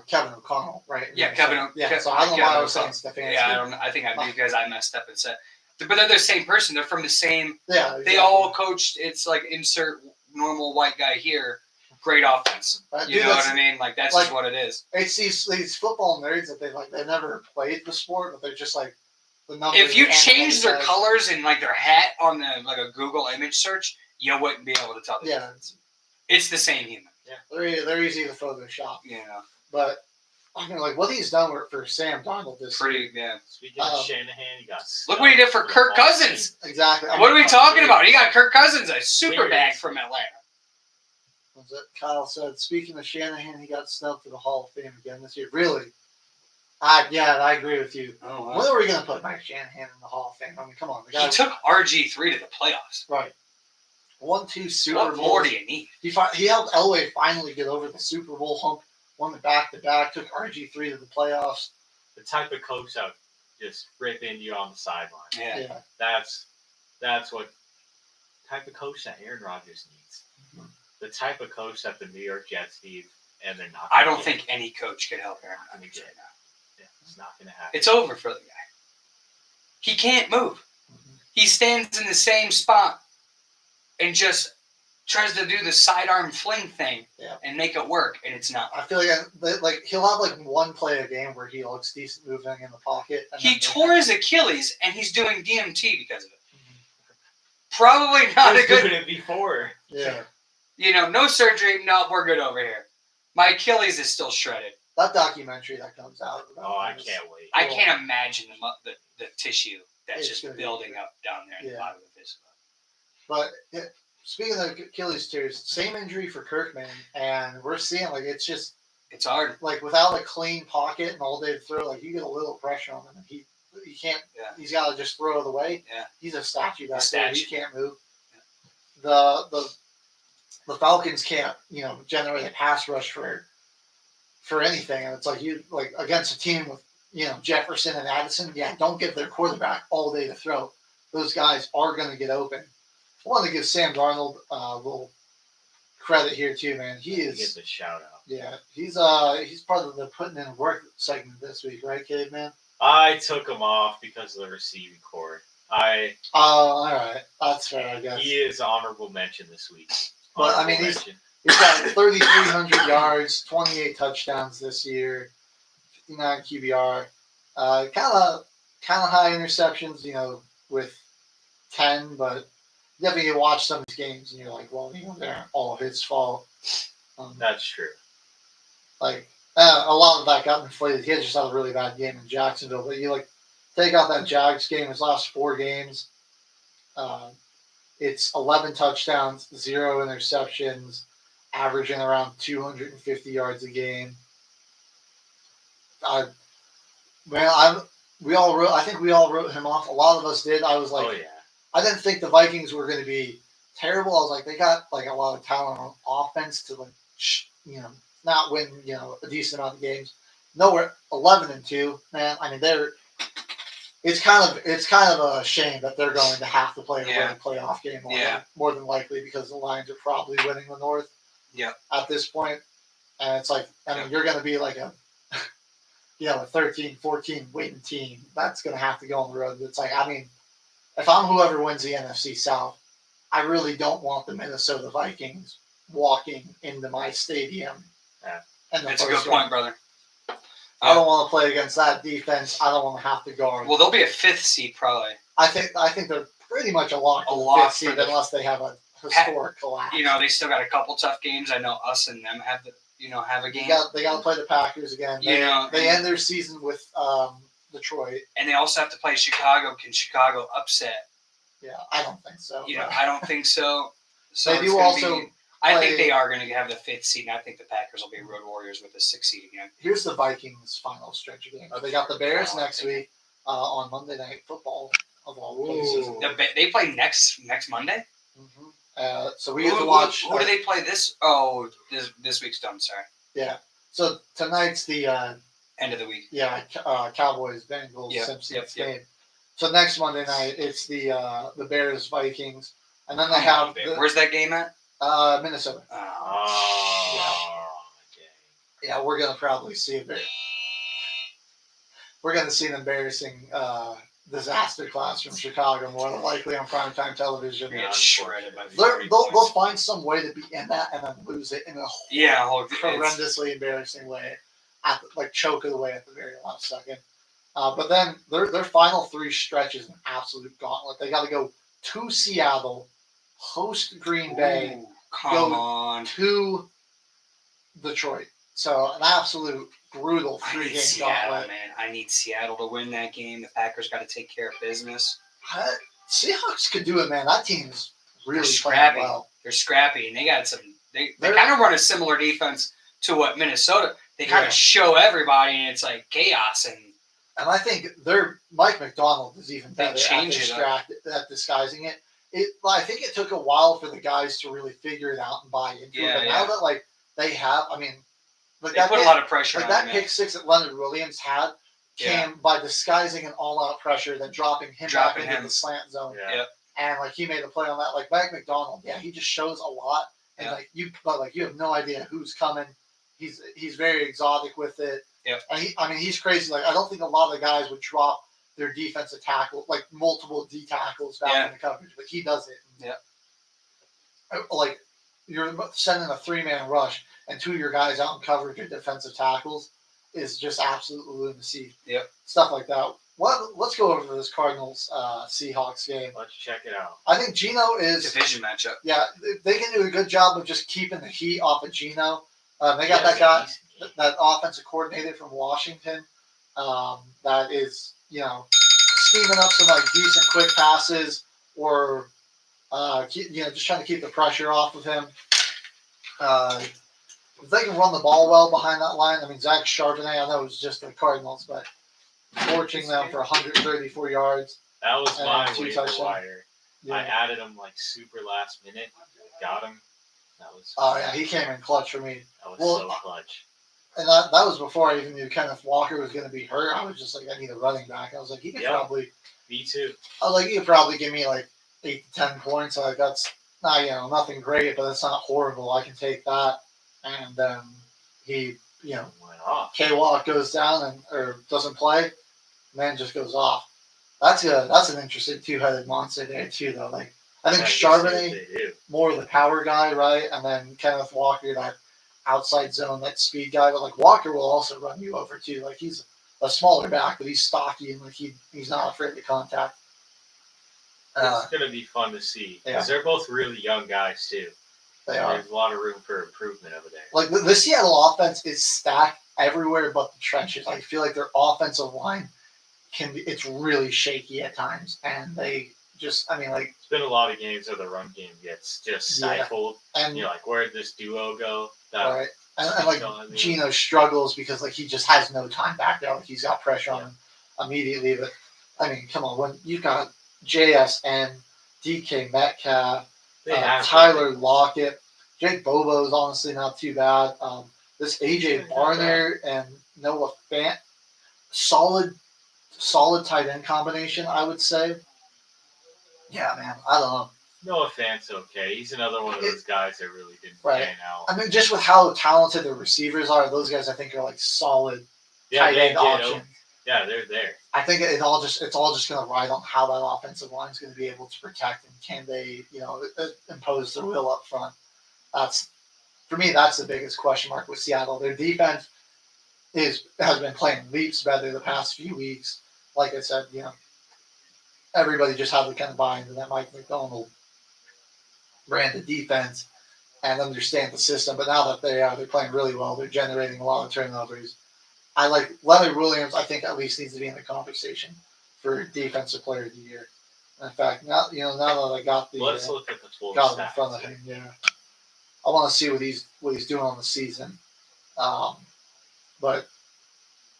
Kevin O'Connell, right? Yeah, Kevin. Yeah, so I don't know why I was saying Kevin Stefanski. Yeah, I don't. I think because I messed up and said, but they're the same person. They're from the same. Yeah, exactly. They all coached. It's like insert normal white guy here. Great offense. You know what I mean? Like that's just what it is. It's these football nerds that they never played the sport, but they're just like the numbers. If you and change their guys. colors and like their hat on the like a Google image search, you wouldn't be able to tell the Yeah. difference. It's the same human. They're easy to Photoshop, You know, but I mean, like what he's done for Sam Darnold this pretty. Yeah. Speaking of Shanahan, he got Look what he did for stuffed Kirk with all Cousins. exactly. What are we talking dude. about? He got Kirk Cousins a super Serious. bag from Atlanta. Was it Kyle said? Speaking of Shanahan, he got snubbed to the Hall of Fame again this year. Really? I agree with you. Oh, When are we gonna put Mike Shanahan in the Hall of Fame? I mean, come on, the guy He took RG3 to the playoffs. right. 1-2 Super What Bowl. more do you need? He helped Elway finally get over the Super Bowl hump. Won the back-to-back. Took RG3 to the playoffs. The type of coach that would just rip into you on the sideline. Yeah. That's what type of coach that Aaron Rodgers needs. Mhm. The type of coach that the New York Jets need, and they're not. I gonna don't get. think any coach could help Aaron Rodgers right now. Yeah, it's not going to happen. It's over for the guy. He can't move. Mhm. He stands in the same spot and just tries to do the sidearm fling thing and make it work, and it's not. I feel like he'll have like one play a game where he looks decent moving in the pocket. And He then tore his Achilles, and he's doing DMT because of it. Mhm. Probably I not was a good. doing it before. Yeah, No surgery. No, we're good over here. My Achilles is still shredded. that documentary that comes out. about Oh, I him is- can't wait. I can't imagine the tissue that's It's just gonna be building weird. up down there in the Yeah. bottom of his. But speaking of Achilles tears, same injury for Kirkman, and we're seeing like it's just It's hard. like without a clean pocket and all day to throw, like you get a little pressure on him, and he can't. Yeah. He's got to just throw it away. Yeah. He's a statue back A there. He statue. can't move. The Falcons can't generate a pass rush for anything, and it's like you like against a team with Jefferson and Addison. Yeah, don't give their quarterback all day to throw. Those guys are going to get open. I want to give Sam Darnold a little credit here too, man. He He is. gets a shout out. Yeah, he's part of the putting in work segment this week, right, Caveman? I took him off because of the receiving core. All right, that's fair, I guess. He is honorable mention this week. But, I mean, Honorable he's- mention. He's got 3,300 yards, 28 touchdowns this year, 59 QBR. Kind of high interceptions, with 10, but definitely you watch some of these games and you're like, well, they're all his fault. That's true. Like a lot of that got inflated. He had just had a really bad game in Jacksonville, but you take out that Jags game, his last 4 games, it's 11 touchdowns, 0 interceptions, averaging around 250 yards a game. I think we all wrote him off. A lot of us did. I was like, Oh yeah. I didn't think the Vikings were going to be terrible. I was like, they got like a lot of talent on offense to not win a decent amount of games. No, we're 11-2, man. I mean, it's kind of a shame that they're going to have to play a Yeah. road playoff game Yeah. more than likely because the Lions are probably winning the North. Yeah. At this point, and it's like you're going to be like a 13-14 win team that's going to have to go on the road. It's like if I'm whoever wins the NFC South, I really don't want the Minnesota Vikings walking into my stadium. Yeah. That's a good point, brother. I don't want to play against that defense. I don't want to have to guard. Well, they'll be a 5th seed probably. I think they're pretty much a lock. A for the lock fifth seed for the- unless they have a historic collapse. They still got a couple tough games. I know us and them have a game. They got to play the Packers again. They end their season with Detroit. And they also have to play Chicago. Can Chicago upset? Yeah, I don't think so. but- I don't think so. So They it's do gonna also be- I think play- they are going to have the 5th seed, and I think the Packers will be Road Warriors with the 6th seed again. Here's the Vikings' final stretch of games. They got the Bears next week on Monday Night Football of all places. Ooh. They play next Monday. So we get to watch. Who do they play this? Oh, this week's done. Sorry. So tonight's the end of the week. Yeah, Cowboys, Bengals, Yep, Simpsons yep. game. So next Monday night, it's the Bears, Vikings, and then they Come on, have babe. Where's that game at? Minnesota. Oh, dang. Yeah, we're gonna probably see a we're gonna see an embarrassing disaster class from Chicago, more than likely on primetime television. You're getting shredded by They're- 40 They'll points. find some way to be in that and then lose it in a Yeah, it's- horrendously embarrassing way, like choke it away at the very last second. But then their final three stretch is an absolute gauntlet. They got to go to Seattle, host Green Bay, Ooh, come go on. to Detroit. So an absolute brutal I need three-game Seattle, gauntlet. man. I need Seattle to win that game. The Packers got to take care of business. Seahawks could do it, man. That team's really They're playing scrappy. well. They're scrappy, and they got some. They They're- kind of run a similar defense to what Minnesota. They kind Yeah. of show everybody, and it's like chaos. And And I think their Mike McDonald is even They better change it up. at disguising it. I think it took a while for the guys to really figure it out and buy into it. Yeah, But yeah. now that like they have, I mean, like they put a lot of pressure like on that him. pick six that Leonard Williams had came by disguising an all-out pressure, then dropping him back Dropping into him. the slant zone, Yeah. Yep. and like he made a play on that. Like Mike McDonald, yeah, he just shows a lot, and Yeah. like you have no idea who's coming. He's very exotic with it. Yep. And he's crazy. Like I don't think a lot of the guys would drop their defensive tackle, like multiple D tackles back Yeah. in the coverage, but he does it. Yep. Like you're sending a 3-man rush and two of your guys out in coverage or defensive tackles is just absolute lunacy. Yep. Stuff like that. Let's go over this Cardinals Seahawks game. Let's check it out. I think Geno is Division matchup. yeah, they can do a good job of just keeping the heat off of Geno. They got Yeah, that guy, it's easy. that offensive coordinator from Washington, that is, scheming up some like decent quick passes or, just trying to keep the pressure off of him. If they can run the ball well behind that line, I mean, Zach Charbonnet, I know it was just the Cardinals, but torching them for 134 yards. That was And my 2 waiver touchdowns. wire. I Yeah. added him like super last minute. Got him. That was. Oh, yeah, he came in clutch for me. That was Well, so clutch. And that was before I even knew Kenneth Walker was going to be hurt. I was just like, I need a running back. I was like, he could Yeah. probably. Me too. I was like, he could probably give me like 8 to 10 points. Like that's not nothing great, but it's not horrible. I can take that. And then he, Went off. K Walk goes down or doesn't play, man just goes off. That's an interesting 2-headed monster there too, though. Like I think Yeah, you see what Charbonnet they do. more of the power guy, right? And then Kenneth Walker, that outside zone, that speed guy. But like Walker will also run you over too. Like he's a smaller back, but he's stocky and like he's not afraid to contact. It's gonna be fun to see because yeah. they're both really young guys too. They are. There's a lot of room for improvement over there. Like the Seattle offense is stacked everywhere but the trenches. I feel like their offensive line it's really shaky at times, and they just, It's been a lot of games where the run game gets just Yeah. stifled. and You're like, where'd this duo go? That right, and like telling me. Geno struggles because like he just has no time back there. Like he's got pressure on him immediately. But I mean, come on, when you've got JSN, DK Metcalf, They have Tyler Lockett, Jake Bobo is honestly not too bad. This AJ Barner and Noah Fant, solid tight end combination, I would say. Yeah, man, I don't know. Noah Fant's okay. He's another one of those guys that really didn't Right. pan out. I mean, just with how talented the receivers are, those guys I think are like solid Yeah, tight they end get options. Yeah, they're there. I think it's all just going to ride on how that offensive line is going to be able to protect and can they, impose their will up front. That's for me. That's the biggest question mark with Seattle. Their defense has been playing leaps better the past few weeks. Like I said, everybody just had to kind of buy into that Mike McDonald brand of defense and understand the system. But now that they're playing really well, they're generating a lot of turnovers. I like Leonard Williams. I think at least needs to be in the conversation for Defensive Player of the Year. In fact, now that I got Let's look at the full got him in stats. front of him, yeah, I want to see what he's doing on the season. But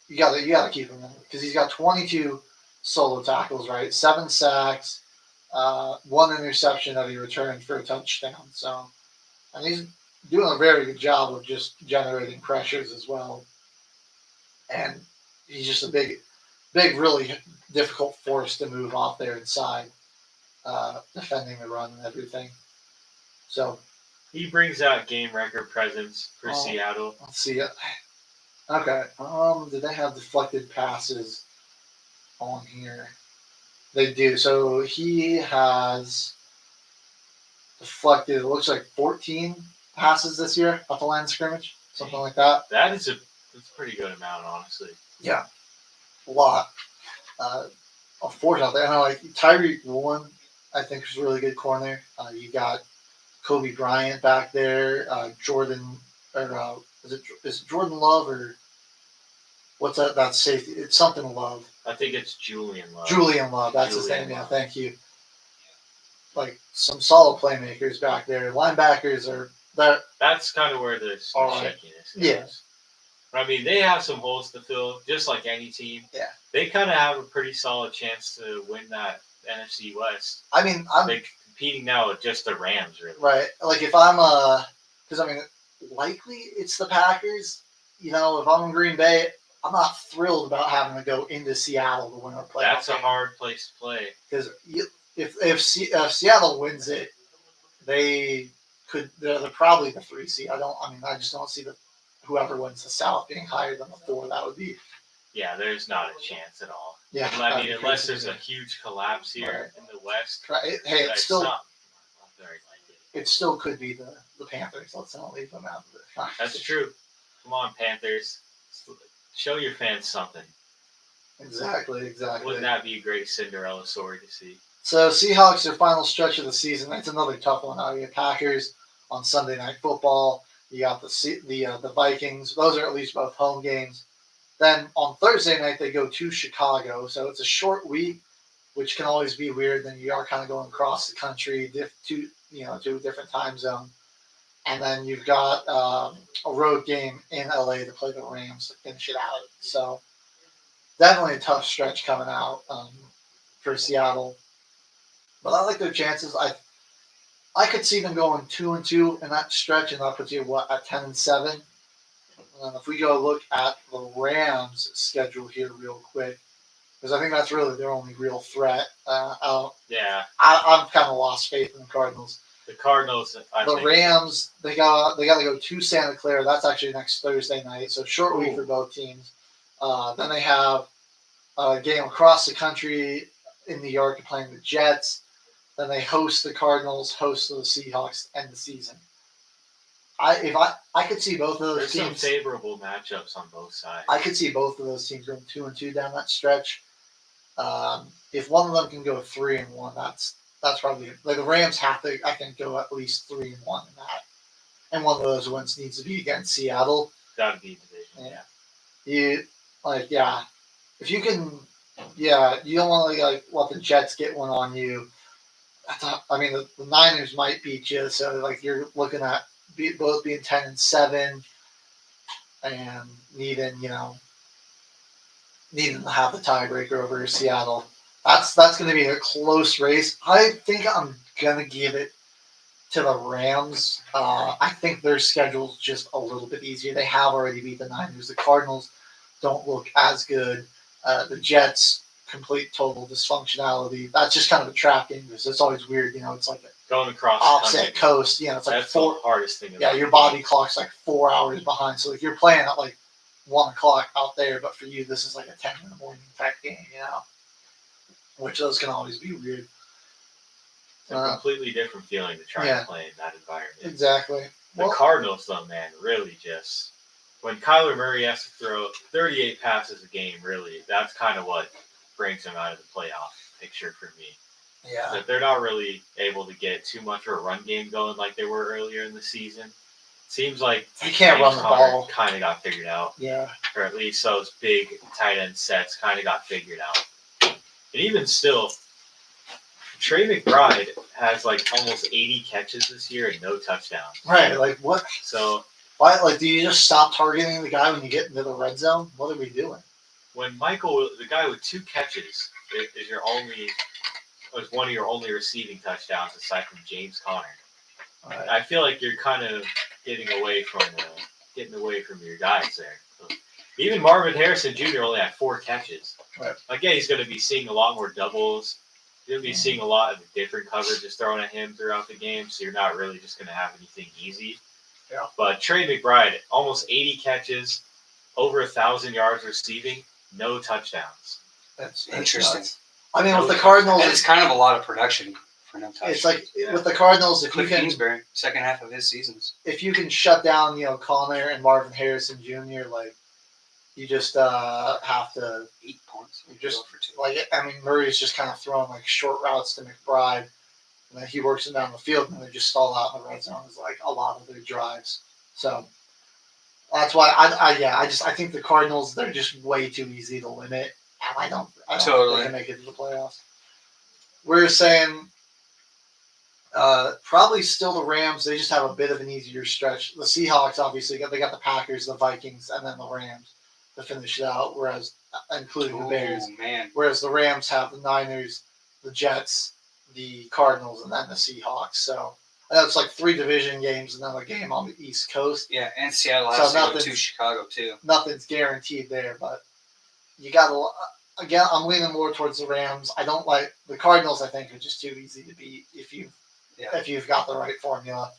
you got to keep him in because he's got 22 solo tackles, right? 7 sacks, 1 interception that he returned for a touchdown. So, and he's doing a very good job of just generating pressures as well. and he's just a big, really difficult force to move off there inside, defending the run and everything. So He brings out game record presence for Oh. Seattle. let's see. Okay. Did they have deflected passes on here? They do. So he has deflected. It looks like 14 passes this year at the line of scrimmage, something like that. That's a pretty good amount, honestly. A lot. Unfortunately, I know like Tyreek Woolen, I think is a really good corner. You got Kobe Bryant back there. Jordan, or is it Jordan Love or what's that? That's safety. It's something Love. I think it's Julian Love. Julian Love. That's his Julian name. Yeah, Love. thank you. Like some solid playmakers back there. Linebackers are there. That's kind of where the All right. shakiness goes. Yeah. But, I mean, they have some holes to fill, just like any team. Yeah. They kind of have a pretty solid chance to win that NFC West. I mean, I'm They're competing now with just the Rams, really. right. Like if I'm because I mean, likely it's the Packers. You know, if I'm in Green Bay, I'm not thrilled about having to go into Seattle to win our playoff. That's a hard place to play. because if Seattle wins it, they could. They're probably the 3 seed. I just don't see whoever wins the South being higher than the 4. That would be Yeah, there's not a chance at all. yeah. I that'd mean, be unless crazy. there's a huge collapse here in the West. Hey, but it's still not very likely. it still could be the Panthers. Let's not leave them out of it. That's true. Come on, Panthers. Show your fans something. Exactly. Wouldn't that be a great Cinderella story to see? So Seahawks, their final stretch of the season. That's another tough one. You got Packers on Sunday Night Football. You got the Vikings. Those are at least both home games. Then on Thursday night they go to Chicago. So it's a short week, which can always be weird. Then you are kind of going across the country to a different time zone. And then you've got a road game in LA to play the Rams to finish it out. So definitely a tough stretch coming out for Seattle. But I like their chances. I could see them going 2-2 in that stretch, and that puts you at 10-7. And if we go look at the Rams' schedule here real quick, because I think that's really their only real threat. Yeah, I'm kind of lost faith in the Cardinals. the Cardinals. I The think, Rams, they got to go to Santa Clara. That's actually next Thursday night, so short week Ooh. for both teams. Then they have a game across the country in New York playing the Jets. Then they host the Cardinals, host the Seahawks, end the season. I could see both of those There's some teams. favorable matchups on both sides. I could see both of those teams going 2-2 down that stretch. If one of them can go 3-1, that's probably like the Rams have to, I think, go at least 3-1 in that. And one of those wins needs to be against Seattle. Got to be division. Yeah. If you can, you don't want to let the Jets get one on you. The Niners might beat you, so you're looking at both being 10-7 and needing to have the tiebreaker over Seattle. That's going to be a close race. I think I'm going to give it to the Rams. I think their schedule's just a little bit easier. They have already beat the Niners. The Cardinals don't look as good. The Jets, complete total dysfunctionality. That's just kind of a trap game because it's always weird. It's like an Going across the offset country, coast. It's like that's 4. the hardest thing. Yeah, about your the body game. clock's like 4 hours behind. So if you're playing at 1 o'clock out there, but for you this is like a 10 in the morning type game, which those can always be weird. It's a completely different feeling to try yeah. and play in that environment. Exactly. The Cardinals, though, man, really just when Kyler Murray has to throw 38 passes a game, really, that's kind of what brings him out of the playoff picture for me. Yeah. That they're not really able to get too much of a run game going like they were earlier in the season. Seems like You can't run the ball. Kind of got figured out, Yeah. or at least those big tight end sets kind of got figured out. And even still, Trey McBride has almost 80 catches this year and no touchdowns. Right. What? So Why? Do you just stop targeting the guy when you get into the red zone? What are we doing? when Michael, the guy with 2 catches, was one of your only receiving touchdowns aside from James Conner. Right. I feel like you're kind of getting away from your guys there. So Even Marvin Harrison Jr. only had 4 catches. Right. Again, he's going to be seeing a lot more doubles. You're going to be seeing a lot of different coverages thrown at him throughout the game, so you're not really just going to have anything easy. Yeah. But Trey McBride, almost 80 catches, over 1,000 yards receiving, no touchdowns. That's Interesting. nuts. I mean, with No the Cardinals, And it's kind of a lot of production for no touch. it's like Yeah. with the Cardinals, if you Cliff can Kingsbury, second half of his seasons. shut down, Connor and Marvin Harrison Jr., like you just have to 8 points. You just- Go for 2. like. I mean, Murray's just kind of throwing like short routes to McBride, and then he works them down the field, and they just stall out in the red zone. Is like a lot of their drives. So that's why I think the Cardinals, they're just way too easy to limit, and I don't think Totally. they can make it to the playoffs. We're saying probably still the Rams. They just have a bit of an easier stretch. The Seahawks obviously they got the Packers, the Vikings, and then the Rams to finish it out. Whereas including the Bears. Oh, man. Whereas the Rams have the Niners, the Jets, the Cardinals, and then the Seahawks. So I know it's like 3 division games and then a game on the East Coast. Yeah, and Seattle So has to go nothing's- to Chicago, too. Nothing's guaranteed there, but you got to. Again, I'm leaning more towards the Rams. I don't like the Cardinals. I think are just too easy to beat if you've got the right formula.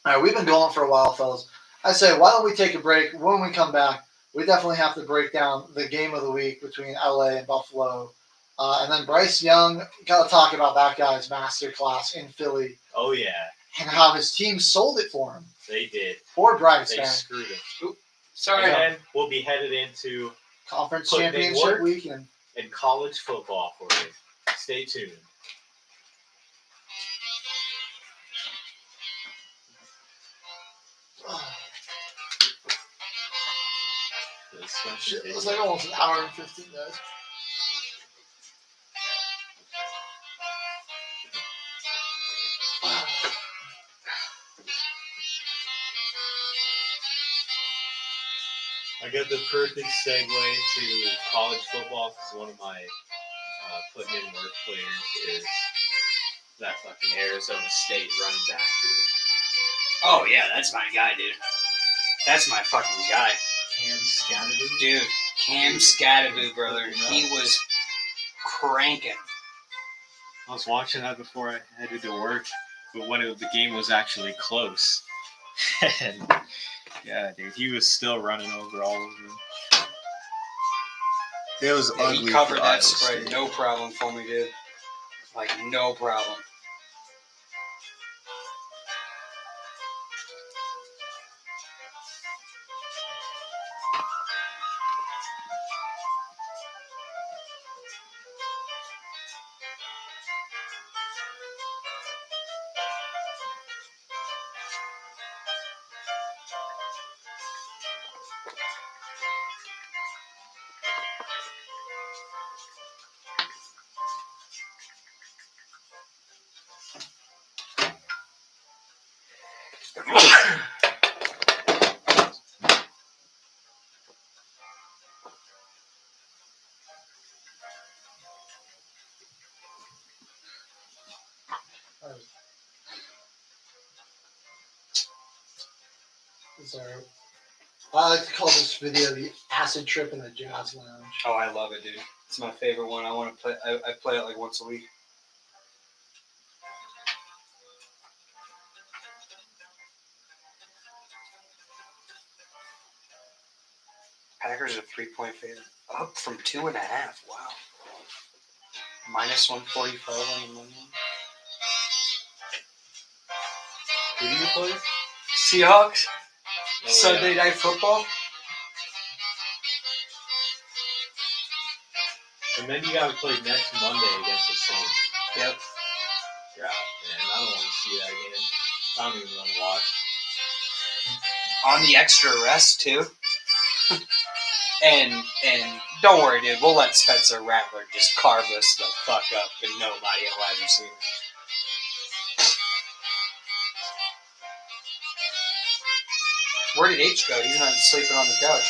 All right, we've been going for a while, fellas. I say, why don't we take a break? When we come back, we definitely have to break down the game of the week between LA and Buffalo. And then Bryce Young, got to talk about that guy's masterclass in Philly Oh, yeah, and how his team sold it for him. they did. Poor Bryce, They man. screwed him. Sorry. And then we'll be headed into Conference Put big championship work. weekend. in college football for you. Stay tuned. Shit, it was like almost an hour and 15 minutes. I got the perfect segue to college football because one of my putting in work players is that fucking Arizona State running back, dude. Oh, yeah, that's my guy, dude. That's my fucking guy. Cam Scattergood. Dude, Cam Scattergood, brother. He was cranking. I was watching that before I headed to work, but when the game was actually close. And yeah, dude, he was still running over all of them. It was Yeah, ugly. he covered for that Iowa spread, State. no problem for me, dude. Like, no problem. I like to call this video the acid trip in the jazz lounge. Oh, I love it, dude. It's my favorite one. I want to play. I play it like once a week. Packers are 3-point favorite, up from 2.5. Wow. Minus 145 on the money line. Who do you play? Seahawks. Oh, Sunday yeah. Night Football. And then you got to play next Monday against the Saints. Yep. Yeah, man, I don't want to see that again. I don't even want to watch. On the extra rest too. and don't worry, dude. We'll let Spencer Rattler just carve us the fuck up, and nobody will ever see it. Where did H go? He's not sleeping on the couch.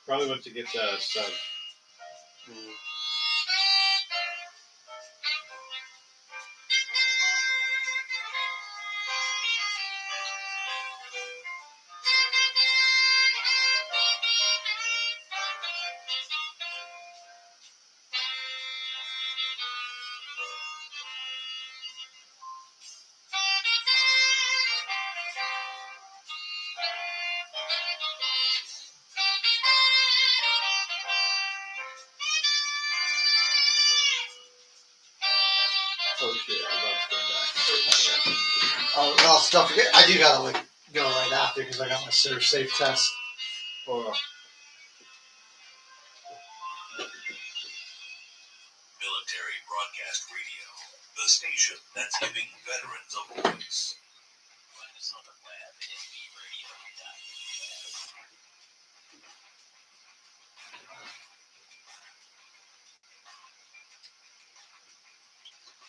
Probably went to get the sub. also don't forget, I do gotta like go right after because I got my Serve Safe test. Or Military Broadcast Radio, the station that's giving veterans a voice. Find us on the web at MBRadio.us.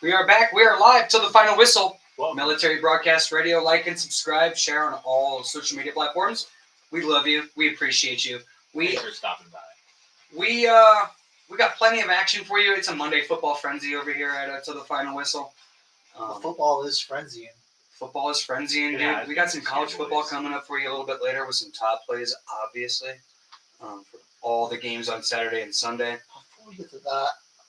We are back. We are live till the final whistle. well, Military Broadcast Radio. Like and subscribe. Share on all social media platforms. We love you. We appreciate you. thanks for stopping by. We got plenty of action for you. It's a Monday football frenzy over here at To the Final Whistle. Football is frenzying. Football is frenzying, dude. Yeah, We got some it's college your football boys. coming up for you a little bit later with some top plays, obviously, for all the games on Saturday and Sunday. Before we get to that,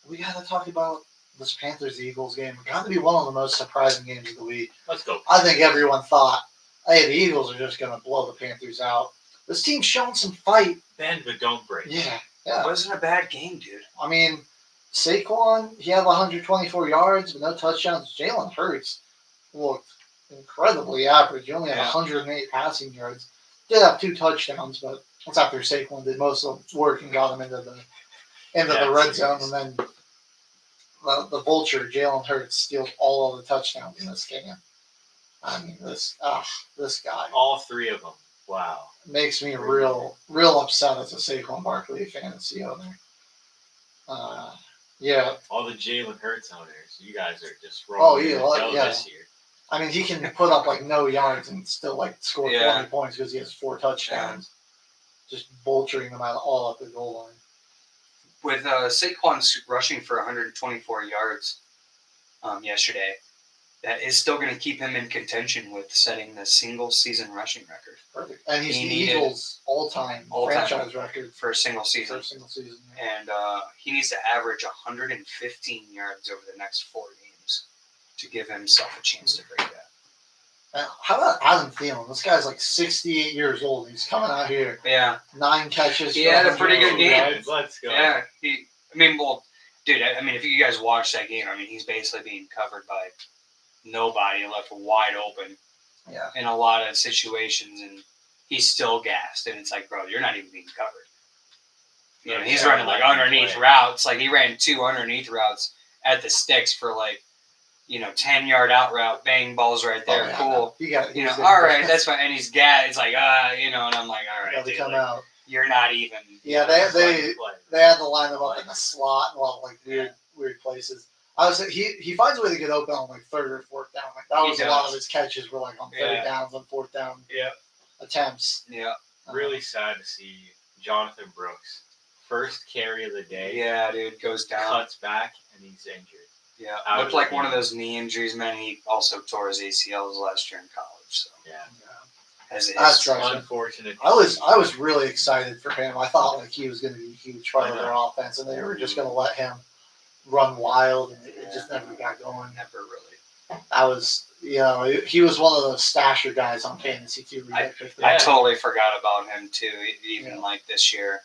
we gotta talk about this Panthers-Eagles game. It got to be one of the most surprising games of the week. Let's go. I think everyone thought, hey, the Eagles are just gonna blow the Panthers out. This team's showing some fight. Bend but don't break. Yeah. It wasn't a bad game, dude. I mean, Saquon, he had 124 yards, but no touchdowns. Jalen Hurts looked incredibly average. He only had Yeah. 108 passing yards. Did have 2 touchdowns, but that's after Saquon did most of the work and got him into the red zone. And then the vulture, Jalen Hurts, steals all of the touchdowns in this game. I mean, this guy All 3 of them. Wow. makes me real upset as a Saquon Barkley fantasy owner. Yeah, All the Jalen Hurts owners, you guys are just Oh, rolling yeah, in the well, dough yeah. this year. I mean, he can put up like no yards and still like score Yeah. 20 points because he has 4 touchdowns, just vulturing them out all up the goal line. With Saquon rushing for 124 yards yesterday, that is still going to keep him in contention with setting the single season rushing record Perfect, and he's He the needed- Eagles' all-time All-time. franchise record for a single for season. a single season. Yeah. And he needs to average 115 yards over the next 4 games to give himself a chance to break that. How about Adam Thielen? This guy's like 68 years old. He's coming out here, Yeah, 9 catches. He for had a pretty 100 good game. yards. Let's go. yeah. Dude, I mean, if you guys watch that game, I mean, he's basically being covered by nobody, left wide open Yeah, in a lot of situations, and he's still gassed. And it's like, bro, you're not even being covered. You know, he's Yeah, running like let him underneath play. routes. Like he ran 2 underneath routes at the sticks for like, 10-yard out route, bang, balls right there, Oh, yeah, cool. no. He got. All right, that's fine. And he's gassed. It's like, and I'm like, all right, Got to dude, come like, out. you're not even. Yeah, Let they him play. they had to line him up in the slot and a lot of like weird places. I was he finds a way to get open on like 3rd or 4th down. Like that He was a lot does. of his catches were like on 3rd Yeah. downs, on 4th down Yeah. attempts. Yeah. Really sad to see Jonathan Brooks. First carry of the day. Yeah, dude, goes down. Cuts back and he's injured. Yeah, Out looked of the like one of game. those knee injuries, man. He also tore his ACLs last year in college. So Yeah. as it That's is. right. Unfortunate. I was really excited for him. I thought like he was going to be a huge part of I their offense, and they were just going to let him run wild, and it just never got going. Never really. I was, he was one of those stasher guys on fantasy too. where you picked him I up. totally forgot about him too. Even Yeah. like this year,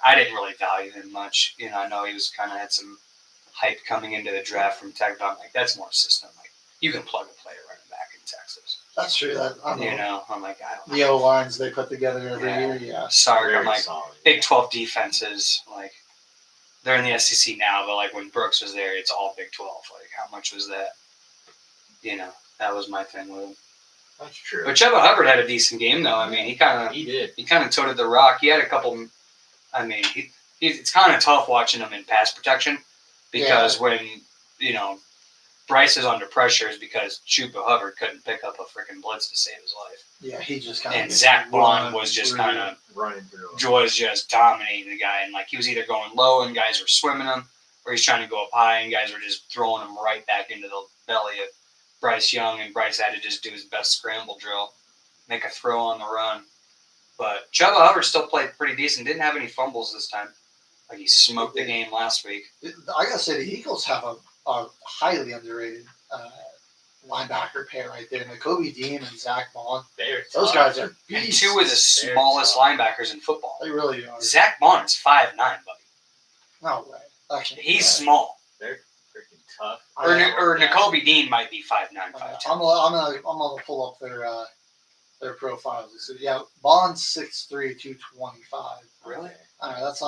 I didn't really value him much. I know he was kind of had some hype coming into the draft from Tech, but I'm like, that's more system. Like you can plug and play a running back in Texas. That's true. That I don't know. I'm like, I don't know. The O lines they put together every Yeah. year. Yeah. Sorry, I'm Very like solid. Big 12 defenses. Like they're in the SEC now, but like when Brooks was there, it's all Big 12. Like how much was that? That was my thing with him. That's true. But Chuba Hubbard had a decent game though. I mean, he kind he did. of toted the rock. He had a couple. I mean, it's kind of tough watching him in pass protection because when Bryce is under pressure is because Chuba Hubbard couldn't pick up a freaking blitz to save his life, Yeah, he just kind of. and Zach Bond was just kind of Running through. just dominating the guy, and like he was either going low and guys were swimming him, or he's trying to go up high and guys were just throwing him right back into the belly of Bryce Young, and Bryce had to just do his best scramble drill, make a throw on the run. But Chuba Hubbard still played pretty decent. Didn't have any fumbles this time. Like he smoked the game last week. I gotta say the Eagles have a highly underrated linebacker pair right there. Kobe Dean and Zach Bond. Those guys are And beasts. 2 of the smallest linebackers in football. They really are. Zach Bond is 5'9", buddy. No way. That can't be He's right. small. They're freaking tough. Or I- or N'Kobe Dean might be 5'9", 5'10". I'm gonna pull up their profiles. So yeah, Bond's 6'3", 225. Really? All right, that's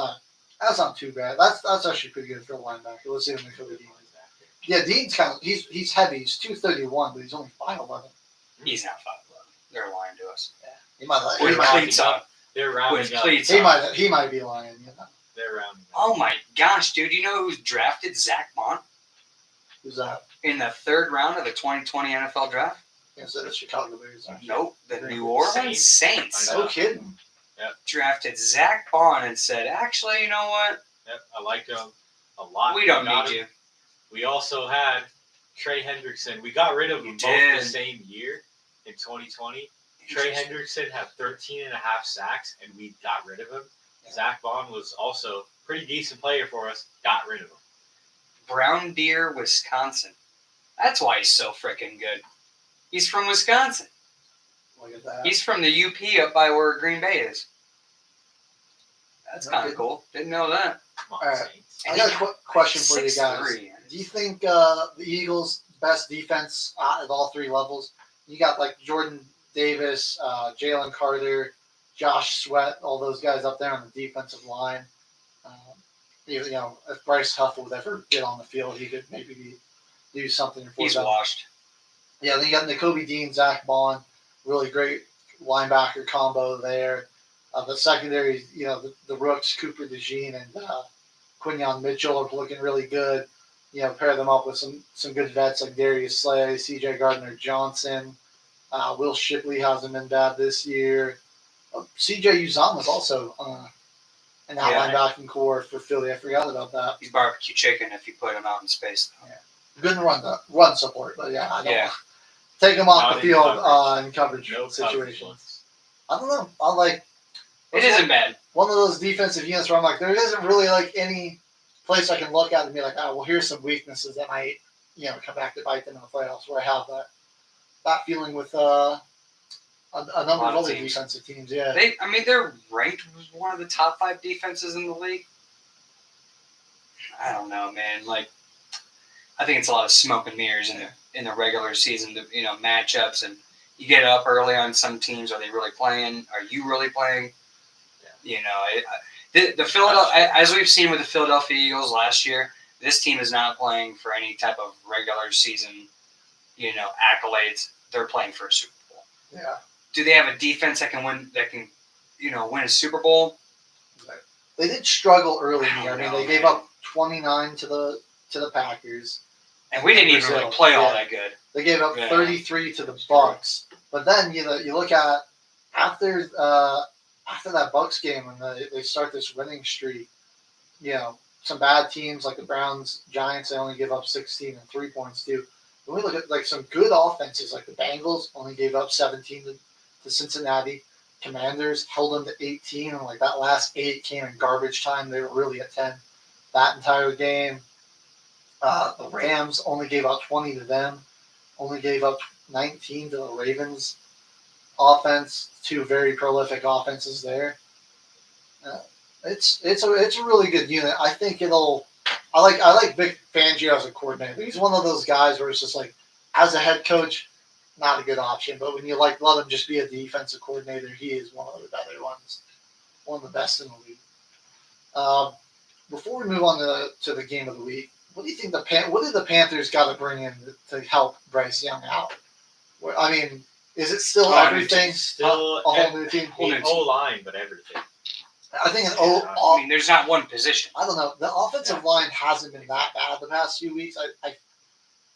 not too bad. That's actually pretty good for a linebacker. Let's see what N'Kobe Dean is. Yeah, Dean's kind of he's heavy. He's 231, but he's only 5'11. He's not 5'11". They're lying to us. He might With he might, cleats on. They're With rounding up. cleats he on. might be lying. You know. They're rounding up. Oh my gosh, dude! You know who's drafted Zach Bond Who's that? in the 3rd round of the 2020 NFL Draft? Is it the Chicago Bears? Nope, the Green New Bay Orleans Saints I know. No kidding. drafted Zach Bond and said, "Actually, you know what? Yep, I like him a lot. We don't got need him. you." We also had Trey Hendrickson. We got rid of them both did. the same year in 2020. Trey Hendrickson had 13 and a half sacks, and we got rid of him. Zach Bond was also a pretty decent player for us. Got rid of him. Brown Deer, Wisconsin. That's why he's so freaking good. He's from Wisconsin. Look at that. He's from the UP up by where Green Bay is. That's kind Okay. of cool. Didn't know that. Come on, All right. Saints. I got a question for you guys. 6'3". Do you think the Eagles' best defense at all 3 levels? You got like Jordan Davis, Jalen Carter, Josh Sweat, all those guys up there on the defensive line. You know, if Bryce Huff would ever get on the field, he could maybe do something for He's them. washed. Yeah, then you got N'Kobe Dean, Zach Bond, really great linebacker combo there. The secondary, you know, the rooks, Cooper DeJean and Quinyon Mitchell are looking really good. You know, pair them up with some good vets like Darius Slay, C.J. Gardner-Johnson. Will Shipley hasn't been bad this year. C.J. Uzomah's also in that Yeah. linebacking core for Philly. I forgot about that. He's barbecue chicken if you put him out in space. Good in run support, but yeah, I don't Yeah. take him off Not the in field coverage. in coverage No situations. I don't know. I like It isn't bad. one of those defensive units where I'm like, there isn't really like any place I can look at and be like, oh, well, here's some weaknesses that might, you know, come back to bite them in the playoffs. Where I have that feeling with a number of lot of other teams. defensive teams. Yeah, They're ranked as one of the top 5 defenses in the league. I don't know, man. Like, I think it's a lot of smoke and mirrors in the regular season, you know, matchups, and you get up early on some teams. Are they really playing? Are you really playing? You know, the Philadelphia, as we've seen with the Philadelphia Eagles last year, this team is not playing for any type of regular season, you know, accolades. They're playing for a Super Bowl. yeah. Do they have a defense that can win? You know, win a Super Bowl? They did struggle early in the I year. I don't mean, know, they gave man. up 29 to the Packers. And we didn't even Brazil. really play all Yeah. that good. They gave up Yeah. 33 to the Bucks. But then you look at after that Bucks game and they start this winning streak. You know, some bad teams like the Browns, Giants, they only give up 16 and 3 points too. When we look at like some good offenses, like the Bengals only gave up 17 to Cincinnati. Commanders held them to 18, and like that last 8 came in garbage time. They were really at 10 that entire game. The Rams only gave up 20 to them. Only gave up 19 to the Ravens offense. 2 very prolific offenses there. It's a really good unit. I think I like Vic Fangio as a coordinator. He's one of those guys where it's just like, as a head coach, not a good option. But when you let him just be a defensive coordinator, he is one of the better ones, one of the best in the league. Before we move on to the game of the week, what do you think what did the Panthers got to bring in to help Bryce Young out? I mean, is it still Oh, everything? Still a whole new team. Whole new team. O-line, but everything. I think I mean, there's not one position. I don't know. The offensive line hasn't been that bad the past few weeks.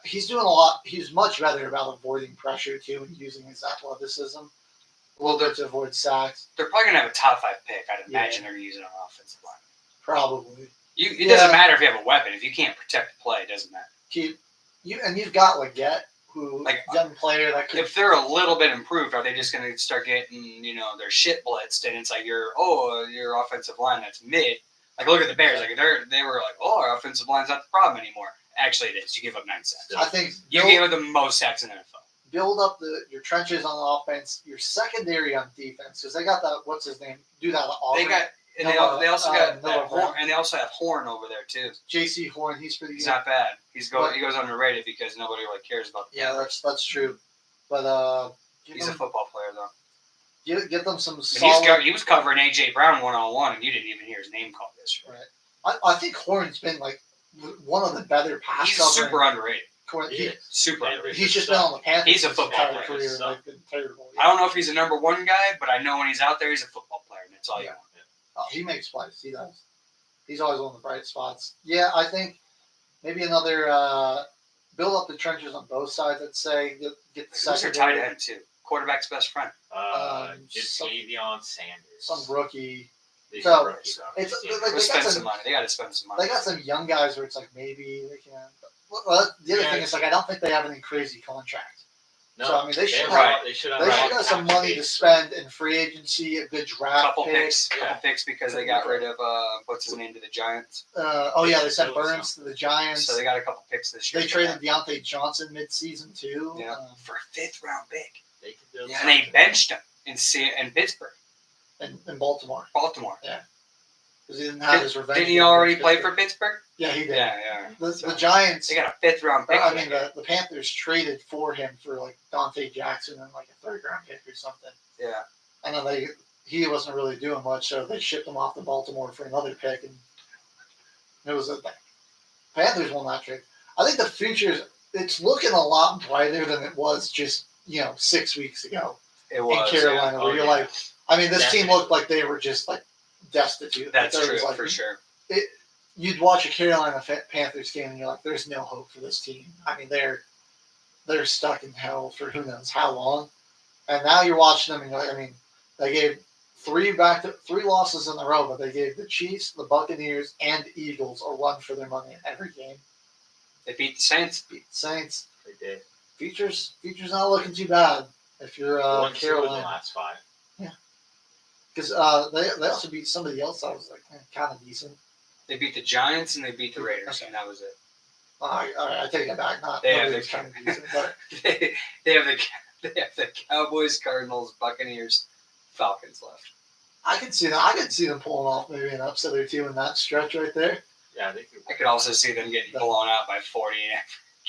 He's doing a lot. He's much better about avoiding pressure too and using his athleticism a little bit to avoid sacks. They're probably gonna have a top 5 pick. I'd Yeah. imagine they're using an offensive line. Probably It doesn't matter if you have a weapon. If you can't protect the play, it doesn't matter. you've got Leggett, who Like, young player that could. If they're a little bit improved, are they just gonna start getting, you know, their shit blitzed and it's like your offensive line that's mid. Like, look at the Bears. Like they were like, oh, our offensive line's not the problem anymore. Actually, it is. You give up 9 sacks. I think You gave up the most sacks in the NFL. build up your trenches on offense, your secondary on defense, because they got that. What's his name? Do that at Auburn. They got And they also got Noah that Horn, Brown. and they also have Horn over there too. J.C. Horn, he's pretty He's good. not bad. He But- goes underrated because nobody really cares about. The Yeah, Panthers. that's true. But He's a football player though. get them some But solid. he was covering AJ Brown 1-on-1, and you didn't even hear his name called yesterday. I think Horn's been like one of the better pass He's covering. super underrated. He is. Super Panthers underrated. He's just been on the Panthers. He's a his football entire player, career. so. Like, been terrible. I don't know if he's a number one guy, but I know when he's out there, he's a football player, and that's all you Yeah. want. He makes plays. He does. He's always one of the bright spots. Yeah, I think maybe another build up the trenches on both sides. I'd say get the Who's their secondary. tight end too? Quarterback's best friend. Jatavion Sanders. Some rookie. He's So, a rookie, though. it's- He's a like, Let's they got spend some- some money. They got to spend some money. They got some young guys where it's like maybe they can. Well, the other Yeah. thing is like I don't think they have any crazy contract. No, So, I mean, they should have, have- they should have, They should a have some cap money to space. spend in free agency, a good draft couple pick. picks, Yeah. couple picks because they got rid of what's his name to the Giants. Oh yeah, they sent Build Burns to the Giants. So they got a couple picks this year. They traded Deontay Johnson mid-season too. Yeah, for a 5th-round pick, They could build and they something. benched him in Pittsburgh, in Baltimore Baltimore. because he didn't have his revenge. Didn't he game already against play Pittsburgh. for Pittsburgh? Yeah, he did. Yeah. The Giants. They got a 5th-round pick. I for mean, that guy. the Panthers traded for him for like Dante Jackson and like a 3rd-round pick or something. Yeah. And then he wasn't really doing much, so they shipped him off to Baltimore for another pick, and it was a Panthers won that trade. I think the it's looking a lot brighter than it was just 6 weeks ago It in was. Carolina, yeah. where Oh, you're yeah. like, I mean, this team Definitely. looked like they were just like destitute. That's Like, there true was, like, for sure. You'd watch a Carolina Panthers game and you're like, there's no hope for this team. I mean, they're stuck in hell for who knows how long. And now you're watching them and you're like, I mean, they gave three losses in a row, but they gave the Chiefs, the Buccaneers, and Eagles a run for their money in every game. They beat the Saints. Beat the Saints. They did. Features not looking too bad if you're Won 2 of the Carolina. last 5. Because they also beat somebody else that was like kind of decent. They beat the Giants and they beat the Raiders, and that was it. All right, I take it back. Not They have nobody was the- kind of decent, but they have the Cowboys, Cardinals, Buccaneers, Falcons left. I could see that. I could see them pulling off maybe an upset or two in that stretch right there. Yeah, they could. I could also see them getting blown out by 40.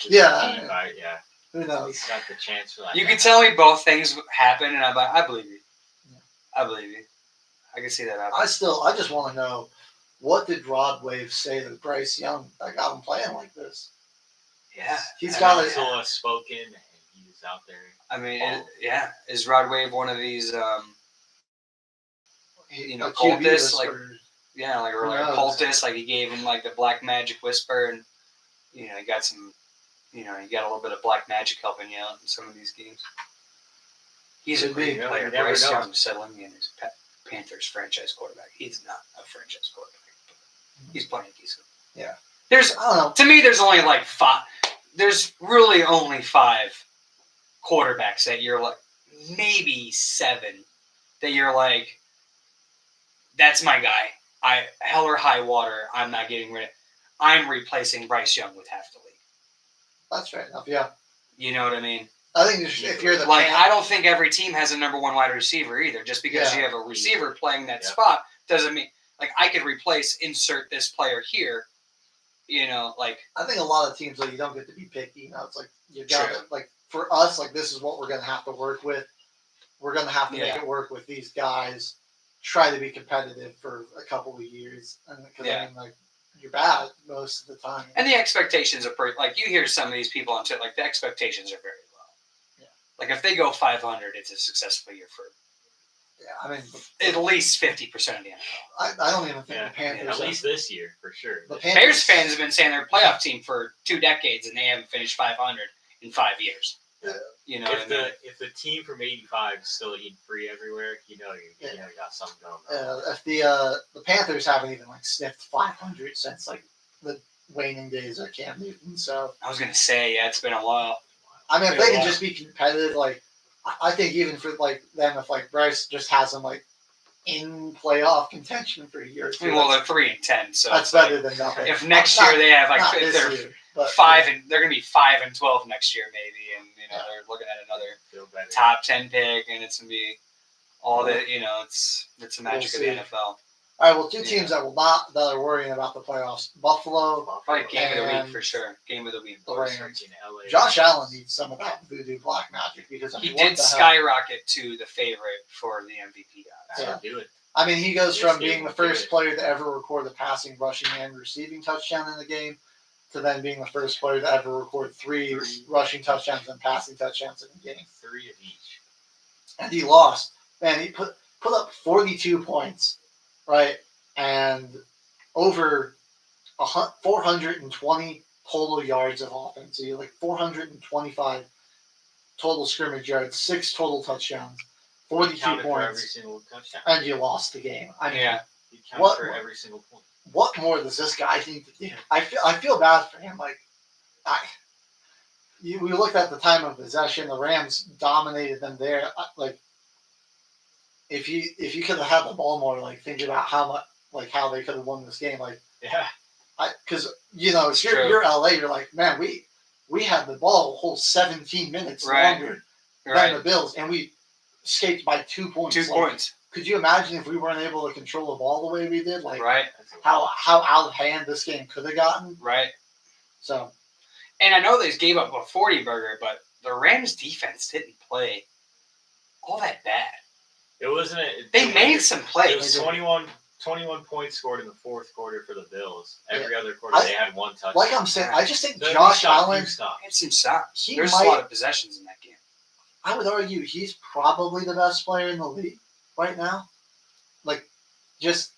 Yeah. Right, yeah. Who knows? Got the chance for that. You can tell me both things happen, and I'm like, I believe you. Yeah. I believe you. I can see that happen. I just want to know, what did Rod Wave say to Bryce Young that got him playing like this? Yeah. He's I got know. it. Ursula spoken, and he's out there. I mean, yeah. Is Rod Wave one of these, A QB cultists? Like, whisperer. yeah, like a Who like knows? cultist. Like he gave him like the black magic whisper, and he got some. You got a little bit of black magic helping you out in some of these games. He's a Could be. great You know, player. you never Bryce know. Young settling in as Panthers franchise quarterback. He's not a franchise quarterback, but he's playing decent. Yeah. There's I don't know. to me, there's only like 5. There's really only 5 quarterbacks that you're like, maybe 7 that you're like, that's my guy. Hell or high water, I'm not getting rid of. I'm replacing Bryce Young with half the league. That's fair enough. Yeah. You know what I mean? I think if you're the Like, Pan- I don't think every team has a number 1 wide receiver either. Just because Yeah. you have a receiver playing that Yeah. spot doesn't mean, like, I could insert this player here. I think a lot of teams, like, you don't get to be picky. It's like you got True. to, like, for us, like, this is what we're gonna have to work with. We're gonna have to make Yeah. it work with these guys. Try to be competitive for a couple of years, and because Yeah. I mean, like, you're bad most of the time. And the expectations are pretty, like, you hear some of these people on Twitter, like, the expectations are very low. Yeah. Like, if they go 500, it's a successful year for Yeah, I mean, at least 50% of the NFL. I don't even think Yeah, the Panthers. at least this year, for sure. The This- Panthers- Bears fans have been saying they're a playoff team for 2 decades, and they haven't finished 500 in 5 years. Yeah. You know what I mean? If the team from '85 is still eating free everywhere, you know you got something going on. If the Panthers haven't even like sniffed 500 since like the waning days of Cam Newton, so I was going to say, yeah, it's been a while. I mean, if they Yeah. can just be competitive, like I think even for like them, if like Bryce just has them like in playoff contention for a year or I two, mean, well, they're 3-10, so that's it's like, better than nothing. if next Not- year they have, like, not if this they're year, but 5 and they're going to be 5-12 next year, maybe, and, they're looking at another Feel better. top 10 pick, and it's gonna be all the it's the magic We'll of the see. NFL. All right, well, two teams that are worrying about the playoffs: Buffalo. Probably game of the week And for sure. Game of the week. The Rams. In LA. Josh Allen needs some of that voodoo black magic because I He mean, what did the hell? skyrocket to the favorite for the MVP guy. So Yeah. do it. I mean, he goes This from game being the will do first it. player to ever record a passing, rushing, and receiving touchdown in the game, to then being the first player to ever record 3 rushing touchdowns and passing touchdowns in the game. 3 of each. And he lost. Man, he put up 42 points, right? And over 420 total yards of offense. So you're like 425 total scrimmage yards, 6 total touchdowns, 42 Counted for every points, single touchdown. and you lost the game. I mean, Yeah. He counted What- for every single point. what more does this guy need to do? I feel bad for him. Like, we looked at the time of possession. The Rams dominated them there. Like, if you could have had the ball more, like think about how they could have won this game. Like, Yeah. because if It's you're true. LA, you're like, man, we had the ball a whole 17 minutes Right. longer than Right. the Bills, and we escaped by 2 points. 2 Like, points. Could you imagine if we weren't able to control the ball the way we did? Like, Right. That's a how lot. out of hand this game could have gotten. Right. So And I know they gave up a 40 burger, but the Rams defense didn't play all that bad. It wasn't. They made some It plays. was 21 points scored in the fourth quarter for the Bills. Every other quarter, I- they had 1 touchdown. like I'm saying, I just think They Josh shot Allen. few stops. Had some stops. He There's might- a lot of possessions in that game. I would argue he's probably the best player in the league right now. Like, just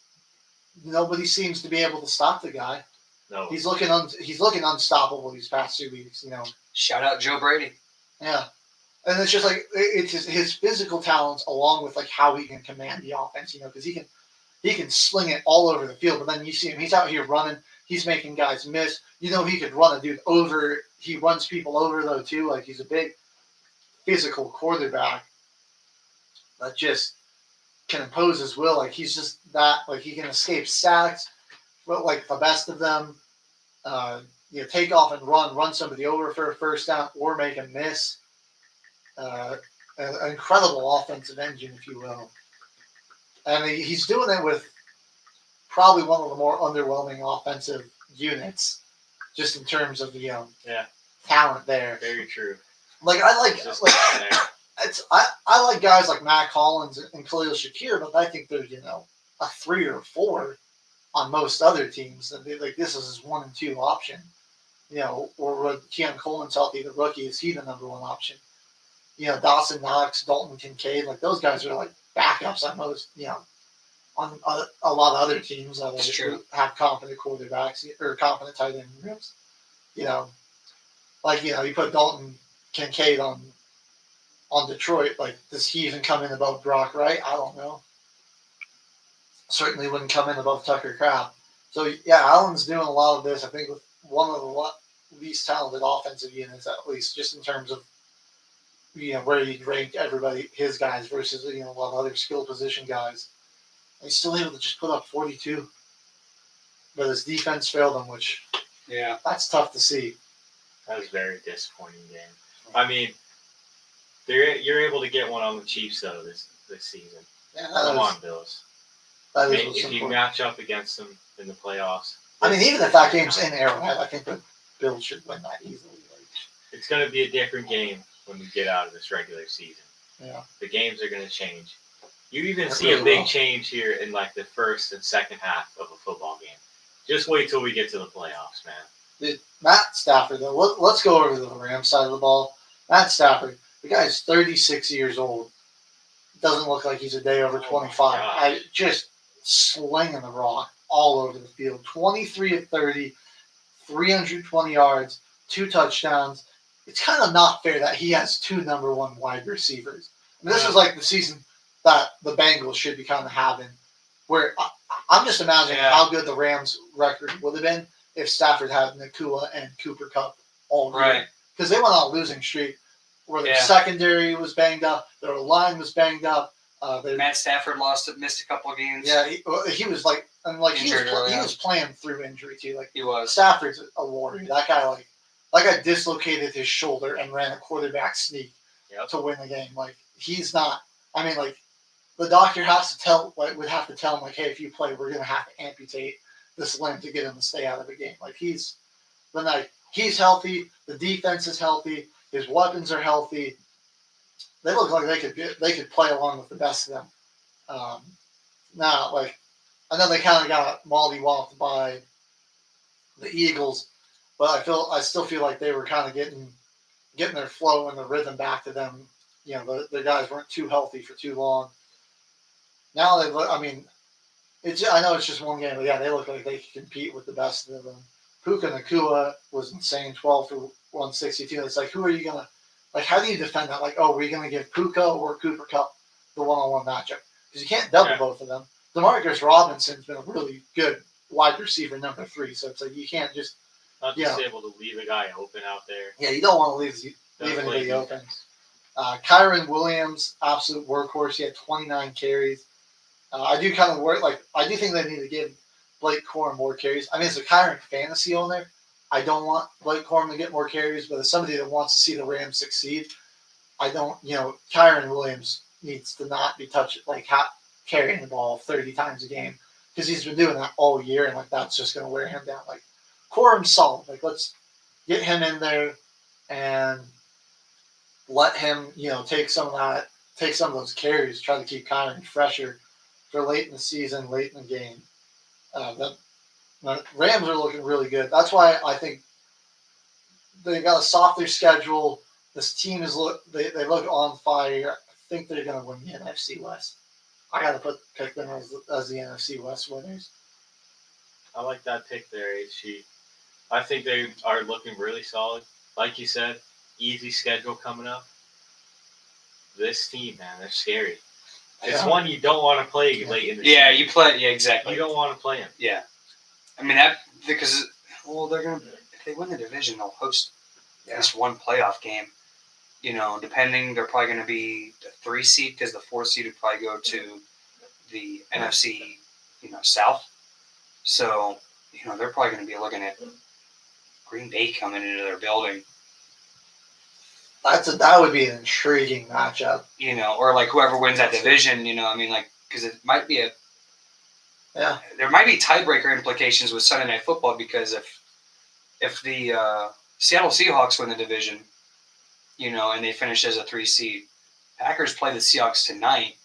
nobody seems to be able to stop the guy. No, He's looking unstoppable these past 2 weeks. Shout out Joe Brady. Yeah, and it's just like it's his physical talents along with like how he can command the offense. Because he can sling it all over the field. But then you see him; he's out here running. He's making guys miss. He could run a dude over. He runs people over though too. Like he's a big physical quarterback that just can impose his will. Like he's just that. Like he can escape sacks, but like the best of them. Take off and run somebody over for a first down or make a miss. An incredible offensive engine, if you will. And he's doing it with probably one of the more underwhelming offensive units, just in terms of the talent there. very true. Like I like Just there. I like guys like Matt Collins and Khalil Shakir, but I think they're a 3 or 4 on most other teams. And like this is his 1 and 2 option. Or when Keon Coleman's healthy, the rookie, is he the number 1 option? Dawson Knox, Dalton Kincaid, like those guys are like backups on most, on a lot of other teams that It's true. have competent quarterbacks or competent tight end rooms. You put Dalton Kincaid on Detroit, like does he even come in above Brock Wright? I don't know. Certainly wouldn't come in above Tucker Kraft. So yeah, Allen's doing a lot of this. I think with one of the least talented offensive units, at least, just in terms of where he'd rank everybody, his guys versus a lot of other skill position guys. And he's still able to just put up 42, but his defense failed him, which that's tough to see. That was a very disappointing game. I mean, you're able to get one on the Chiefs though this season. Yeah, Come on, Bills. that I is mean, what's if you important. match up against them in the playoffs, I mean, even if that game's in Arrowhead, I think the Bills should win that easily. it's going to be a different game when we get out of this regular season. Yeah. The games are going to change. You even That see a really big will. change here in like the first and second half of a football game. Just wait till we get to the playoffs, man. Matt Stafford, though, let's go over to the Rams side of the ball. Matt Stafford, the guy's 36 years old. Doesn't look like he's a day over Oh my 25. gosh. Just slinging the rock all over the field. 23 of 30, 320 yards, 2 touchdowns. It's kind of not fair that he has 2 number 1 wide receivers. And this is like the season that the Bengals should be kind of having, where I'm just imagining Yeah. how good the Rams' record would have been if Stafford had Nakua and Cooper Kupp all year. Right. Because they went on a losing streak where their Yeah. secondary was banged up, their line was banged up. Matt Stafford missed a couple of games. Yeah, he was like, and like Injured early he on. was playing through injury too. Like He was. Stafford's a warrior. That guy dislocated his shoulder and ran a quarterback sneak Yep. to win the game. Like he's not. I mean, like the doctor has to tell, like, would have to tell him, like, hey, if you play, we're gonna have to amputate this limb to get him to stay out of the game. Like he's healthy, the defense is healthy, his weapons are healthy. They look like they could play along with the best of them. Now, like I know they kind of got mollywopped by the Eagles, but I still feel like they were kind of getting their flow and the rhythm back to them. You know, the guys weren't too healthy for too long. Now they look. I mean, I know it's just one game, but yeah, they look like they can compete with the best of them. Puka Nakua was insane, 12 for 162. It's like, who are you gonna like? How do you defend that? Like, oh, we're gonna give Puka or Cooper Cup the one-on-one matchup because you can't double both of them. DeMarcus Robinson's been a really good wide receiver number 3, so it's like you can't just Not just able to leave a guy open out there. yeah, you don't want to leave anybody open. Kyron Williams, absolute workhorse. He had 29 carries. I do kind of worry, like I do think they need to give Blake Corum more carries. I mean, it's a Kyron fantasy owner. I don't want Blake Corum to get more carries, but as somebody that wants to see the Rams succeed, I don't. You know, Kyron Williams needs to not be carrying the ball 30 times a game because he's been doing that all year, and like that's just going to wear him down. Like Corum's solid. Like let's get him in there and let him, take some of those carries, try to keep Kyron fresher for late in the season, late in the game. The Rams are looking really good. That's why I think they got a softer schedule. This team they look on fire. I think they're going to win the NFC West. I got to pick them as the NFC West winners. I like that pick there, HG. I think they are looking really solid. Like you said, easy schedule coming up. This team, man, they're scary. It's one you don't want to play late in the season. Yeah, you play. Yeah, exactly. You don't want to play them. Yeah, I mean because they're gonna if they win the division, they'll host at least one playoff game. Depending, they're probably going to be the 3 seed because the 4 seed would probably go to the NFC, South. So, they're probably going to be looking at Green Bay coming into their building. That would be an intriguing matchup. Or like whoever wins that division, because it might be there might be tiebreaker implications with Sunday Night Football because if the Seattle Seahawks win the division, and they finish as a 3 seed, Packers play the Seahawks tonight.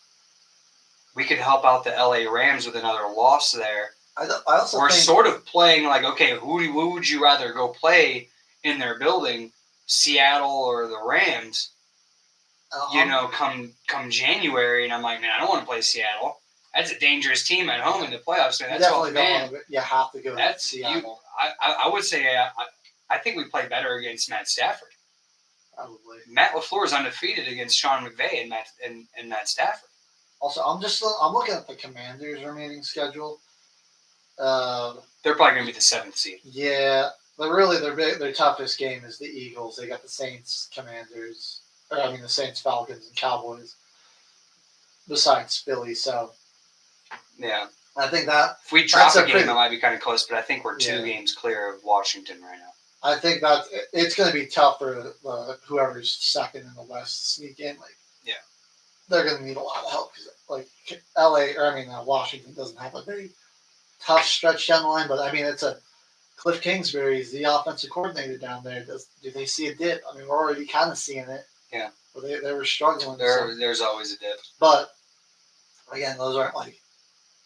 We could help out the LA Rams with another loss there. We're sort of playing like, okay, who would you rather go play in their building, Seattle or the Rams? Come January, and I'm like, man, I don't want to play Seattle. That's a dangerous team at home in the playoffs. Man. That's definitely don't want to. You have to go to Seattle. I would say I think we play better against Matt Stafford. Probably. Matt LaFleur is undefeated against Sean McVay and Matt Stafford. Also, I'm looking at the Commanders' remaining schedule. They're probably going to be the 7th seed. Yeah, but really their toughest game is the Eagles. They got the Saints, Commanders, the Saints, Falcons, and Cowboys. Besides Philly, so yeah, I think that if we drop a game, it might be kind of close. But I think we're 2 games clear of Washington right now. I think that it's going to be tough for whoever's second in the West to sneak in. They're going to need a lot of help because Washington doesn't have a very tough stretch down the line. But it's a Cliff Kingsbury's the offensive coordinator down there. Do they see a dip? We're already kind of seeing it. Yeah, well, they were struggling. There's always a dip. But again, those aren't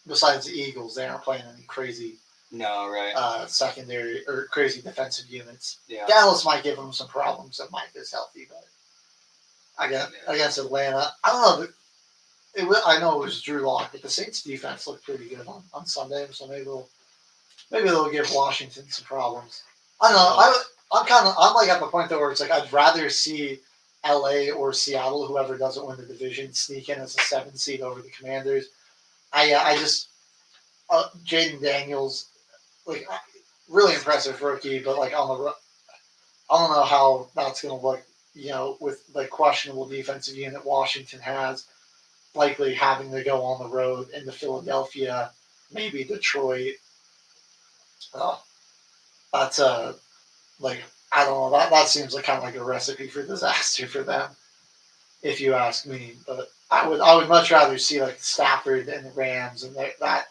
besides the Eagles, they aren't playing any crazy. No, right. Secondary or crazy defensive units. Yeah. Dallas might give them some problems if Mike is healthy, but against Atlanta, I don't know. I know it was Drew Lock, but the Saints defense looked pretty good on Sunday, so maybe they'll give Washington some problems. I don't know. I'm at the point though where it's like I'd rather see LA or Seattle, whoever doesn't win the division, sneak in as a 7 seed over the Commanders. I just Jaden Daniels. Really impressive rookie, but I don't know how that's going to look, with the questionable defensive unit Washington has, likely having to go on the road into Philadelphia, maybe Detroit. That's I don't know. That seems kind of like a recipe for disaster for them. if you ask me. But I would much rather see like Stafford and the Rams and that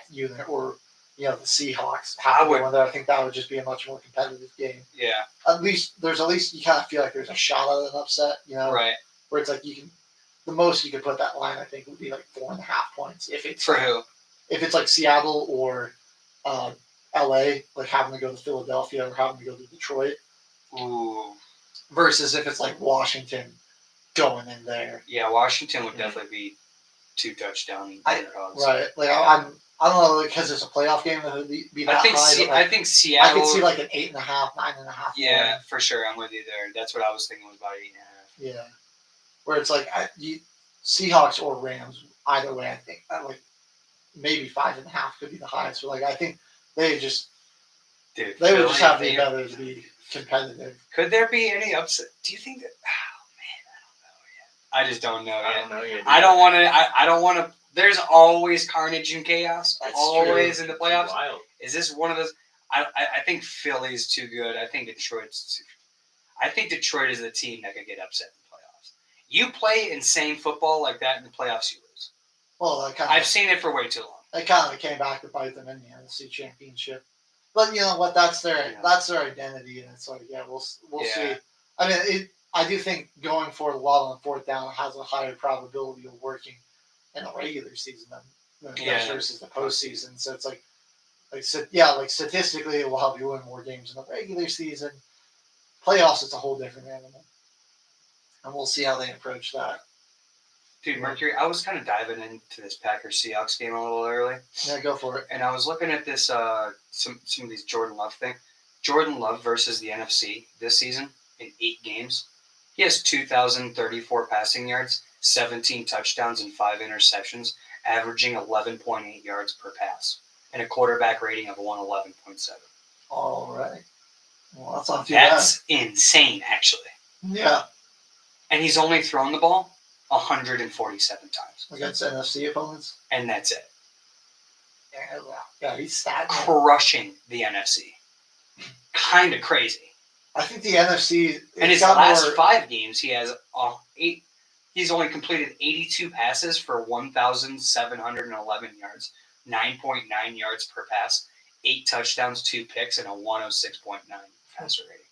unit, or the Seahawks I have to would- go in there. I think that would just be a much more competitive game. Yeah, At least you kind of feel like there's a shot at an upset, right. where it's like the most you could put that line, I think, would be like 4.5 points if it's For who? if it's like Seattle or LA, like having to go to Philadelphia or having to go to Detroit, Ooh, versus if it's like Washington going in there. yeah. Washington would definitely be 2 touchdown underdogs. Right. Like I don't know, because it's a playoff game that would be that I think high. but, I like, think I Seattle. could see like an 8.5, 9.5. yeah, for sure. I'm with you there. That's what I was thinking was about 8.5. Yeah. Where it's like Seahawks or Rams, either way, I think like maybe 5.5 could be the highest. But like I think they would just Dude, have to Philly, be better to be competitive. Could there be any upset? Do you think that? Oh man, I don't know yet. I just don't know I yet. don't know yet. I don't want to. I don't want to. There's always carnage and chaos. That's always true. in the Too playoffs. wild. Is this one of those? I think Philly's too good. I think Detroit's too. I think Detroit is the team that could get upset in the playoffs. You play insane football like that in the playoffs, you lose. Well, that kind I've of seen it for way too long. came back to bite them in the NFC Championship. But you know what? That's their identity, and it's like we'll Yeah. see. I mean, I do think going for the waddle and fourth down has a higher probability of working in the regular season than it does versus the postseason. So it's like statistically, it will help you win more games in the regular season. Playoffs, it's a whole different animal, and we'll see how they approach that. Dude, Mercury, I was kind of diving into this Packers Seahawks game a little early, Yeah, go for it. and I was looking at this some of these Jordan Love thing. Jordan Love versus the NFC this season in 8 games. He has 2,034 passing yards, 17 touchdowns, and 5 interceptions, averaging 11.8 yards per pass, and a quarterback rating of 111.7. All right. Well, that's not too That's insane, actually. bad. Yeah, And he's only thrown the ball 147 times, against NFC opponents. and that's it. Yeah, he's stagnant. Crushing the NFC. Kind of crazy. I think the NFC. And his got last more- 5 games, he has 8. He's only completed 82 passes for 1,711 yards, 9.9 yards per pass, 8 touchdowns, 2 picks, and a 106.9 passer rating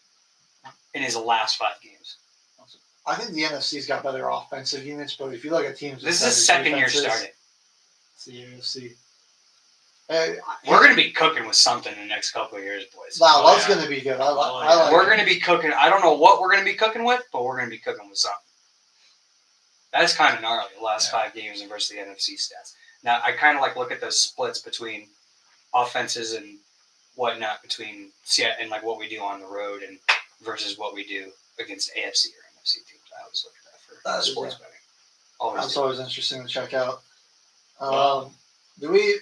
in his last 5 games. I think the NFC's got better offensive units, but if you look at teams, This is with his better second year defenses, starting. It's the AFC. We're going to be cooking with something in the next couple of years, boys. Nah, Oh, Love's yeah. going to be good. I Oh, like. We're going to be cooking. I don't know what we're going to be cooking with, but we're going to be cooking with something. That's kind of gnarly, the last 5 games versus the NFC stats. Now, I kind of look at those splits between offenses and whatnot between Seattle and what we do on the road and versus what we do against AFC or NFC teams. I always look at that for That is, sports yeah. betting. Always That's do. always interesting to check out. Well- Do we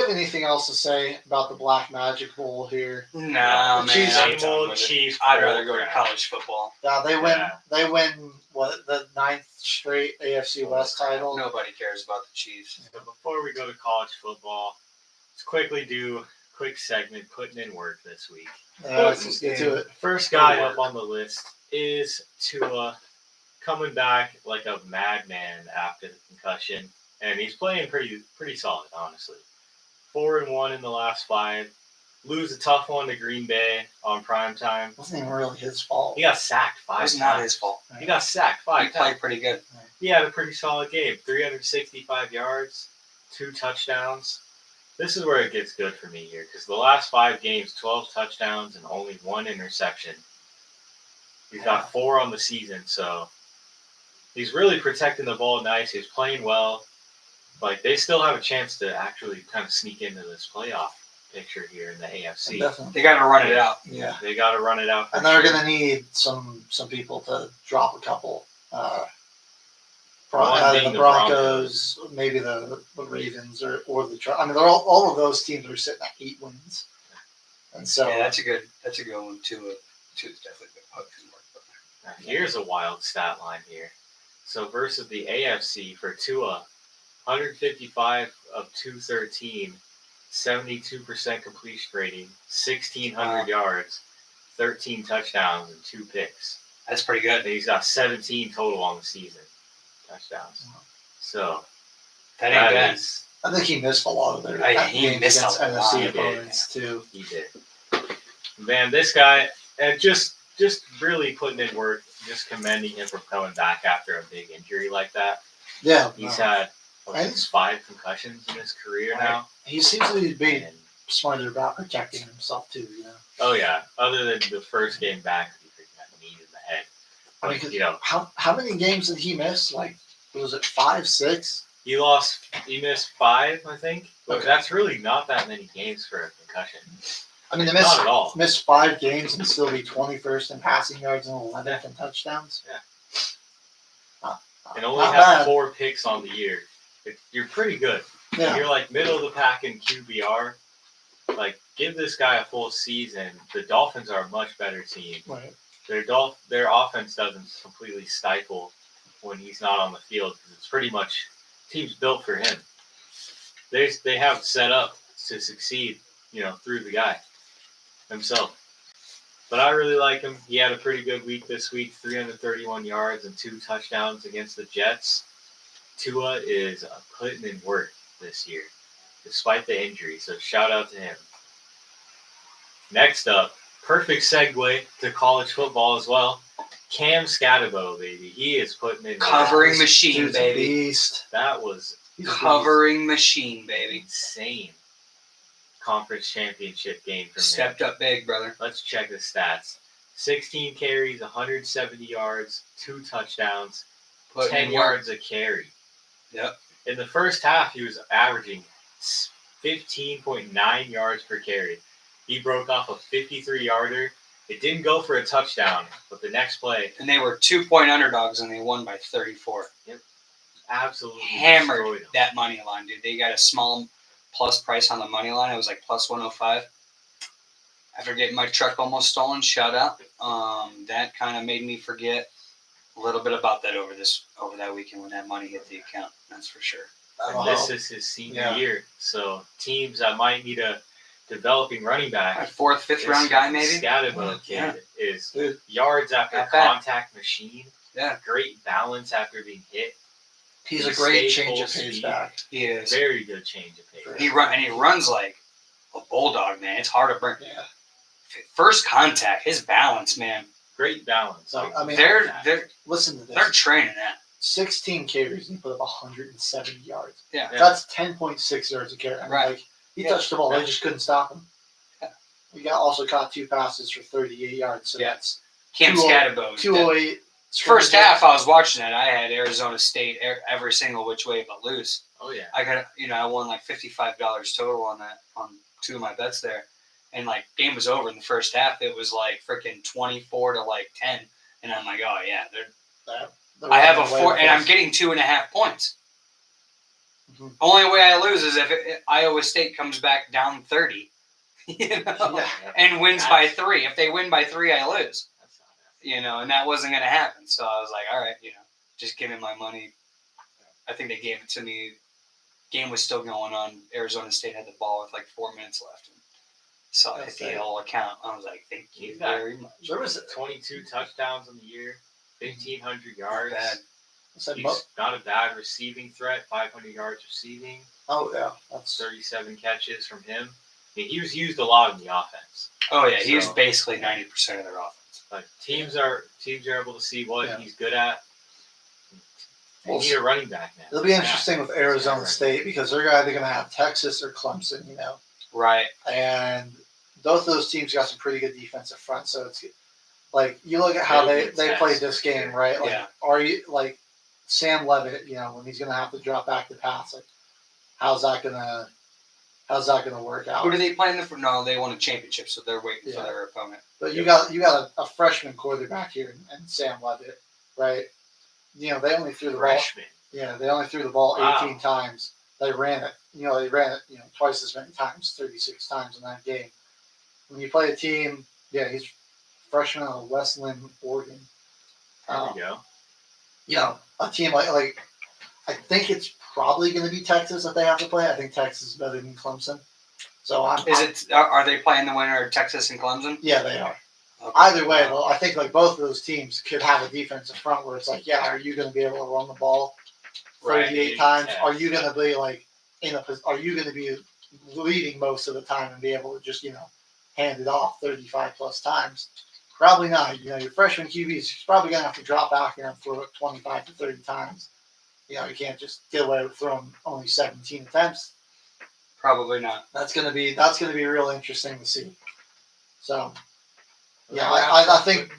have anything else to say about the Black Magic Bowl here? Nah, man. Chiefs- I'm Same done old with it. Chiefs. I'd rather go to crap. college football. Yeah, they win. Yeah. They win what, the 9th straight AFC West title. Nobody cares about the Chiefs. So before we go to college football, let's quickly do a quick segment putting in work this week. Yeah, let's just get to it. First guy up on the list is Tua, coming back like a madman after the concussion, and he's playing pretty solid, honestly. 4-1 in the last 5. Lose a tough one to Green Bay on prime time. It wasn't even really his fault. He got sacked It 5 was times. not his fault. He got sacked He 5 times. played pretty good. He had a pretty solid game. 365 yards, 2 touchdowns. This is where it gets good for me here, because the last 5 games, 12 touchdowns and only 1 interception. He's got 4 on the season, so he's really protecting the ball nice. He's playing well. They still have a chance to actually kind of sneak into this playoff picture here in the AFC. Definitely. They got to run it out. Yeah. They got to run it out. for And they're sure. going to need some people to drop a couple. One Either being the the Broncos, maybe the Ravens, or the. They're all of those teams are sitting at 8 wins, and so Yeah, that's a good one too. Tua's definitely good puck and work. Now, here's a wild stat line here. So versus the AFC for Tua, 155 of 213, 72% completion rating, 1,600 yards, 13 touchdowns, and 2 picks. That's pretty good. He's got 17 total on the season touchdowns. So That ain't bad. is- I think he missed a lot of their He games missed a against lot. NFC He did. opponents too. he did. Man, this guy, and just really putting in work, just commending him for coming back after a big injury like that. Yeah, He's no. had And- 5 concussions in his career now. He seems to be being And, smarter about protecting himself too. You know, oh yeah, other than the first game back, he freaking got kneed in the head. I mean, But, 'cause you know, how many games did he miss? Like, was it 5, 6? he missed 5, I think. But Okay. that's really not that many games for a concussion. I mean, they Not at all. missed 5 games and still be 21st in passing yards and 11th in touchdowns. And only Not have bad. 4 picks on the year. You're pretty good. Yeah, You're like middle of the pack in QBR. Like, give this guy a full season. The Dolphins are a much better team. right. Their offense doesn't completely stifle when he's not on the field because it's pretty much team's built for him. They have set up to succeed, through the guy himself. But I really like him. He had a pretty good week this week, 331 yards and 2 touchdowns against the Jets. Tua is putting in work this year, despite the injury. So shout out to him. Next up, perfect segue to college football as well. Cam Scatterbo, baby. He is putting in Covering work. machine, Dude's a baby. beast. That was He's a beast. Covering machine, baby. insane conference championship game from him. Stepped up big, brother. Let's check the stats. 16 carries, 170 yards, 2 touchdowns, Putting 10 in yards a carry. Yep. In the first half, he was averaging 15.9 yards per carry. He broke off a 53-yarder. It didn't go for a touchdown, but the next play And they were 2-point underdogs, and they won by 34. absolutely Hammered destroyed him. that money line, dude. They got a small plus price on the money line. It was like plus 105. After getting my truck almost stolen, shout out. That kind of made me forget a little bit about that over that weekend when that money hit the account. That's for sure. And this is his senior Yeah. year. So teams that might need a developing running A back. 4th, 5th round guy, maybe. Scatterbo kid Yeah. is Dude. yards after Not bad. contact machine. Yeah. Great balance after being hit. He's He a great stayed change full of pace speed. back. He is. Very good change of pace. He runs like a bulldog, man. It's hard to bring. Yeah. First contact, his balance, man. Great balance. So, I mean, They're Listen to they're this. training that. 16 carries and he put up 170 yards. Yeah. Yeah. That's 10.6 yards a carry. I mean, Right. like, he Yeah. touched the ball. Yeah. They just couldn't stop him. Yeah. We also caught 2 passes for 38 yards. So Yeah. that's Cam 208 Scatterbo. 208. First half, I was watching it. I had Arizona State every single which way but lose. Oh yeah. I got I won like $55 total on 2 of my bets there, and like game was over in the first half. It was like freaking 24 to like 10, and I'm like, oh yeah, They're I have a running away 4, with and I'm us. getting 2.5 points. Mhm. Only way I lose is if Iowa State comes back down 30, Yeah. and wins by 3. If they win by 3, I lose. That's not bad. And that wasn't going to happen. So I was like, all right, just give me my money. I think they gave it to me. Game was still going on. Arizona State had the ball with like 4 minutes left. And so I hit the whole account. I was like, thank you very much. There was 22 touchdowns in the year, 1,500 yards. Bad. He's not a bad receiving threat. 500 yards receiving, oh yeah, that's 37 catches from him. I mean, he was used a lot in the offense. Oh yeah, he was So- basically 90% of their offense. But teams are able to see what Yeah. he's good at. They Well, need a running back now. it'll be interesting with Arizona Right. State because they're either going to have Texas or Clemson, Right. and both of those teams got some pretty good defensive front. So it's like you look at how It'll be they a played test this for game, sure. right? Like, Yeah. are you like Sam Levitt? When he's going to have to drop back to pass, like how's that gonna work out? Who do they play in the? No, they won a championship, so they're waiting for Yeah. their opponent. But you got a freshman quarterback here and Sam Levitt, right? They only threw the ball. Freshman. Yeah, they only threw the ball Wow. 18 times. They ran it. They ran it, twice as many times, 36 times in that game. When you play a team, he's freshman out of Westland, Oregon. There we go. A team like I think it's probably going to be Texas that they have to play. I think Texas is better than Clemson. So Are they playing the winner of Texas and Clemson? Yeah, they are. Either way, though, I think like both of those teams could have a defensive front where it's like, yeah, are you going to be able to run the ball Right. 38 times? Yeah. Are you going to be like are you going to be leading most of the time and be able to just hand it off 35 plus times? Probably not. Your freshman QB is probably going to have to drop back and throw it 25 to 30 times. You can't just get away with throwing only 17 attempts. Probably not. That's gonna be real interesting to see. So yeah, I think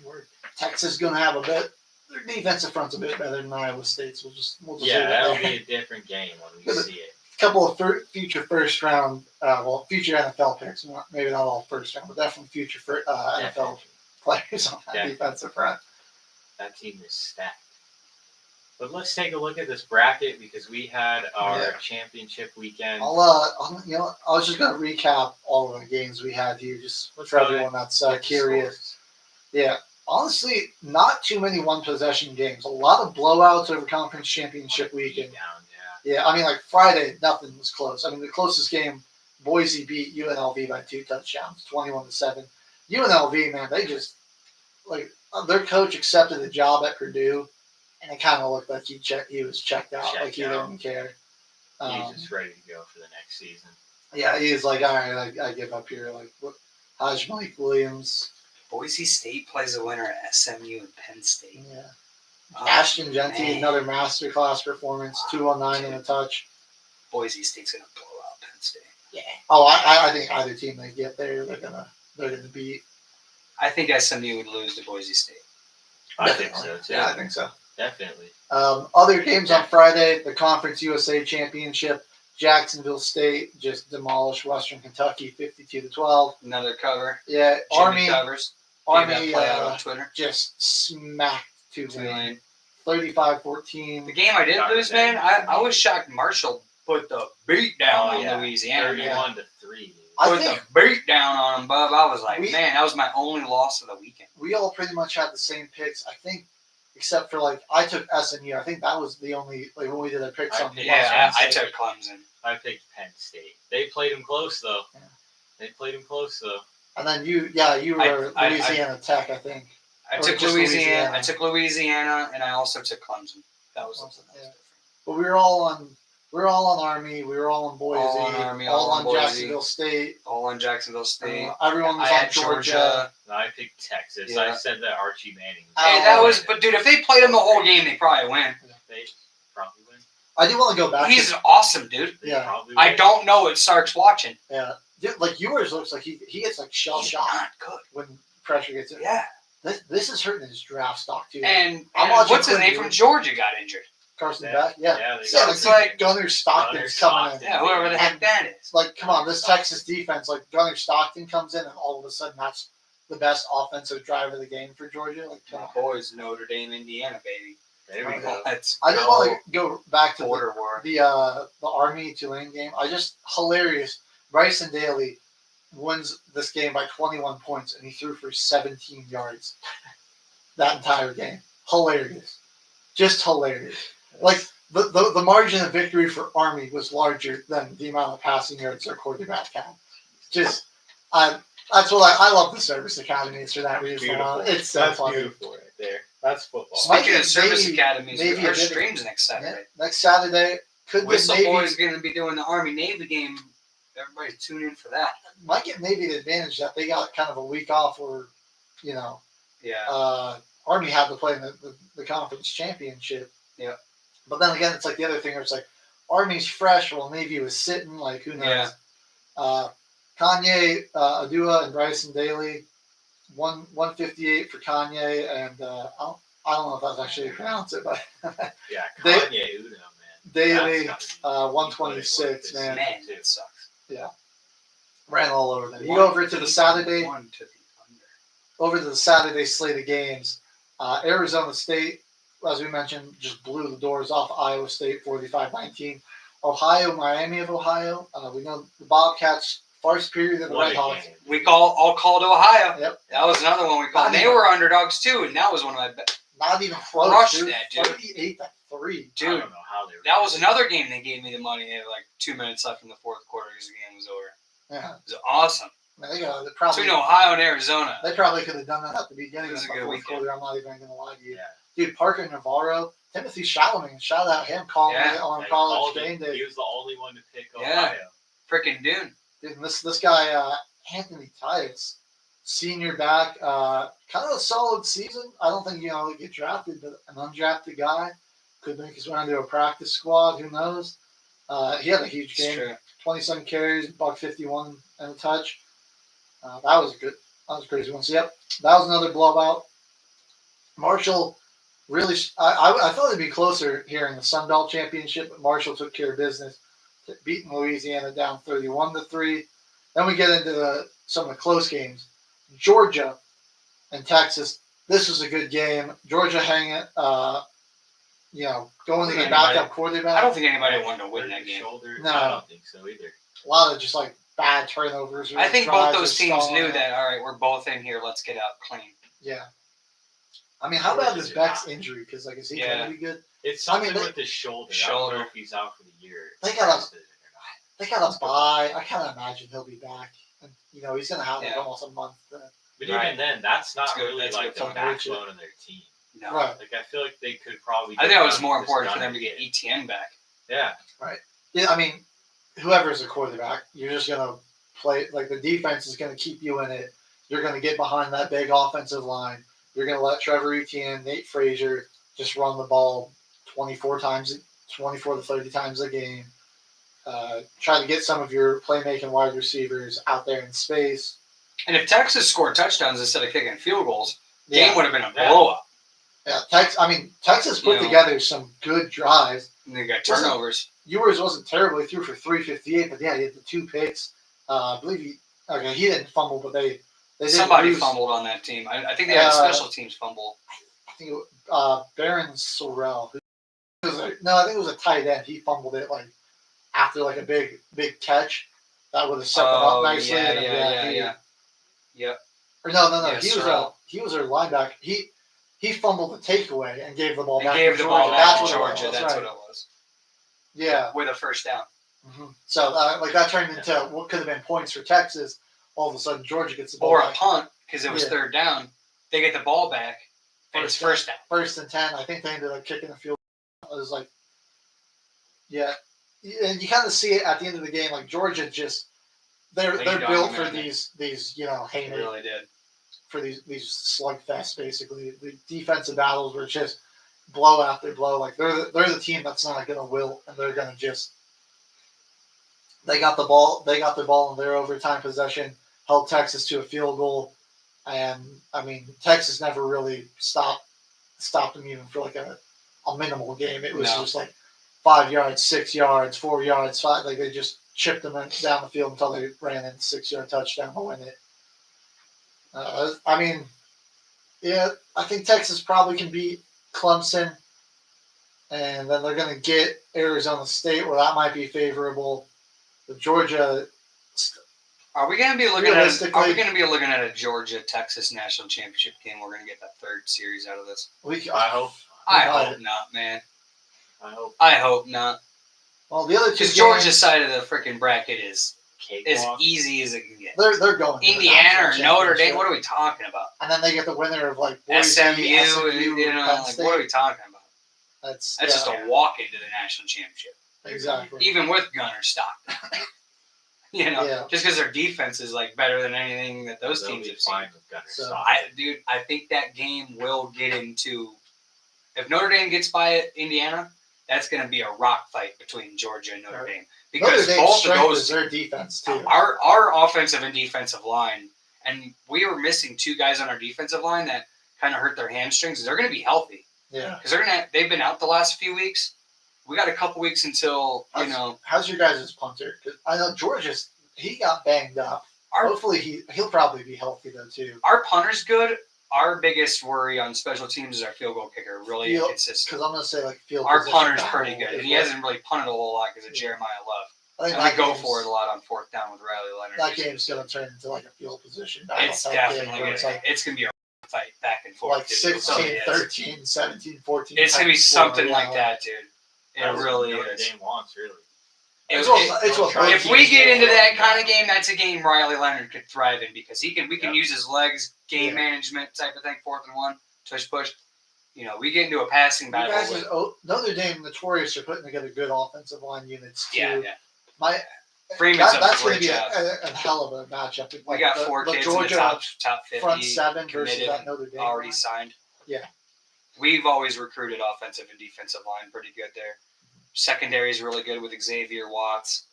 Texas is gonna have a bit. Their defensive front's a bit better than Iowa State's. We'll just Yeah, leave it that'll there. be a different game when we see it. A couple of future first round, future NFL picks. Maybe not all first round, but definitely future NFL Definitely. players on that Yeah. defensive front. That team is stacked. But let's take a look at this bracket because we had our Yeah. championship weekend. I was just gonna recap all of the games we had here, just for everyone that's curious. Yeah, honestly, not too many one possession games. A lot of blowouts over conference championship weekend. Down, Yeah, I mean, like Friday, nothing was close. I mean, the closest game, Boise beat UNLV by 2 touchdowns, 21-7. UNLV, man, they just their coach accepted a job at Purdue, and it kind of looked like he was checked out, like he didn't care. He's just ready to go for the next season. Yeah, he's like, all right, I give up here. Like, Hajj Mike Williams. Boise State plays a winner at SMU and Penn State. Yeah. Oh, Ashton Genty, man. another masterclass performance, 209 and a touch. Boise State's gonna blow out Penn State. Yeah. Oh, I think either team they get there, they're gonna beat. I think SMU would lose to Boise State. I think so too. Yeah, I think so. Definitely. Other games on Friday, the Conference USA Championship, Jacksonville State just demolished Western Kentucky 52-12. Another cover. Yeah, Jimmy covers. Gave that Army play out on Twitter. just smacked Tulane Tulane. 35-14. The game I did Darn lose, dang. man. I was shocked. Marshall put the beat down Oh, on yeah. Louisiana. man. 31-3. I Put think the beat down on them, Bub. I was like, We- man, that was my only loss of the weekend. we all pretty much had the same picks. I think, except for I took SMU. I think that was the only when we did our picks I on the picked- Yeah, I Western took Clemson. I picked Penn State. They played him close though. Yeah. They played him close though. And then you were I- Louisiana Tech, I think. I Or took just Louisiana. Louisiana. I took Louisiana, and I also took Clemson. That was something that was Yeah. different. But we were all on Army. We were all on Boise. All on Army, all all on on Boise. Jacksonville State. All on Jacksonville State. Everyone was I on had Georgia. No, I picked Texas. Yeah. I said that Archie Manning. Hey, Oh, that was. But dude, if they played him the whole game, they probably win. They probably win. I do want to go back. He's awesome, dude. They Yeah. probably I win. don't know what Sark's watching. Yeah, like yours looks like he gets shell He's shocked not good. when pressure gets in. Yeah. This is hurting his draft stock too. And, I'm and watching what's his name Quinn from Georgia got injured? Carson Yeah. Beck, yeah. Yeah, they Yeah, got it's It's him. like Gunnar Stockton's coming in. Yeah, whoever the heck that is. Like, come on, this Texas defense, like Gunnar Stockton comes in, and all of a sudden that's the best offensive drive of the game for Georgia. Like, come My on. boys, Notre Dame, Indiana, baby. There we go. Let's I just go. want to go back to Border war. the Army Tulane game. Hilarious. Bryson Daly wins this game by 21 points, and he threw for 17 yards that entire game. Hilarious, just hilarious. Like the margin of victory for Army was larger than the amount of passing yards their quarterback had. Just, that's what I love the service academies for that reason. Beautiful. It's so That's funny. beautiful right there. That's football. Mike Speaking of and service Navy- academies, Navy our did it. streams next Yeah, Saturday. next Saturday could get Whistle Navy. Boy's going to be doing the Army Navy game. Everybody tune in for that. Might get Navy the advantage that they got kind of a week off, or Yeah. Army had to play in the conference championship. Yeah. But then again, it's like the other thing where it's like Army's fresh while Navy was sitting. Like, who knows? Yeah. Kanye Adua and Bryson Daly, 158 for Kanye, and I don't know if that's actually how you pronounce it, but Yeah, They- Kanye Udo, man. Daly That's gotta be- 126, Man. man. Man, it sucks. ran all over them. You go over to the Saturday. One to the under. Over to the Saturday slate of games, Arizona State, as we mentioned, just blew the doors off Iowa State 45-19. Ohio, Miami of Ohio. We know the Bobcats far superior than the What Red a Hawks. game. All called Ohio. Yep. That was another one we called. Not They even- were underdogs too, and that was one of my best. Not even close. Crushed Dude. that, dude. 38-3. I Dude, don't know how they were. that was another game they gave me the money. They had like 2 minutes left in the fourth quarter because the game was over. Yeah. It was awesome. I mean, they got they Between probably Ohio and Arizona. they probably could have done that at the beginning It of was the a good fourth weekend. quarter. I'm not even going to lie to you. Yeah. Dude, Parker Navarro, Timothy Chalamet, shout out him calling Yeah. it on Like, college all game the- day. He was the only one to pick Yeah. Ohio. Freaking Dune. Dude, and this guy Anthony Tice, senior back, kind of a solid season. I don't think he'll get drafted, but an undrafted guy could make his way into a practice squad. Who knows? He had a huge It's game. true. 27 carries, $151 and a touch. That was good. That was a crazy one. So yep, that was another blowout. Marshall really, I thought it'd be closer here in the Sun Belt Championship, but Marshall took care of business, beating Louisiana down 31-3. Then we get into some of the close games. Georgia and Texas. This was a good game. Georgia hanging, going to the backup quarterback. I don't think anybody wanted to win that game. Shoulder. No. I don't think so either. A lot of just like bad turnovers. I think both drives those are teams stalling knew out. that. All right, we're both in here. Let's get out clean. Yeah. I mean, how bad is Beck's injury? Because like, is he Yeah. going to be good? It's I mean, something they- with his shoulder. I Shoulder. don't know if he's out for the year. They got a- Tested it or not. They got a bye. I kind of imagine he'll be back. And, he's going to have like Yeah. almost a month. But Right. even then, that's not That's good. really That's like good. the backbone of their team. No. Right. Like I feel like they could probably. I think get it was done more with this important for Gunner them to get kid. ETN back. Yeah. Yeah, I mean, whoever's a quarterback, you're just going to play. Like, the defense is going to keep you in it. You're going to get behind that big offensive line. You're going to let Trevor Etienne, Nate Frazier just run the ball 24 to 30 times a game. Try to get some of your playmaking wide receivers out there in space. And if Texas scored touchdowns instead of kicking field goals, Yeah. game would have been a Yeah. blowout. Yeah, Texas put You know. together some good drives. And they got turnovers. Ewers wasn't terrible. He threw for 358, but yeah, he had the 2 picks. I believe he didn't fumble, but they did Somebody lose. fumbled on that team. I think they had a special teams fumble. I think Baron Sorrell. I think it was a tight end. He fumbled it like after like a big catch that would have set them up nicely. yeah, and then, yeah. Yep. Or no. Yeah, Sorrell. He was our linebacker. He fumbled the takeaway and gave the ball They back gave to the Georgia. ball back to That's what it Georgia. was, That's right. what it was. Yeah. With a first down. So like that turned into what could have been points for Texas. All of a sudden, Georgia gets the ball Or a back. punt, because it was Yeah. third down. They get the ball back, and it's first down. 1st and 10. I think they ended up kicking the field. It was like, yeah, and you kind of see it at the end of the game. Like Georgia just they're Laid on built them, for man. these They haymakers, really did. for these slugfests basically. The defensive battles were just blow after blow. Like they're the team that's not going to wilt, and they're going to just. They got the ball. They got the ball in their overtime possession. Held Texas to a field goal, and I mean Texas never really stopped them even for like a minimal game. It was No. just like 5 yards, 6 yards, 4 yards, 5. Like they just chipped them down the field until they ran in 6-yard touchdown to win it. I mean, yeah, I think Texas probably can beat Clemson, and then they're going to get Arizona State, where that might be favorable. But Georgia, Are we gonna be looking at? Realistically- Are we gonna be looking at a Georgia Texas national championship game? We're gonna get that third series out of this. I hope. I Right. hope not, man. I hope. I hope not. well, the other two Because games, Georgia's side of the freaking bracket is as Cakewalk. easy as it can get. they're going to the Indiana or national Notre Dame? championship. What are we talking about? And then they get the winner of like Boise, SMU, Penn like State. what are we talking about? That's That's yeah, just a walk into the national championship, exactly. even with Gunner Stockton. Yeah. Just because their defense is like better than anything that those They'll teams be have seen. fine with Gunner. So- So I think that game will get into. If Notre Dame gets by Indiana, that's going to be a rock fight between Georgia and Notre Right. Dame Notre because Dame's both of strength those is their defense too. our offensive and defensive line, and we were missing 2 guys on our defensive line that kind of hurt their hamstrings. They're going to be healthy Yeah. because they've been out the last few weeks. We got a couple weeks until How's your guys' punter? 'Cause I know he got banged up. our Hopefully he'll probably be healthy though too. our punter's good. Our biggest worry on special teams is our field goal kicker, really Field- inconsistent. Because I'm gonna say like field. Our position punter's battle pretty good, is and he what- hasn't really punted a whole lot because of Yeah. Jeremiah Love. I think And we that go game's- for it a lot on fourth down with Riley Leonard. That game's gonna turn into like a field position battle. It's type definitely game where gonna. it's like It's gonna be a fight back and forth. like dude. 16, It is. 13, 17, 14. It's gonna be type something score, like yeah. that, dude. It that's what really Notre is. Dame wants, really. It's It- what, it's what both if we teams get do. into that kind of game, that's a game Riley Leonard could thrive in because we can Yep. use his legs, game Yeah. management type of thing, 4th and 1, push. We get into a passing You battle. guys with- Notre Dame notorious for putting together good offensive line units too. yeah. My Freeman's done a that's going to great be job. a hell of a matchup. We got the, 4 the kids Georgia in the top 50 front seven versus committed, that Notre Dame already line. signed. Yeah. We've always recruited offensive and defensive line pretty good there. Secondary is really good with Xavier Watts.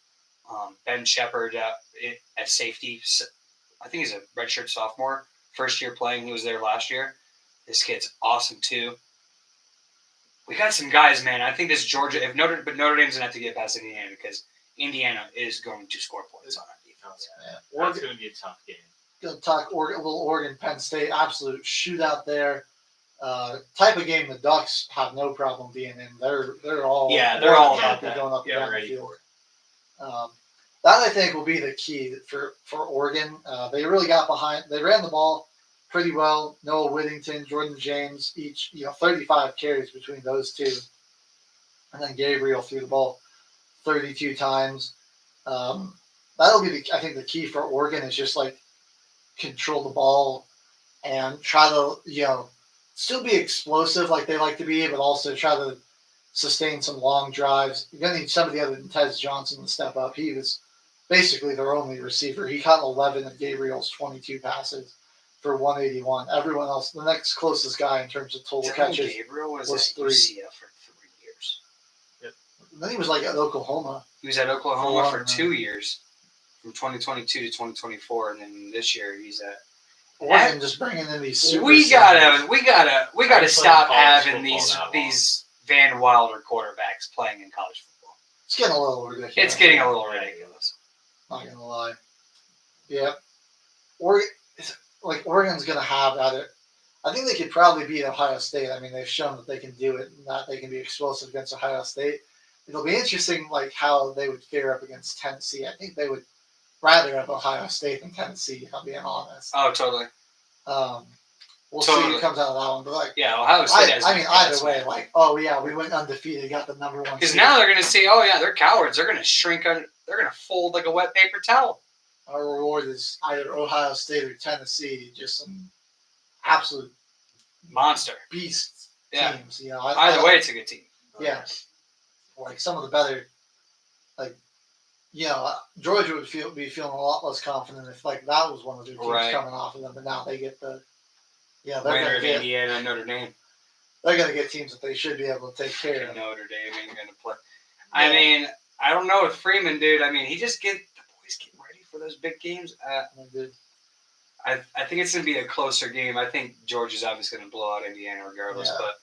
Ben Shepard at safety. I think he's a redshirt sophomore. First year playing. He was there last year. This kid's awesome too. We got some guys, man. I think this Georgia, Notre Dame's gonna have to get past Indiana because Indiana is going to score points on our defense. Yeah. That's going to be a tough game. Gonna talk Oregon, little Oregon, Penn State, absolute shootout there. Type of game the Ducks have no problem being in. They're all They're all happy about that. going up and Yeah, down the ready field. for it. That I think will be the key for Oregon. They really got behind. They ran the ball pretty well. Noah Whittington, Jordan James, each 35 carries between those two, and then Gabriel threw the ball 32 times. That'll be I think the key for Oregon is just like control the ball and try to still be explosive like they like to be, but also try to sustain some long drives. You're gonna need somebody other than Tez Johnson to step up. He was basically their only receiver. He caught 11 of Gabriel's 22 passes for 181. Everyone else, the next closest guy in terms of total catches, Gabriel was was at 3. UCF for 3 years. then he was like at Oklahoma. He was at Oklahoma for For 2 years, from 2022 to 2024, and then this year he's at. Oregon just bringing in these super We seniors. gotta I play stop college having football these that long. Van Wilder quarterbacks playing in college football. It's getting a little ridiculous. It's getting a little ridiculous. Not gonna lie. Yeah. Oregon's gonna have at it. I think they could probably beat Ohio State. I mean, they've shown that they can do it and that they can be explosive against Ohio State. It'll be interesting, like how they would fare up against Tennessee. I think they would rather have Ohio State than Tennessee, if I'm being honest. Oh, totally. We'll see Totally. who comes out of that one. But like, Yeah, Ohio State has. either way, like, oh yeah, we went undefeated, got the number one. because seed. now they're gonna see, oh yeah, they're cowards. They're gonna shrink. They're gonna fold like a wet paper towel. Our reward is either Ohio State or Tennessee, just some absolute Monster. beasts Yeah. teams. Either way, it's a good team. yeah, like some of the better, Georgia would be feeling a lot less confident if like that was one of their teams Right. coming off of them, but now they get they're Winner gonna of get Indiana and Notre Dame. they're gonna get teams that they should be able to take care of. Notre Dame ain't gonna play. I Yeah. mean, I don't know with Freeman, dude. I mean, he just the boys getting ready for those big games. I think it's gonna be a closer game. I think Georgia's obviously gonna blow out Indiana regardless, Yeah. but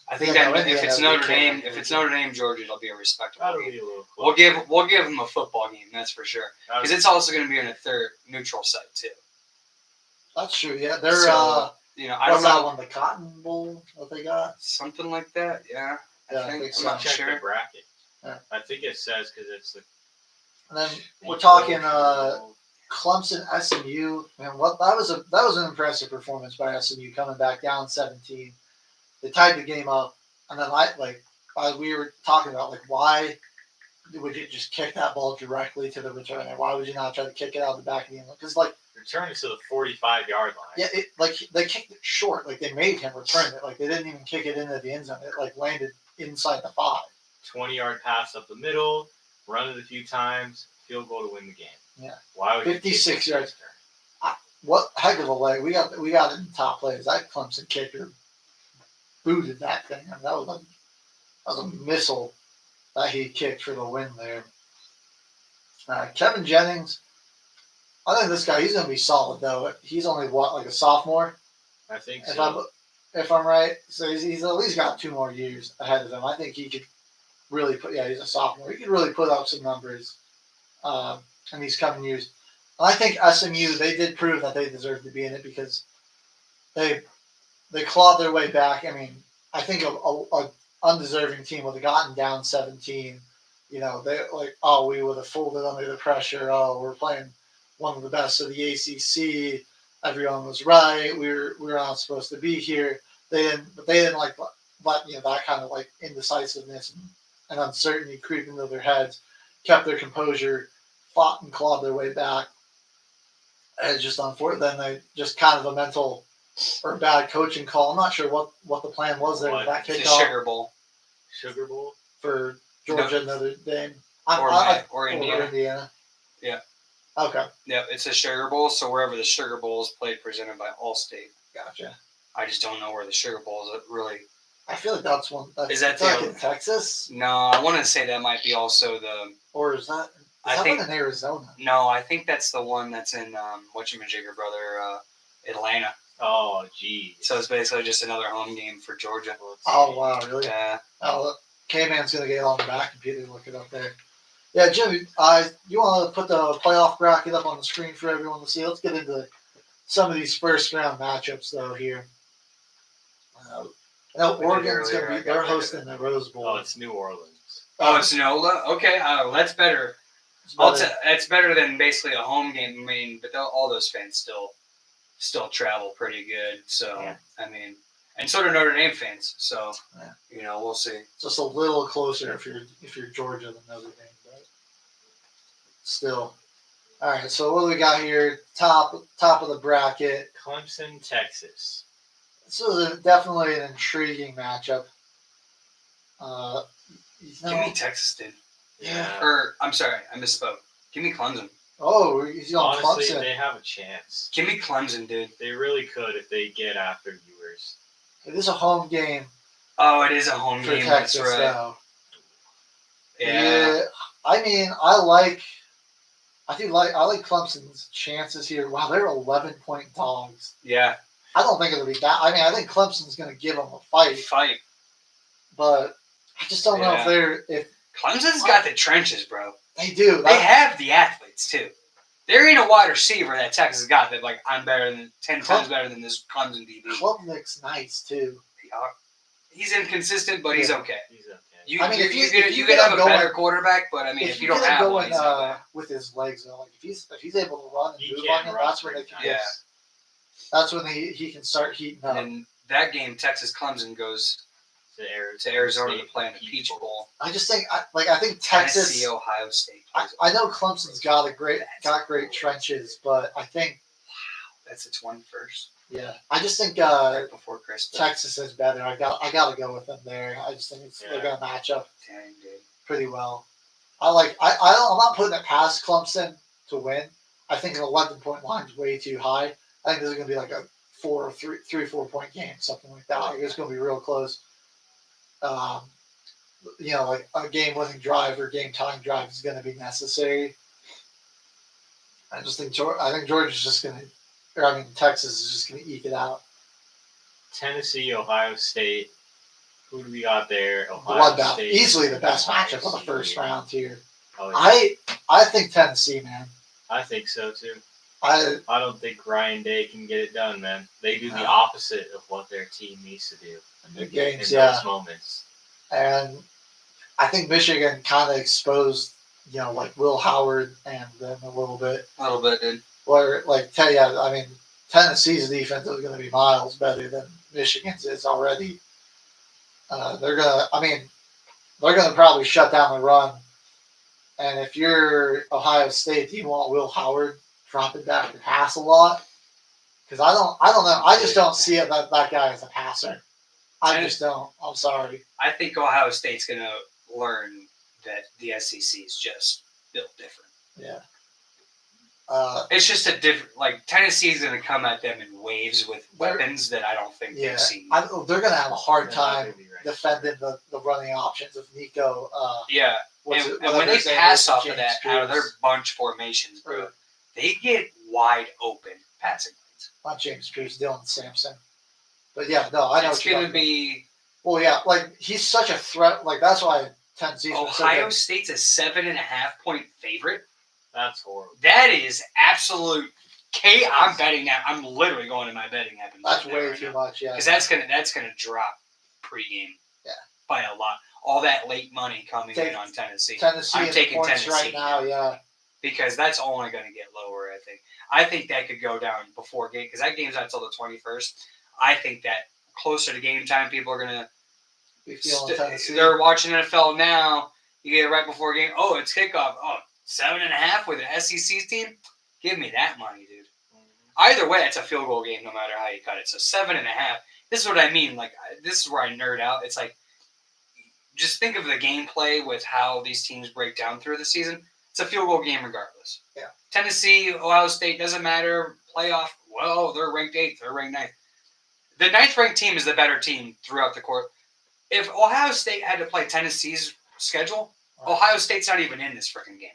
I think Yeah, no, that if Indiana it's will be Notre killing Dame, them, if it's too. Notre Dame, Georgia, it'll be a respectable That'll game. be a little close. We'll give them a football game, that's for sure. Because it's also gonna be in a third neutral site too. That's true. Yeah, they're So, I what's don't that know, one? The Cotton Bowl that they got. something like that. Yeah, Yeah, I think so. I'm not Check the sure. bracket. Yeah. I think it says because it's the. And then we're talking Clemson, SMU. Man, that was an impressive performance by SMU coming back down 17. They tied the game up, and then we were talking about like why would you just kick that ball directly to the returner? Why would you not try to kick it out the back of the end? Because Returning to the 45-yard line. yeah, they kicked it short. Like they made him return it. Like they didn't even kick it into the end zone. It like landed inside the 5. 20-yard pass up the middle, run it a few times, field goal to win the game. Yeah. Why would you 56 kick it? yards. What heck of a leg. We got it in top plays. That Clemson kicker booted that thing. I mean, that was a missile that he kicked for the win there. Kevin Jennings, I think this guy, he's going to be solid though. He's only like a sophomore, I think if so. if I'm right. So he's at least got 2 more years ahead of him. I think he could really he's a sophomore. He could really put up some numbers in these coming years. And I think SMU, they did prove that they deserve to be in it because they clawed their way back. I mean, I think a undeserving team would have gotten down 17. They we would have folded under the pressure. Oh, we're playing one of the best of the ACC. Everyone was right. We're not supposed to be here. They didn't let that kind of like indecisiveness and uncertainty creep into their heads. kept their composure, fought and clawed their way back. And it's just unfortunate. Then they just kind of a mental or bad coaching call. I'm not sure what the plan was there with that It's a kickoff Sugar Bowl Sugar Bowl. for Georgia and Notre Dame. or Indiana. Indiana. Yeah. Okay, Yep, it's a Sugar Bowl. So wherever the Sugar Bowl is played, presented by Allstate. gotcha. I just don't know where the Sugar Bowl is really. I feel like that's one. That's, Is that it's like the- in Texas, No, I want to say that might be also the. or is that? I Is that think- one in Arizona? No, I think that's the one that's in whatchamajigger brother, Atlanta. Oh, geez. So it's basically just another home game for Georgia. Let's Oh see. wow, really? Yeah. Oh, K-Man's gonna get on the back computer and look it up there. Yeah, Jimmy, you want to put the playoff bracket up on the screen for everyone to see? Let's get into some of these first round matchups though here. Now did Oregon's earlier, gonna I be got they're rid of hosting the Rose Bowl. Oh, it's New Orleans. Oh, it's Nola. Okay, that's better. It's better. That's better than basically a home game. I mean, but all those fans still travel pretty good. So Yeah. I mean, and so do Notre Dame fans. So Yeah. we'll see. Just a little closer if you're Georgia than Notre Dame, but still. All right, so what do we got here? Top of the bracket. Clemson, Texas. This is definitely an intriguing matchup. Give me Texas, dude. Yeah. Or I'm sorry, I misspoke. Give me Clemson. Oh, he's on Honestly, Clemson. they have a chance. Give me Clemson, dude. They really could if they get after Ewers. It is a home game Oh, it is a home for game. Texas, That's right. though. Yeah. I mean, I like Clemson's chances here. Wow, they're 11-point dogs. Yeah. I don't think it'll be that. I mean, I think Clemson's going to give them a fight, Fight. but I just don't know if Clemson's got the trenches, bro. they do. They have the athletes too. There ain't a wide receiver that Texas got that I'm better than 10 times better than this Clemson DB. Klubnik's nice too. He's inconsistent, but he's Yeah. okay. He's okay. You, I mean, if you you could get have him a better going- quarterback, but I mean, if you don't get him have one, going he's not bad. with his legs though, like if he's able to run and He move can on him, run that's when pretty they can. Yeah. That's when he can start heating up. And that game, Texas Clemson goes To to Arizona to State play in the Peach Bowl. I just think I think Texas. Tennessee, Ohio State. I know Clemson's got great trenches, but I think That's the 21st, yeah, I just think right before Christmas. Texas is better. I gotta go with them there. I just think they're gonna match up Dang, dude. pretty well. I'm not putting it past Clemson to win. I think an 11-point line is way too high. I think this is gonna be like a 4 point game, something like that. Like it's gonna be real close. Like a game-winning drive or game-tying drive is gonna be necessary. I just think Georgia's just gonna, Texas is just gonna eke it out. Tennessee, Ohio State. Who do we got there? Bloodbath, easily the best matchup of the first Yeah. round here. Oh, yeah. I think Tennessee, man. I think so too. I I don't think Ryan Day can get it done, man. They do the No. opposite of what their team needs to do the in games, yeah. those moments. And I think Michigan kind of exposed, like Will Howard and them a little bit. A little bit, dude. Where, Tennessee's defense is going to be miles better than Michigan's is already. They're going to probably shut down the run. And if you're Ohio State, do you want Will Howard dropping back to pass a lot? Because I don't know. I just don't see it that guy as a passer. I just don't. I'm sorry. I think Ohio State's going to learn that the SEC is just built different. Yeah. It's just a different, Tennessee's going to come at them in waves with They're- weapons that I don't think Yeah. they've seen. They're going to have a hard They're not time gonna be ready. defending the running options of Nico. Yeah. And when they pass off of that, out of their bunch formations, bro, they get wide open passing lanes. Not James Pierce, Dylan Sampson. But yeah, no, I know. It's what you're going to talking be about. Well, yeah, he's such a threat. That's why Tennessee's been so Ohio good. State's a 7.5-point favorite. That's horrible. That is absolute I'm betting that. I'm literally going to my betting app. and That's looking at it way right too now. much. Yeah, Because that's gonna drop pregame. Yeah. By a lot. All that late money coming Take in on Tennessee. Tennessee I'm in taking points Tennessee right now. Yeah, because that's only going to get lower. I think that could go down before game because that game's not until the 21st. I think that closer to game time, people are going be feeling to. Tennessee. They're watching NFL now. You get it right before a game. Oh, it's kickoff. Oh, 7.5 with an SEC team. Give me that money, dude. Either way, it's a field goal game, no matter how you cut it. So 7.5. This is what I mean. Like, this is where I nerd out. It's like, just think of the gameplay with how these teams break down through the season. It's a field goal game regardless. Yeah. Tennessee, Ohio State, doesn't matter. Playoff, well, they're ranked 8th. They're ranked 9th. The 9th ranked team is the better team throughout the court. If Ohio State had to play Tennessee's schedule, Ohio State's not even in this freaking game.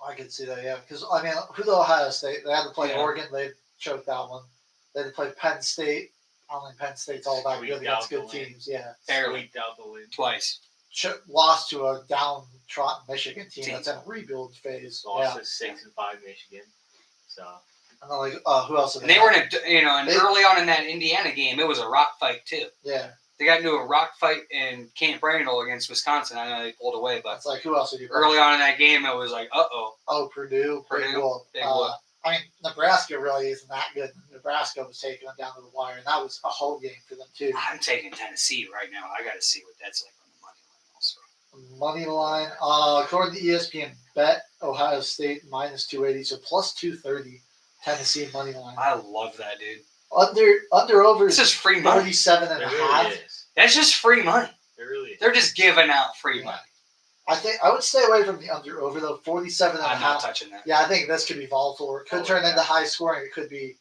I could see that, yeah. Because, I mean, who the Ohio State? They had to play Yeah. Oregon. They choked that one. They had to play Penn State. I don't think Penn State's all that good Squeaked against out the good win. teams. Yeah. Barely. Squeaked out the win. Twice. Lost to a downtrodden Michigan team that's in a rebuild phase. Lost Yeah. to 6-5 Michigan. So And then, like, who else? And they were in and They- early on in that Indiana game, it was a rock fight too. Yeah. They got into a rock fight in Camp Randall against Wisconsin. I know they pulled away, but That's like, who else did you play? early on in that game, it was like, uh-oh. Oh, Purdue. Purdue, Big whoop. big whoop. I mean, Nebraska really isn't that good. Nebraska was taking them down to the wire, and that was a whole game for them, too. I'm taking Tennessee right now. I got to see what that's like on the money line also. Money line, according to ESPN, bet Ohio State minus 280, so plus 230 Tennessee money line. I love that, dude. Under over This is free money. 37 and it a really half. is. That's just free money. It really is. They're just giving out free Yeah. money. I think I would stay away from the under over though. 47 and a I'm not half. touching that. Yeah, I think this could be volatile. Or it could Oh, turn yeah. into high scoring. It could be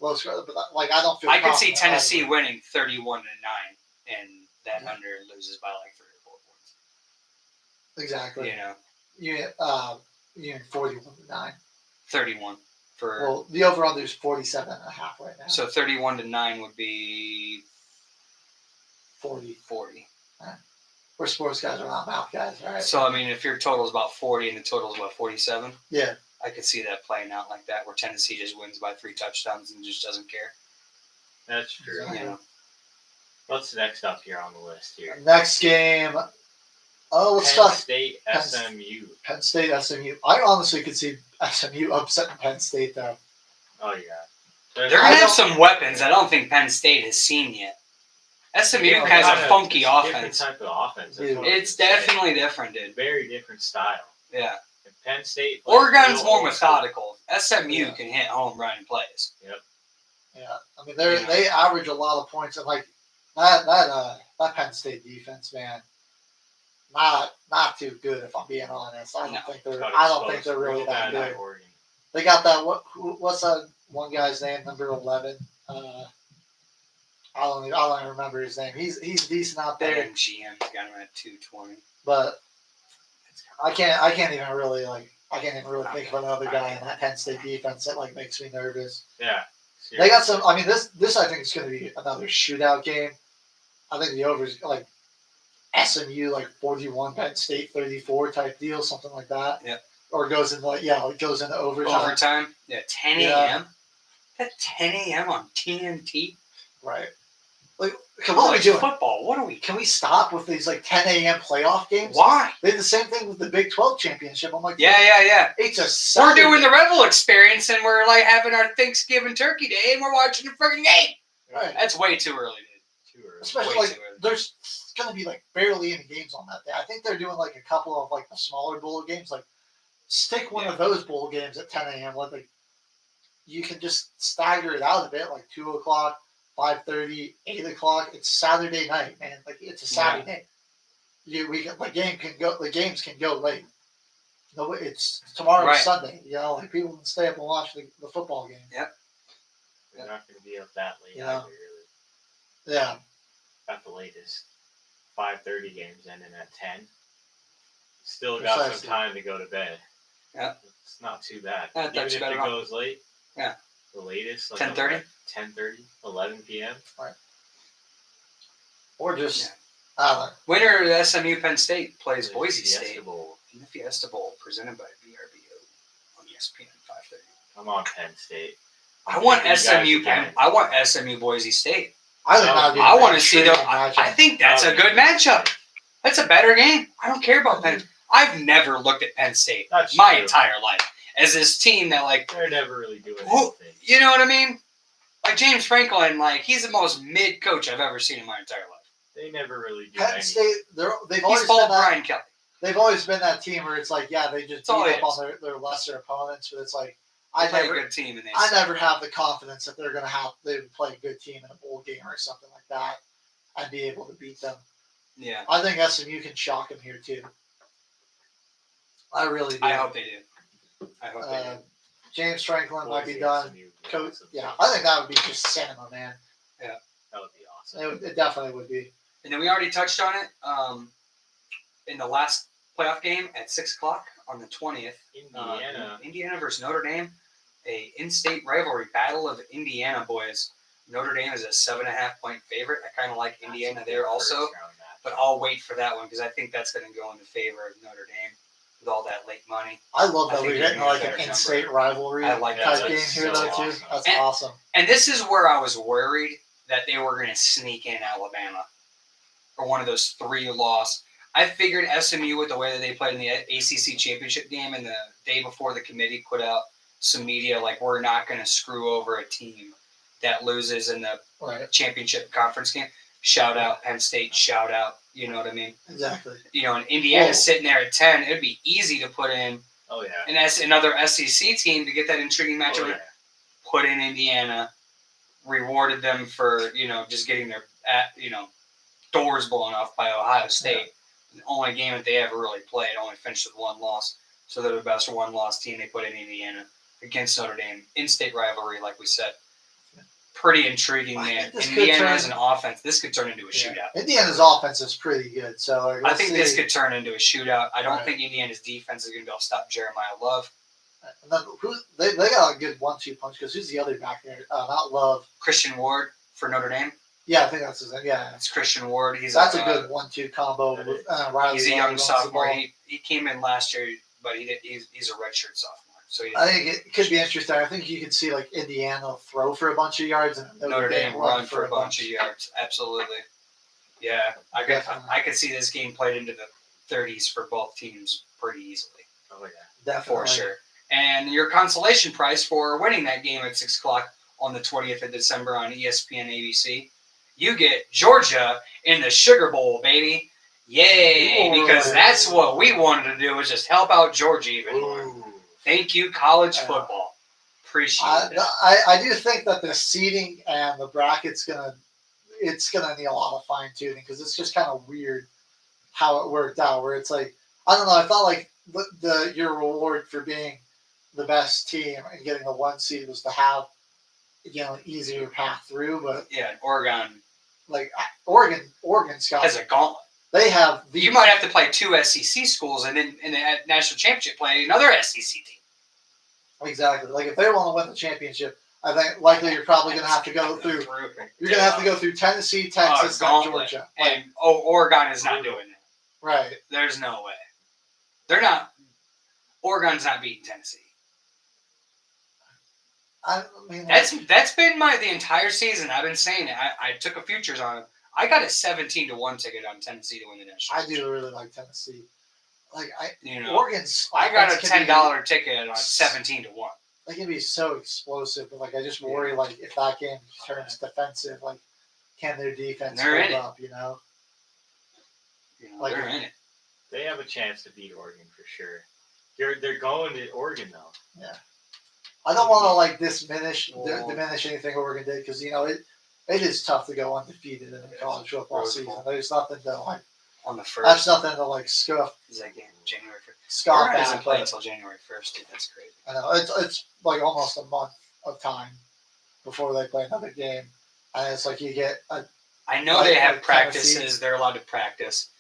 low scoring. But like, I don't feel. I could see confident Tennessee either. winning 31-9, and that Yeah. under loses by like 3 or 4 points. Exactly. You know, You 41-9. 31 for. Well, the over under is 47 and a half right now. So 31-9 would be 40. 40. We're sports guys, we're not math guys, right? So I mean, if your total is about 40 and the total is about 47, Yeah. I could see that playing out like that, where Tennessee just wins by 3 touchdowns and just doesn't care. That's true. Exactly. You know, What's next up here on the list here? Next game. Oh, let's Penn talk State, Penn- SMU. Penn State, SMU. I honestly could see SMU upsetting Penn State, though. Oh yeah. they're gonna I have don't- some weapons I don't think Penn State has seen yet. SMU Yeah, has kind a of funky It's a different offense. type of offense. That's Dude. what I was It's gonna say. definitely different, dude. Very different style. Yeah. And Penn State. plays Oregon's real more old school. methodical. SMU Yeah. can hit home run plays. Yeah, I mean they Yeah. they average a lot of points, and like that Penn State defense, man, not too good if I'm being honest. I don't No. think they're Got I don't think exposed they're really real that bad at good. Oregon. They got that what's that one guy's name, number 11? I don't even remember his name. He's decent out there, And GM got him at 220. but I can't even really think of another guy in that Penn State defense that like makes me nervous. Yeah. They got some. I mean, this I think is going to be another shootout game. I think the over is like SMU like 41, Penn State 34 type deal, something like that. Yep. Or it goes into it goes into overtime. Overtime? Yeah, 10 Yeah. a.m. At 10 a.m. on TNT? Right. Like, what are we College doing? football. What are we? Can we stop with these like 10 a.m. playoff games? Why? They did the same thing with the Big 12 championship. I'm like, Yeah. it's a We're Saturday. doing the Rebel experience and we're like having our Thanksgiving turkey day and we're watching the freaking game. Right. That's way too early, dude. Too early. Especially way like too early. there's going to be like barely any games on that day. I think they're doing like a couple of like the smaller bowl games. Like stick one of those bowl games at 10 a.m. Like you can just stagger it out a bit, like 2 o'clock, 5:30, 8 o'clock. It's Saturday night, man. Like it's a Saturday. The games can go late. No, it's tomorrow's Right. Sunday. You know, like people can stay up and watch the football game. They're not going to be up that late Yeah. either, really. Yeah. At the latest. 5:30 games ending at 10. Still got some Precisely. time to go to bed. Yeah. It's not too bad. Not Even too if bad it at all. goes late. Yeah. The latest. 10:30? 10:30, 11 p.m. Or just Yeah. I don't know. Winner of the SMU Penn State plays The Boise Fiesta State Bowl. in the Fiesta Bowl presented by VRBO on ESPN 5:30. I'm on Penn State. I want You guys SMU again. I want SMU Boise State. I think that'd be I an want to see them. intriguing I matchup. think that's a good matchup. That's a better game. I don't care about Penn. I've never looked at Penn State That's my true. entire life as this team that like, They're never really doing Who- anything. you know what I mean? Like James Franklin, like he's the most mid coach I've ever seen in my entire life. They never really do Penn anything. State, they've He's always been called that. Brian Kelly. They've always been that team where it's like, yeah, they just That's all beat it up is. on their lesser opponents, but it's like They I play never a good team, and I never have the confidence that they're gonna have they would play a good team in a bowl game or something like that and be able to beat them. Yeah, I think SMU can shock them here too. I really do. I hope they do. I hope they do. James Franklin might be Boise, done. SMU, Coach, awesome. yeah, I think that would be just cinema, man. That would be awesome. It definitely would be. And then we already touched on it in the last playoff game at 6:00 on the 20th. Indiana versus Notre Dame, a in-state rivalry battle of Indiana boys. Notre Dame is a 7.5-point favorite. I kind of like Indiana there also, but I'll wait for that one because I think that's going to go in the favor of Notre Dame with all that late money. I love I that think we're you're getting gonna like get an a better in-state rivalry I like type that. game That's here so though too. awesome. That's And- awesome. And this is where I was worried that they were going to sneak in Alabama or one of those 3-loss. I figured SMU with the way that they played in the ACC championship game and the day before the committee put out some media like we're not going to screw over a team that loses in the Right. championship conference game. Shout out Penn State, shout out, you know what I mean? Exactly. You know, and Indiana's Whoa. sitting there at 10. It'd be easy to put in Oh yeah. another SEC team to get that intriguing matchup. Oh, yeah. Put in Indiana, rewarded them for, just getting their, doors blown off by Ohio State. The only game that they ever really played, only finished with 1 loss. So they're the best 1-loss team they put in Indiana against Notre Dame. In-state rivalry, like we said. Pretty intriguing, I man. think this could Indiana turn- has an offense. This could turn into a Yeah. shootout. Indiana's offense is pretty good, so like, I let's think see. this could turn into a shootout. I don't Right. think Indiana's defense is going to be able to stop Jeremiah Love. And then they got a good 1-2 punch because who's the other back there? Not Love. Christian Ward for Notre Dame. Yeah, I think that's his name. Yeah, That's Christian Ward. He's that's a good 1-2 combo. that With, is. Riley He's a Love young runs the sophomore. ball. He came in last year, but he's a redshirt sophomore. So he I think it could be interesting. I think you could see like Indiana throw for a bunch of yards and Notre Dame run for a bunch of yards. Absolutely. Yeah, Definitely. I could see this game played into the 30s for both teams pretty easily, Oh yeah. Definitely. for sure. And your consolation prize for winning that game at 6:00 on the 20th of December on ESPN ABC, you get Georgia in the Sugar Bowl, baby. Yay! Because that's what we wanted to do was just help out Georgia even more. Ooh. Thank you, college Yeah. football. Appreciate it. I do think that the seating and the bracket's gonna need a lot of fine tuning because it's just kind of weird how it worked out. Where it's like I don't know. I felt like your reward for being the best team and getting the 1 seed was to have an easier path through. But Yeah, Oregon like Oregon's got has a gauntlet. they have the You might have to play 2 SEC schools and then in the national championship play another SEC team. exactly like if they want to win the championship. I think likely you're probably gonna have to go through. You're gonna have to go through Tennessee, Texas, and gauntlet. Georgia. And Oregon is not doing that. Right. There's no way. They're not. Oregon's not beating Tennessee. I mean, That's been the entire season. I've been saying it. I took a futures on it. I got a 17-1 ticket on Tennessee to win the national. I do really like Tennessee. Like You know, Oregon's. I got a offense can be- $10 ticket on 17-1. They can be so explosive, but like I just worry like if that game turns defensive, like can their defense They're in hold it. up? You know. You know, Like- they're in it. They have a chance to beat Oregon for sure. They're going to Oregon though. I don't want to like diminish Well- anything Oregon did because it is tough to go undefeated in a college football Rose season. Bowl. There's nothing to like. On the That's first. nothing to like scuff Is that game January 1st? scoff Oregon doesn't at. play But until January 1st, dude. That's crazy. I know it's like almost a month of time before they play another game, and it's like you get a I know Like- they have like Tennessee. practices. They're allowed to practice.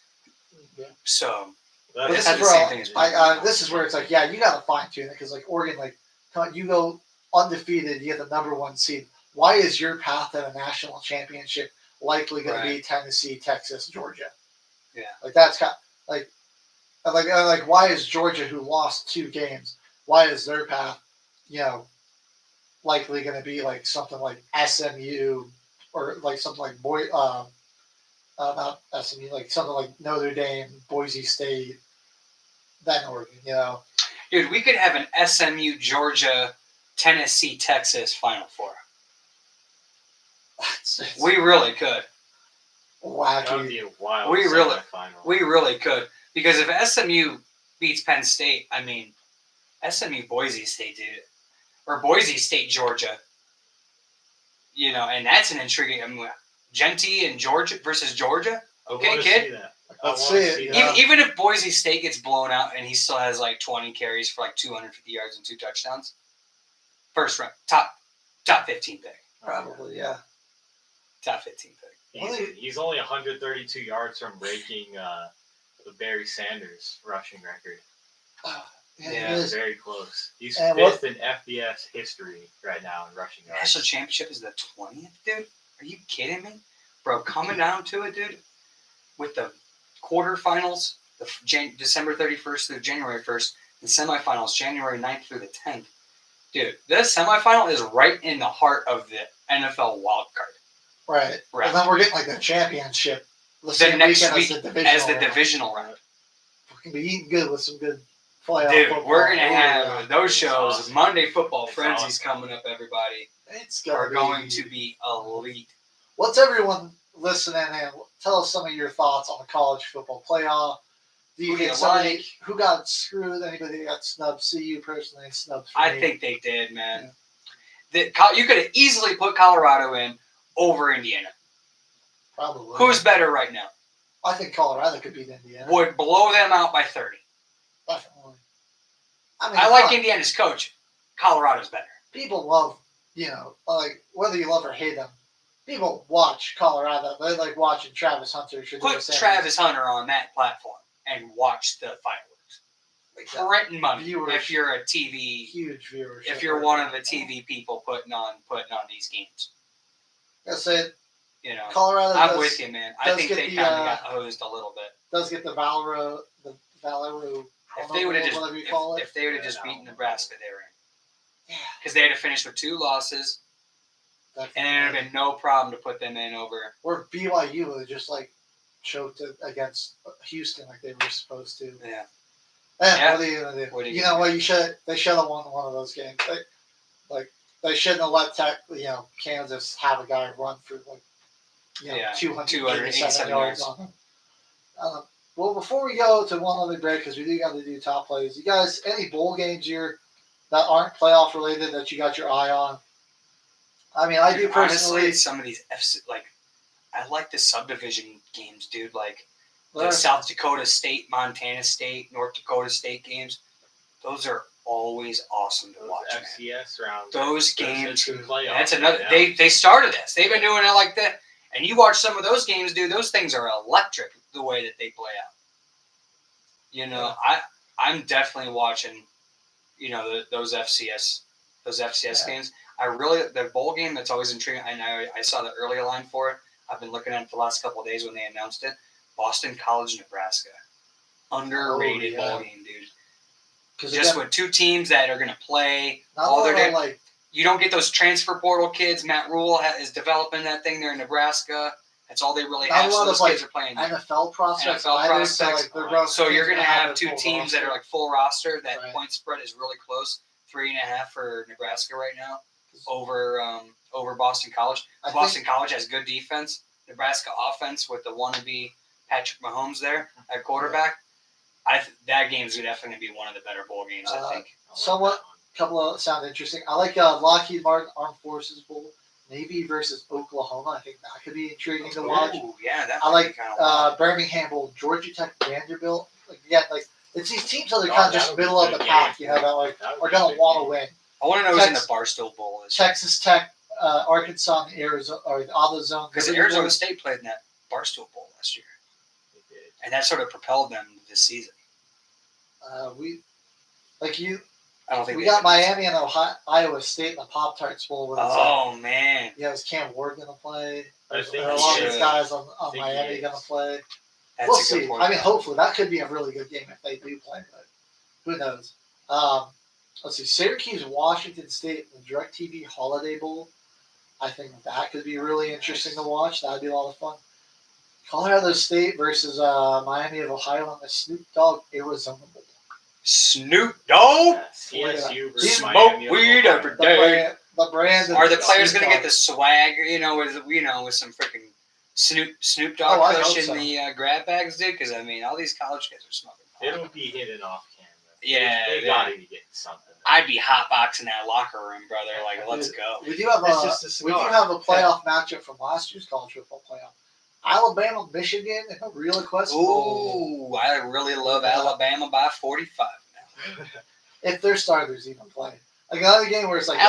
Yeah. So But But It's this not is the where same thing as this is where it's like, yeah, you got to fine tune it because like Oregon, like you go undefeated, you get the number 1 seed. Why is your path to a national championship likely going to be Tennessee, Texas, Georgia? Yeah. like that's kind like why is Georgia, who lost 2 games, why is their path, likely going to be like something like SMU or like something like not SMU, like something like Notre Dame, Boise State, then Oregon, dude, we could have an SMU, Georgia, Tennessee, Texas Final Four. We really could. That would wacky. be a wild We really- semifinal. We really could, because if SMU beats Penn State, I mean, SMU Boise State, dude, or Boise State Georgia, you know, and that's an intriguing. I mean, Genty and Georgia versus Georgia. I Okay, wanna kid. see that. I Let's wanna see it, see yeah. that. Even if Boise State gets blown out and he still has like 20 carries for like 250 yards and 2 touchdowns, first round, top 15 pick, Probably, yeah. top 15 pick. He's only 132 yards from breaking the Barry Sanders rushing record. Yeah, Yeah, he is. Very close. He's And fifth in FBS history right now in rushing yards. National championship is the 20th, dude. Are you kidding me, bro? Coming down to it, dude, with the quarterfinals, December 31st through January 1st, and semifinals January 9th through the 10th. Dude, this semifinal is right in the heart of the NFL wild card. Right. Right. And then we're getting like the championship the The same next weekend week as the divisional. as the round. divisional round. We can be eating good with some good playoff Dude, football. we're gonna Oh, have yeah. those shows. awesome. Monday Football It's Frenzy's awesome. coming up. Everybody It's are gonna going be, to be elite. What's everyone listening and tell us some of your thoughts on the college football playoff. Do you Who do think you somebody like? who got screwed? Anybody that got snubbed? See you personally snubbed? For I me? think they did, man. You could have easily put Colorado in over Indiana. probably. Who's better right now? I think Colorado could beat Indiana. Would blow them out by 30. Definitely. I mean, I like come on. Indiana's coach. Colorado's better. People love, like whether you love or hate them, people watch Colorado. They like watching Travis Hunter. Put Travis Hunter on that platform and watch the fireworks. Printing money Viewers. if you're a TV, Huge viewership. if you're one of the TV people putting on these games. I said You know, Colorado I'm does, with you, man. I does think get they the, kind of got hosed a little bit. does get the Valero. If they would have just, whatever you call it. if they would have just beaten Nebraska, they were in. Yeah. Because they had to finish with 2 losses, and it would have been no problem to put them in over. Or BYU would have just like choked it against Houston like they were supposed to. Yeah. Yeah. What are you gonna do? What are you You gonna know what? They should have won one of those games. They shouldn't have let Kansas have a guy run for Yeah, 287 287 yards yards. on him. Well, before we go to one other break, because we do got to do top plays. You guys, any bowl games here that aren't playoff related that you got your eye on? I mean, I do Dude, personally. honestly, some of these I like the subdivision games, dude. Like the Right. South Dakota State, Montana State, North Dakota State games. Those are always awesome to Those watch, man. FCS rounds. Those Those are games. true playoffs That's another. right now. They started this. They've been doing it like that. And you watch some of those games, dude. Those things are electric. The way that they play out. You know, I'm definitely watching. You know those FCS Yeah. games. The bowl game that's always intriguing. I saw the earlier line for it. I've been looking at it the last couple of days when they announced it. Boston College, Nebraska, underrated Oh, yeah. bowl game, dude. Because Just with 2 teams that are going to play. not all a they're lot of, doing- like You don't get those transfer portal kids. Matt Rule is developing that thing there in Nebraska. That's all they really Not have. a So lot those of, kids are playing there. NFL prospects. NFL either, prospects. So, like, they're both So you're teams going to that have a 2 full teams that are roster. like full roster. That Right. point spread is really close. 3.5 for Nebraska right now over Boston College. I Boston College has good defense. Nebraska offense with the wannabe Patrick Mahomes there at quarterback. That game's definitely going to be one of the better bowl games, I think. I like somewhat- that one. Couple of sound interesting. I like Lockheed Martin Armed Forces Bowl, Navy versus Oklahoma. I think that could be intriguing to watch. Ooh, yeah, that I might be like kinda Birmingham Bowl, Georgia Tech, Vanderbilt. Like it's these teams that are Oh, kind of that just would be middle of a the good pack, game. that like That would are be a gonna good want to game. win. I want to know who's in the Tex- Barstool Bowl this Texas Tech, Arkansas, and Arizona, or the AutoZone. because Liberty Arizona Bowl. State played in that Barstool Bowl last year, They did. and that sort of propelled them this season. I don't think We they got did. Miami and Iowa State in the Pop Tarts Bowl. With Oh man, is Cam Ward gonna play? I think Are a he lot of should. these guys on I think he Miami is. gonna play? that's We'll a good see. point. I mean, hopefully that could be a really good game if they do play, but who knows? Let's see, Syracuse, Washington State, the DirecTV Holiday Bowl. I think that could be really interesting to watch. That'd be a lot of fun. Colorado State versus Miami of Ohio in the Snoop Dogg Arizona Bowl. Snoop Dogg. Yeah, CSU Smoke versus Miami of weed Ohio. every day. The brand. Are the players Snoop going to get Dogg. the swag? With some freaking Snoop Oh, Dogg I hope pushing so. the grab bags, dude? Because I mean, all these college kids are smoking. pot. It'll be hidden off camera. Yeah, they they- gotta be getting something. I'd be hotboxing that locker room, brother. Like, let's Dude, go. We do have It's just a we do cigar. have a playoff matchup from last year's college football playoff. Alabama, Michigan, in a real request bowl. Ooh, I really love Yeah. Alabama by 45 now. If their starters even play. Like another game where it's like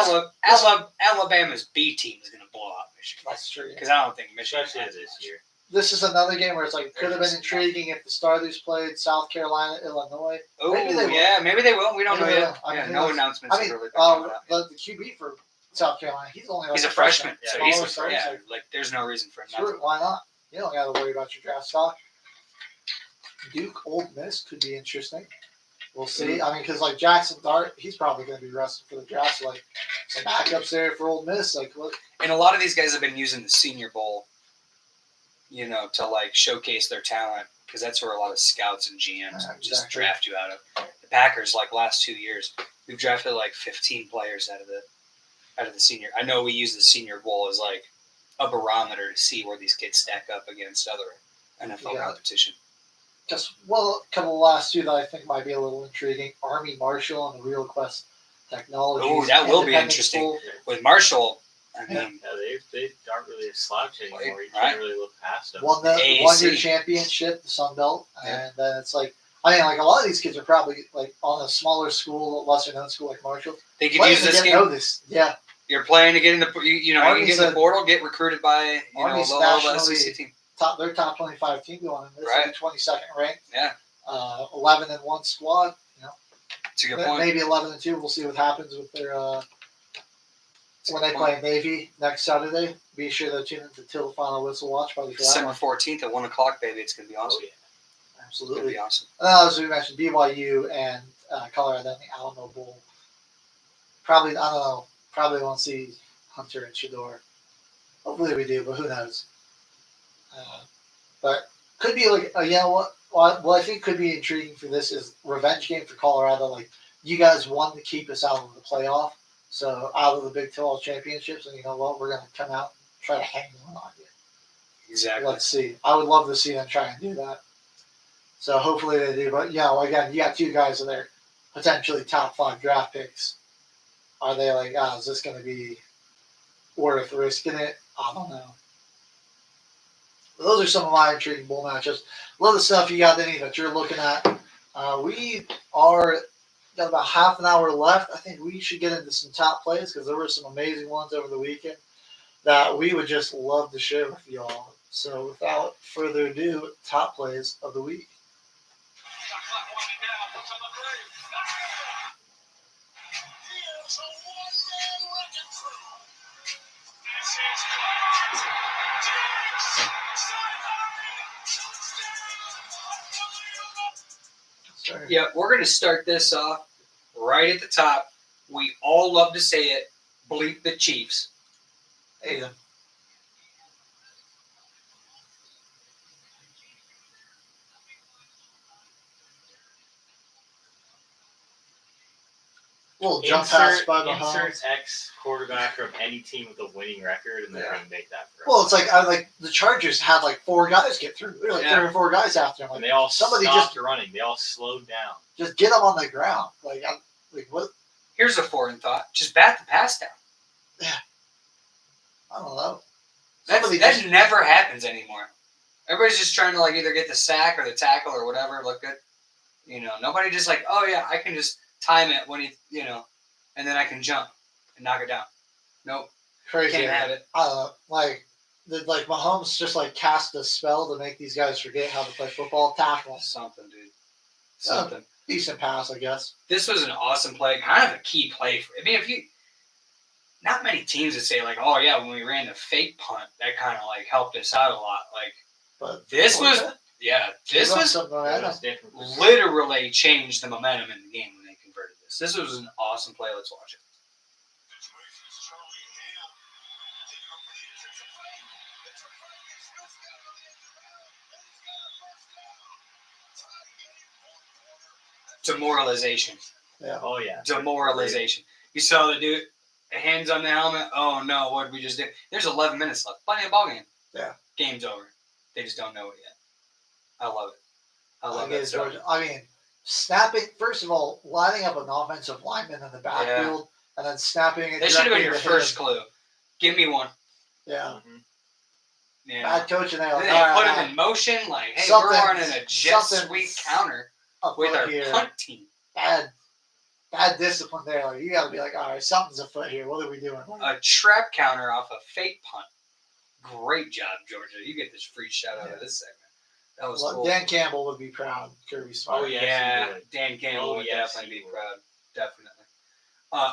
Alabama's B team is going to blow out Michigan. that's true. Because I don't think Michigan Especially has this much. year. This is another game where it's like could have been There's- intriguing if the starters played South Carolina, Illinois. Oh, Maybe they will. yeah, maybe they will. We don't Maybe know they yet. will. I Yeah, mean, no who knows? announcements I have mean, really been coming out yet. the QB for South Carolina, he's only like He's a freshman, Yeah, so he's he's a freshman. yeah. Like, there's no reason for him not Sure, to. why not? You don't got to worry about your draft stock. Duke, Old Miss could be interesting. We'll see. I mean, because like Jackson Dart, he's probably going to be rested for the draft. So like some backups there for Old Miss. Like, look, And a lot of these guys have been using the Senior Bowl, you know, to like showcase their talent because that's where a lot of scouts and GMs Yeah, just exactly. draft you out of. The Packers, like last 2 years, we've drafted like 15 players out of the senior. I know we use the Senior Bowl as like a barometer to see where these kids stack up against other NFL Yeah. competition. just well, a couple of last two that I think might be a little intriguing: Army Marshall and the Real Quest Technologies. Ooh, that will be Independence interesting. Bowl. With Marshall, I Yeah. mean, Yeah, they aren't really a slouch anymore. You Right. can't really look past them. Won the AAC. 1 year championship, the Sun Belt, Yeah. and then it's like. I mean, like a lot of these kids are probably like on a smaller school, lesser known school like Marshall. they could Playing use to this get know game. this, yeah. You're playing to get in the, you know, you can Army's get in the a- portal, get recruited by, you know, a Army's low level nationally- SEC team. Their top 25 team going in this, Right. 22nd ranked. Yeah. 11-1 squad. You know, It's a good point. maybe 11-2. We'll see what happens with their It's a when good they point. play Navy next Saturday. Be sure to tune into Till the Final Whistle Watch Party for that December one. 14th at 1 o'clock, baby. It's going to be awesome. Oh, yeah. It's going to Absolutely. be awesome. As we mentioned, BYU and Colorado in the Alamo Bowl. Probably, I don't know. Probably won't see Hunter and Shador. Hopefully we do, but who knows? But could be like, you know what I think could be intriguing for this is revenge game for Colorado. Like, you guys won to keep us out of the playoff, so out of the Big 12 championships, and you know what? We're going to come out and try to hang one on you. Exactly. Let's see. I would love to see them try and do that. So hopefully they do. But yeah, again, you got two guys that are potentially top 5 draft picks. Are they like, is this going to be worth risking it? I don't know. Those are some of my intriguing bowl matchups. A lot of the stuff you got, Denny, that you're looking at. We are got about half an hour left. I think we should get into some top plays because there were some amazing ones over the weekend that we would just love to share with y'all. So without further ado, top plays of the week. Shot clock winding down. What's on the grave? Here's a one-man wrecking crew. This is Clark. Diggs. Sideline. Touchdown. Unbelievable. Yeah, we're going to start this off right at the top. We all love to say it. Bleep the Chiefs. Hey, little jump pass by Mahomes. Insert X quarterback from any team with a winning record, and they're Yeah. going to make that. For Well, it's like the Chargers had like 4 guys get through. They're like Yeah. 3 or 4 guys after him. and Like, they all somebody stopped running. They all slowed down. just get them on the ground. Like, I'm like, what? Here's a foreign thought. Just bat the pass down. I don't know. That Somebody just, never happens anymore. Everybody's just trying to like either get the sack or the tackle or whatever. Look good. You know, nobody just like, oh yeah, I can just time it when he, you know, and then I can jump and knock it down. Nope, crazy. can't have it. I don't know. Like Mahomes just like cast a spell to make these guys forget how to play football. Tackle. Something, dude. Something. Decent pass, I guess. This was an awesome play, kind of a key play. I mean, if you, not many teams would say like, oh yeah, when we ran the fake punt, that kind of like helped us out a lot. Like But this was, yeah, this Run was something It around was them. different. literally changed the momentum in the game when they converted this. This was an awesome play. Let's watch it. Situations Charlie Hale. Taking up for the it's a fake. It's a fake. It's no scout on the end of the round. And he's got a first down. Tie game, fourth quarter. Demoralization. Yeah. Oh yeah. Demoralization. You saw the dude, hands on the helmet. Oh no, what did we just do? There's 11 minutes left. Plenty of ball game. Yeah. Game's over. They just don't know it yet. I love it. I love Against it. So, Georgia. I mean, snapping. First of all, lining up an offensive lineman in the backfield and then snapping it. that should have been directly your to first him. clue. Give me one. Yeah. Yeah. Bad coaching. They Then all they all put right, him in motion, like, hey, Something- we're running a jet something- sweep counter with afoot our here. punt team. Bad discipline there. Like, you got to be like, all right, something's afoot here. What are we doing? A trap counter off a fake punt. Great job, Georgia. You get this free shout out of this segment. That was Well, cool. Dan Campbell would be proud. Kirby Smart. Oh, yes, yeah, he would. Dan Campbell Oh, would yes, definitely he be would. proud. Definitely.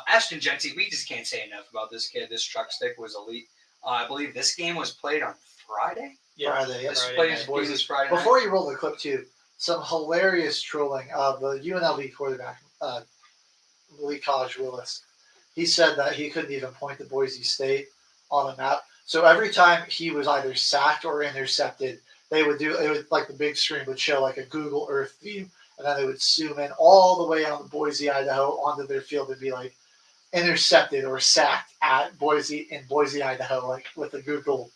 Ashton Genty, we just can't say enough about this kid. This truck stick was elite. I believe this game was played on Friday. Friday. This Friday plays night. boys this Friday night. Before you roll the clip, too, some hilarious trolling of the UNLV quarterback, Lee College Willis. He said that he couldn't even point to Boise State on a map. So every time he was either sacked or intercepted, they would do it. Would like the big screen would show like a Google Earth view, and then they would zoom in all the way on Boise, Idaho, onto their field and be like intercepted or sacked at Boise in Boise, Idaho, like with the Google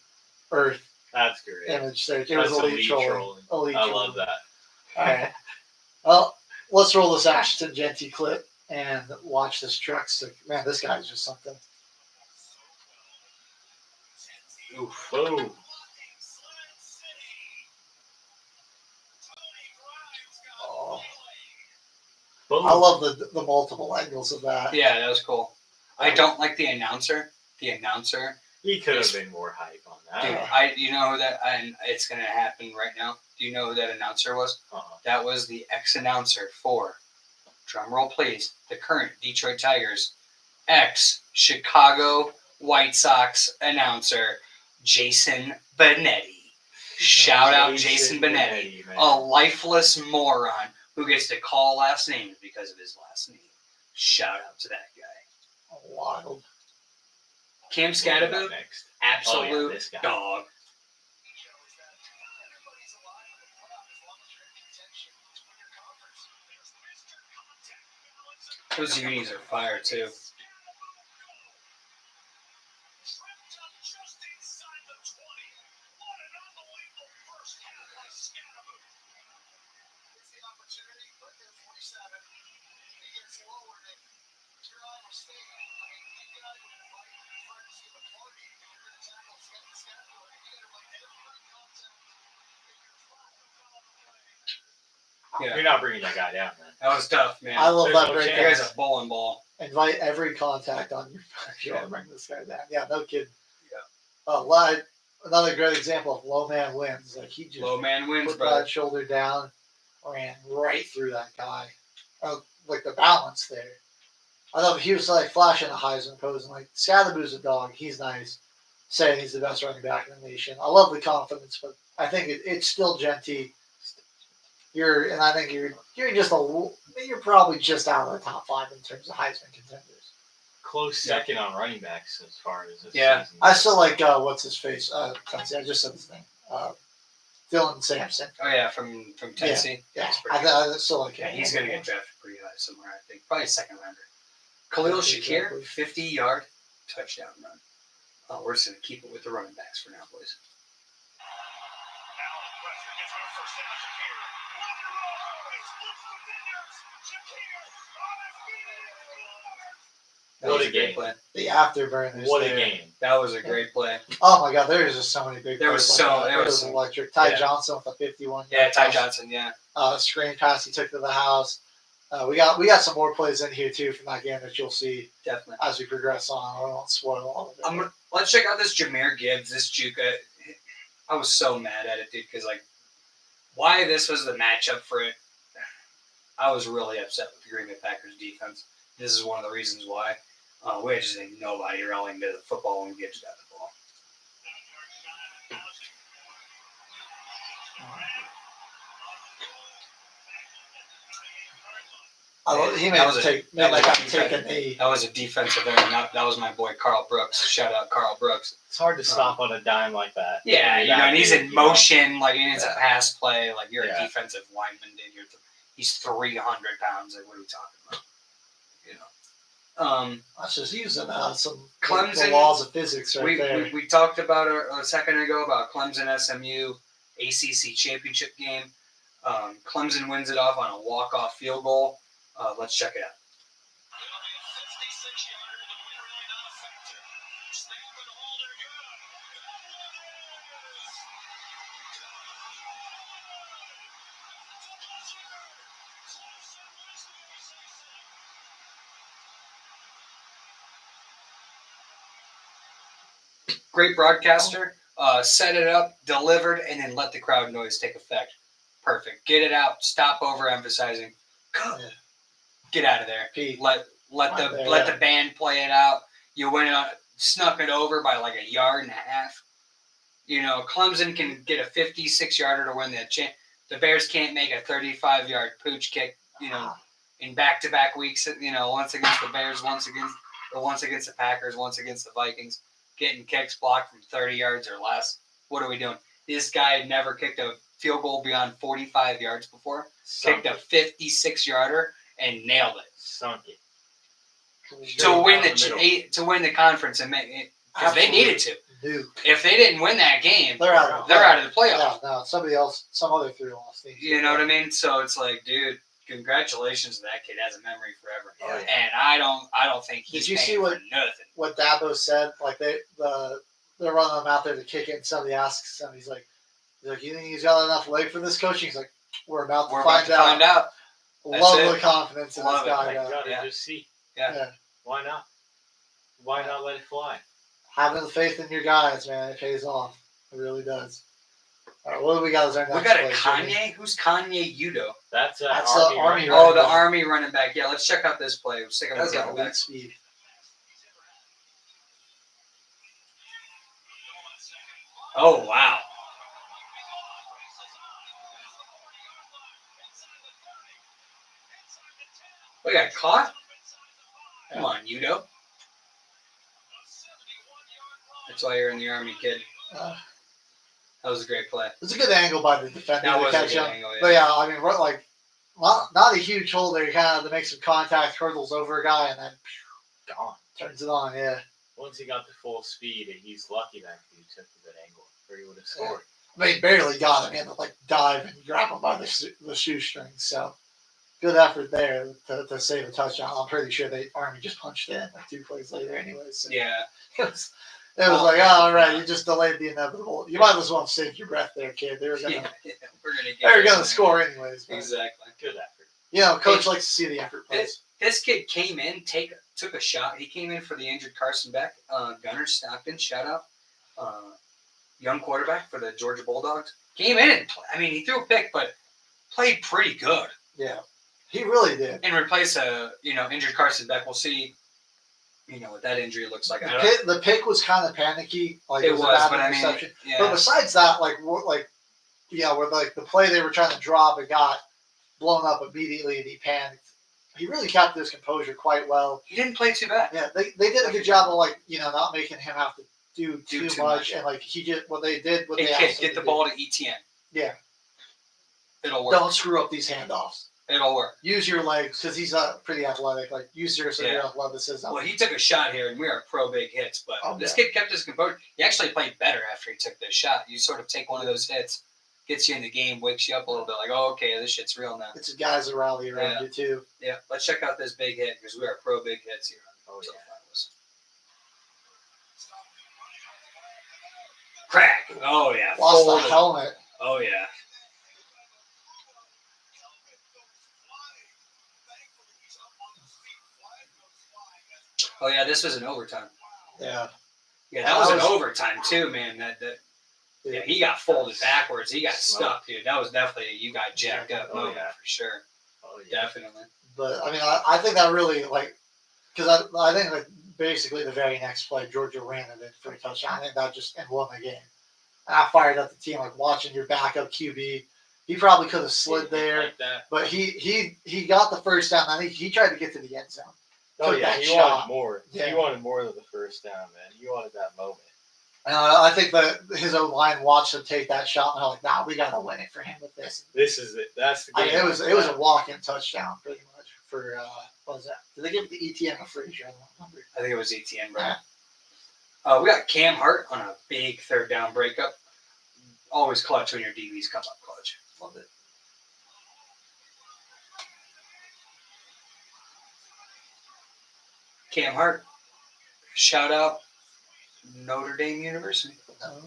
Earth That's great. image search. It That's was elite elite trolling. trolling. Elite I trolling. love that. All right. Well, let's roll this Ashton Genty clip and watch this truck stick. Man, this guy's just something. Oof. Boom. Oh, Boom. I love the multiple angles of that. Yeah, that was cool. I don't like the announcer. The announcer, He could have been more hype on that. dude. You know who that? And it's gonna happen right now. Do you know who that announcer was? Uh-huh. That was the ex-announcer for, drumroll please, the current Detroit Tigers, ex-Chicago White Sox announcer, Jason Benetti. Shout out Jason Benetti, man. a lifeless moron who gets to call last names because of his last name. Shout out to that guy. Wild. Cam What do we got Scadaboo, next? absolute Oh, yeah, this guy. dog. Those unis are fire too. Yeah, You're not bringing that guy down, man. that was tough, man. I love There's that no break. You chance. guys are bowling ball. Invite every contact on your show and bring this guy down. Yeah, no kidding. Yeah. Another great example of low man wins. Like he just Low man wins, put brother. that shoulder down, ran right through that guy. Like the balance there. I thought he was like flashing a Heisman pose and like Scadaboo's a dog. He's nice, saying he's the best running back in the nation. I love the confidence, but I think it's still Genty. I think you're just you're probably just out of the top 5 in terms of Heisman contenders. Close second on running backs as far as this Yeah. season. I still like what's his face? I just said his name. Dylan Sampson. Oh yeah, from Tennessee. Yeah, That's pretty I still like Yeah, him. he's gonna get drafted pretty high somewhere. I think probably second rounder. Khalil Shakir, Exactly. 50-yard touchdown run. We're just gonna keep it with the running backs for now, boys. That What was a a great game. play. The afterburners. What a there. game. That was a great play. Oh my God, there was just so many big. There was plays so- like that. there It was was some- electric. Ty yeah. Johnson with a 51. Yeah, Ty Johnson. Yeah, Screen pass he took to the house. We got some more plays in here too from that game that you'll see definitely. as we progress on. I won't spoil all of it. Let's check out this Jahmyr Gibbs, this Juka. I was so mad at it, dude, because like, why this was the matchup for it. I was really upset with the Green Bay Packers defense. This is one of the reasons why. We just think nobody rallying to the football when Gibbs got the ball. He made That a was a- take. that Made like was I'm a taking a. That was a defensive error. That was my boy Carl Brooks. Shout out Carl Brooks. It's hard to stop on a dime like that. Yeah, I mean, and he's in you know. motion, like and it's a pass play. Like you're Yeah. a defensive lineman, dude. He's 300 pounds. Like what are we talking about? You know. That's just using some Clemson- the laws of physics right we, there. we talked about a second ago about Clemson SMU ACC championship game. Clemson wins it off on a walk-off field goal. Let's check it out. It'll be a 56-yarder. The wind really not a factor. Snap and hold her good. Great broadcaster. Set it up, delivered, and then let the crowd noise take effect. Perfect. Get it out. Stop overemphasizing. Go. Yeah. Get out of there. Pete. Let Right there, let yeah. the band play it out. You win it on, snuck it over by like a yard and a half. You know, Clemson can get a 56-yarder to win the champ. The Bears can't make a 35-yard pooch kick. You know, in back-to-back weeks. You know, once against the Bears, once against the Packers, once against the Vikings. Getting kicks blocked from 30 yards or less. What are we doing? This guy had never kicked a field goal beyond 45 yards before. Sunk Kicked a it. 56-yarder and nailed it Sunk it. to win down the middle. to win the conference and make it because they Absolutely. needed to. Dude, If they didn't win that game, they're out. they're out of the playoffs. Yeah, no, somebody else, some other 3 lost teams. You know what I mean? So it's like, dude, congratulations to that kid. Has a memory forever. Oh, yeah. And I don't think he's Did you see paying what- for nothing. What Dabo said, like they're running them out there to kick it, and somebody asks him, he's like, you think he's got enough leg for this coaching? He's like, we're about to We're about find to out. find out. That's Love it. the confidence in Love this it. guy. I gotta Yeah. just see. Yeah. Why not? Why not let it fly? Having the faith in your guys, man, it pays off. It really does. All right, what do we got as our next We got a play, Jimmy? Kanye. Who's Kanye Udo? That's That's Army. the Army running Oh, back. the Army running back. Yeah, let's check out this play. Let's check out That's the got running elite back. speed. Oh wow. We got caught. Come on, Udo. That's why you're in the Army, kid. Uh, That was a great play. It's a good angle by the defender That to was a catch good him. angle. But Yeah. yeah, I mean, we're like not a huge hole there. He kind of to make some contact, hurdles over a guy, and then Gone. turns it on. Yeah, Once he got to full speed, and he's lucky that he took a good angle, or he would have scored. I mean, barely got him. He had to like dive and grab him by the shoestrings. So good effort there to save a touchdown. I'm pretty sure the Army just punched in like 2 plays later, anyways. So Yeah. it was like, oh, all right, you just delayed the inevitable. You might as well have saved your breath there, kid. They were gonna, Yeah. We're gonna get. they were it. gonna score anyways. But, Exactly. Good effort. you know, coach likes to see the effort plays. This kid came in, took a shot. He came in for the injured Carson Beck. Gunnar Stockton, shout out. Young quarterback for the Georgia Bulldogs. Came in and he threw a pick, but played pretty good. Yeah, he really did. And replace a injured Carson Beck. We'll see. What that injury looks like. I don't, The pick was kind of panicky. Like it it was, was, a but bad I mean, interception. yeah. But besides that, where the play they were trying to drop, it got blown up immediately, and he panicked. He really kept his composure quite well. He didn't play too bad. Yeah, they did a good job of not making him have to do Do too too much, much. and he did what they did. What Hey they kid, asked get him the to ball to ETN. Yeah. It'll do. work. Don't screw up these handoffs. It'll work. Use your legs because he's pretty athletic. Like use your athleticism. Well, he took a shot here, and we are pro big hits. But Oh, this yeah. kid kept his composure. He actually played better after he took this shot. You sort of take one of those hits, gets you in the game, wakes you up a little bit. Like, oh, okay, this shit's real now. It's guys that rally around Yeah. you too. Yeah, let's check out this big hit because we are pro big hits here. Oh, yeah. Crack. Oh yeah. Lost Folded. the helmet. Oh yeah. Oh yeah. This was an overtime. Yeah. Yeah, That that was an was- overtime too, man. Yeah, he got folded backwards. He got stuck, dude. That was definitely you got jacked up Oh, moment yeah. for sure. Oh, yeah. Definitely. But I mean, I think that really because I think that basically the very next play Georgia ran it in for a touchdown. I think that just won the game. And I fired up the team like watching your backup QB. He probably could have slid there, Like that. but he got the first down. I think he tried to get to the end zone. Oh Took yeah, that he shot. wanted more. Yeah. He wanted more than the first down, man. He wanted that moment. And I think that his own line watched him take that shot, and they're like, "Nah, we gotta win it for him with this." This is it. That's the I game. mean, it was a walk-in touchdown pretty much for What was that? Did they give it to ETN or Frazier? I don't remember. I think it was ETN, bro. We got Cam Hart on a big third down breakup. Always clutch when your DBs come up clutch. Love it. Cam Hart, shout out Notre Dame University. Okay.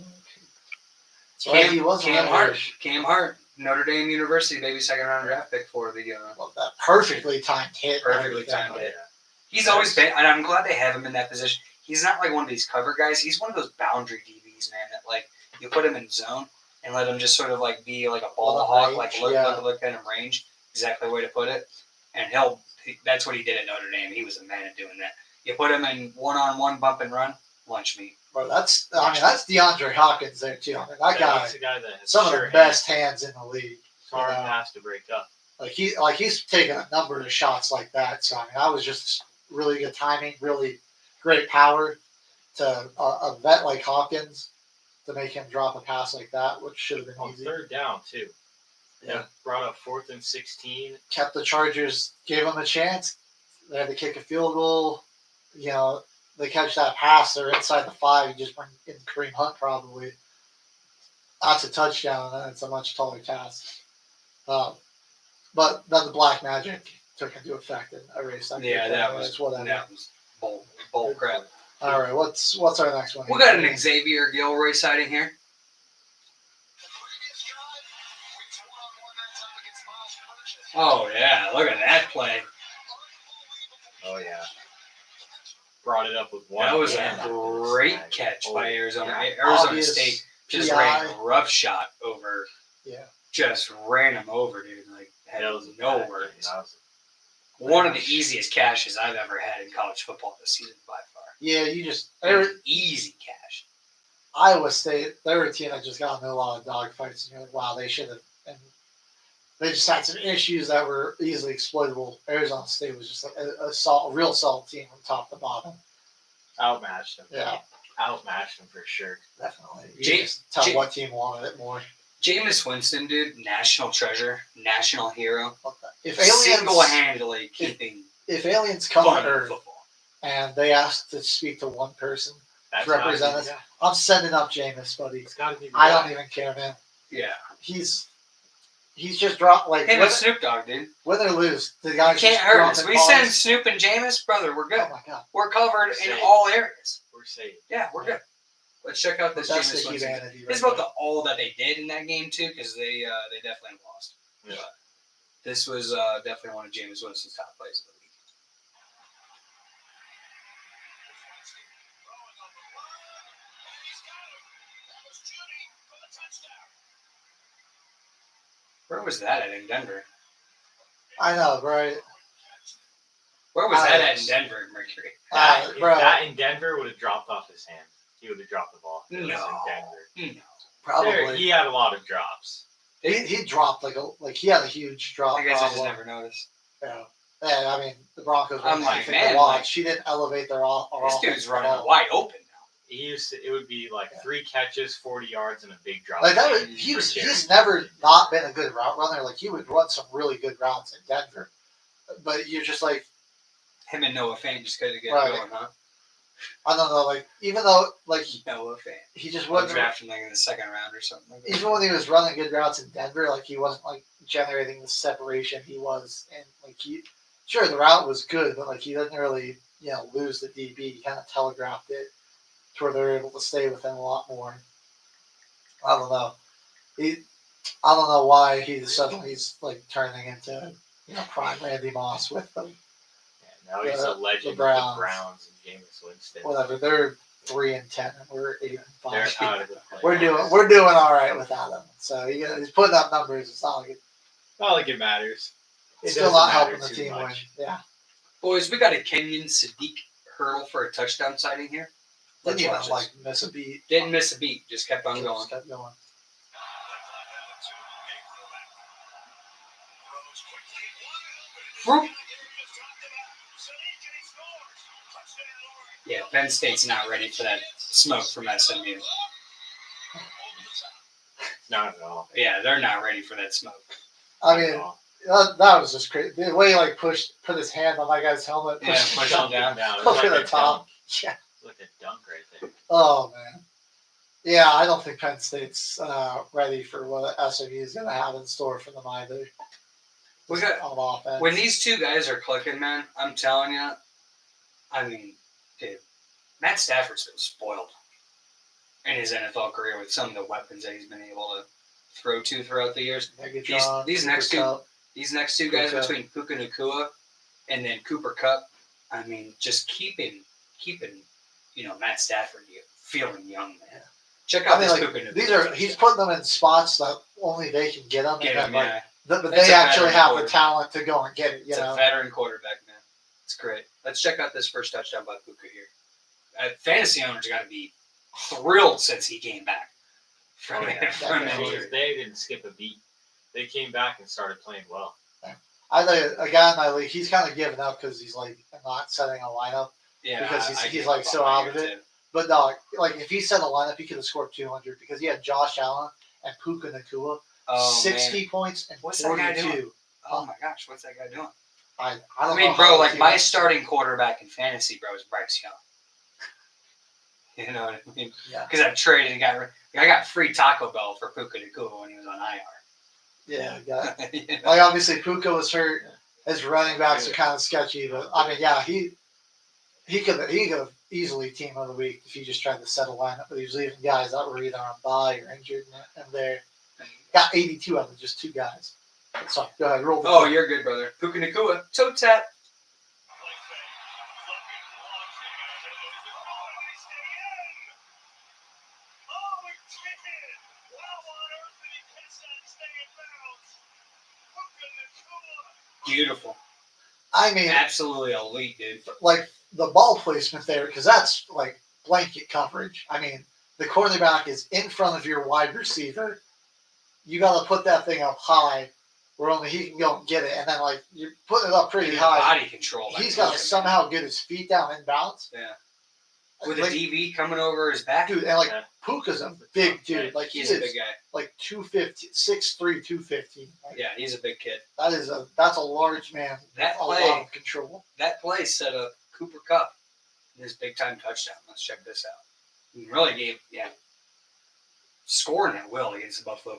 That's right, he was Cam on Hart. Irish. Cam Hart, Notre Dame University, baby, second round draft pick for the. Love that. Perfectly timed hit. Perfectly everything. timed hit. He's always been, and I'm glad they have him in that position. He's not like one of these cover guys. He's one of those boundary DBs, man. That like you put him in zone and let him just sort of like be like a ball On the hawk, range, like yeah. look at him range. Exactly the way to put it. And that's what he did at Notre Dame. He was a man at doing that. You put him in one-on-one bump and run, lunch meat. Bro, that's DeAndre Hopkins there too. I mean, that guy, That's a guy that has some of sure the best hands in the league. It's hard you know? pass to break up. He's taken a number of shots like that. So I mean, that was just really good timing, really great power to a vet like Hopkins to make him drop a pass like that, which should have been On easy. third down too. Yeah. Brought up 4th and 16. Kept the Chargers, gave them a chance. They had to kick a field goal. You know, they catch that pass. They're inside the 5. You just bring in Kareem Hunt probably. That's a touchdown, and it's a much taller task. But then the black magic took into effect and erased that. Yeah, kick. that was It's whatever. that was bull crap. All right, what's our next one? We got an Xavier Gilroy sighting here. Oh yeah, look at that play. Oh yeah. Brought it up with one. That was hand. a great catch by Arizona. yeah. Arizona Obvious State just PI. ran a rough shot over. Yeah. Just ran him over, dude. Like had That was no bad, words. that was- One of the easiest caches I've ever had in college football this season by far. Yeah, you just Easy cache. Iowa State, they're a team that just got in a lot of dogfights, and you're like, wow, they should have. And they just had some issues that were easily exploitable. Arizona State was just a real solid team from top to bottom. Outmatched them. Yeah. Outmatched them for sure. Definitely. You Jake- just tell Jake- what team wanted it more. Jameis Winston, dude, national treasure, national hero, If aliens, single-handedly keeping if aliens come fun to in Earth football. and they ask to speak to one person, That's represent gotta be- us. I'm sending up Jameis, buddy. It's got to be. the I guy. don't even care, man. Yeah. He's just dropped like Him win, and Snoop Dogg, dude. win or lose. The You guys can't just hurt us. dropping We balls. send Snoop and Jameis, brother, we're good. Oh my god, We're covered in Safe. all areas. We're safe. Yeah, we're good. Let's check out this that's the Jameis Winston. humanity. This Right is about there. all that they did in that game too, because they definitely lost. Yeah. But this was definitely one of Jameis Winston's top plays of the week. Where was that at in Denver? I know, right? Where was that at in Alex. Denver, Mercury? That, if bro. that in Denver would have dropped off his hand. He would have dropped the ball. It was No. in Denver. No. Probably. He had a lot of drops. He dropped he had a huge drop. I guess I just problem. never noticed. Yeah. Yeah, I mean the Broncos were I'm like, anything man, to watch. like, She didn't elevate their This dude's running wide open now. It would be like 3 catches, 40 yards, and a big drop. Like that was, for he's never not been a good route runner. Like he would run some really good routes in Denver, but you're just like, Him and Noah Fant just couldn't get Right. going, huh? I don't know. Like even though like Noah Fant. he just We'll wasn't. draft him like in the second round or something like that. Even when he was running good routes in Denver, like he wasn't like generating the separation he was, and like sure the route was good, but like he didn't really lose the DB. He kind of telegraphed it to where they're able to stay with him a lot more. I don't know. I don't know why he's like turning into prime Randy Moss with them. Yeah, now he's a legend of the Browns. Browns and Jameis Winston. Whatever, they're 3-10 and we're 8-5. They're out of the playoffs. We're doing all right without him. So he's putting up numbers. It's not like Not like it matters. it's It still doesn't not matter helping the too team win. much. Yeah, Boys, we got a Kenyon Sadiq hurdle for a touchdown sighting here. didn't Let's even watch like this. miss a beat. Didn't miss a beat, just kept on Just going. kept going. Whoop. Yeah, Penn State's not ready for that smoke from SMU. Not at all. Yeah, they're not ready for that smoke. I mean, That was just crazy. The way he like put his hand on that guy's helmet, Yeah, pushed push him him down. It was over like the a top. dunk. Yeah. Like a dunk right there. Oh man. Yeah, I don't think Penn State's ready for what SMU is going to have in store for them either. We got on offense. when these two guys are clicking, man. I'm telling you. I mean, dude, Matt Stafford's been spoiled in his NFL career with some of the weapons that he's been able to throw to throughout the years. Megatron, these Cooper next two- Kupp. These next two guys Puka. between Puka Nacua and then Cooper Cup, I mean, just keeping Matt Stafford feeling young, man. Check out I mean, this like, Puka Nacua. these are he's putting them in spots that only they can get them, Get and him, then, yeah. but That's they a actually veteran have the quarterback. talent to go and get it. You It's know, a veteran quarterback, man. It's great. Let's check out this first touchdown by Puka here. Fantasy owners got to be thrilled since he came back from, Oh, yeah, from definitely. injury. They didn't skip a beat. They came back and started playing well. I think a guy in my league, he's kind of given up because he's like not setting a lineup. Yeah, Because I he's get like up so on out here, of it. too. But no, like if he set a lineup, he could have scored 200 because he had Josh Allen and Puka Nacua, Oh, 60 man. points and What's that guy 42. doing? Oh my gosh, what's that guy doing? I I don't mean, know bro, how like he my went- starting quarterback in fantasy, bro, is Bryce Young. You know what I mean? Yeah. Because I traded and I got free Taco Bell for Puka Nacua when he was on Yeah, yeah. IR. You know? Like obviously Puka was hurt. His running backs are kind of sketchy, but I mean, yeah, he could have easily team of the week if he just tried to set a lineup. But he was leaving guys that were either on bye or injured, and there got 82 out of just two guys. So go ahead, roll the. Oh, tape. you're good, brother. Puka Nacua, toe tap. Beautiful. I mean, Absolutely elite, dude. like the ball placement there, because that's like blanket coverage. I mean, the cornerback is in front of your wide receiver. You got to put that thing up high where only he can go and get it. And then, like, you're putting it up pretty Dude, high. body control. by He's got to Puka, man. somehow get his feet down in bounds. Yeah. With a Like, DB coming over his back. dude, and like Yeah. Puka's a big dude. Like, He's he a is big guy. like 250, 6'3", 215. Like, Yeah, he's a big kid. that's a large man. That A play, lot of control. that play set up Cooper Cup in his big time touchdown. Let's check this out. He really gave, scoring at will against the Buffalo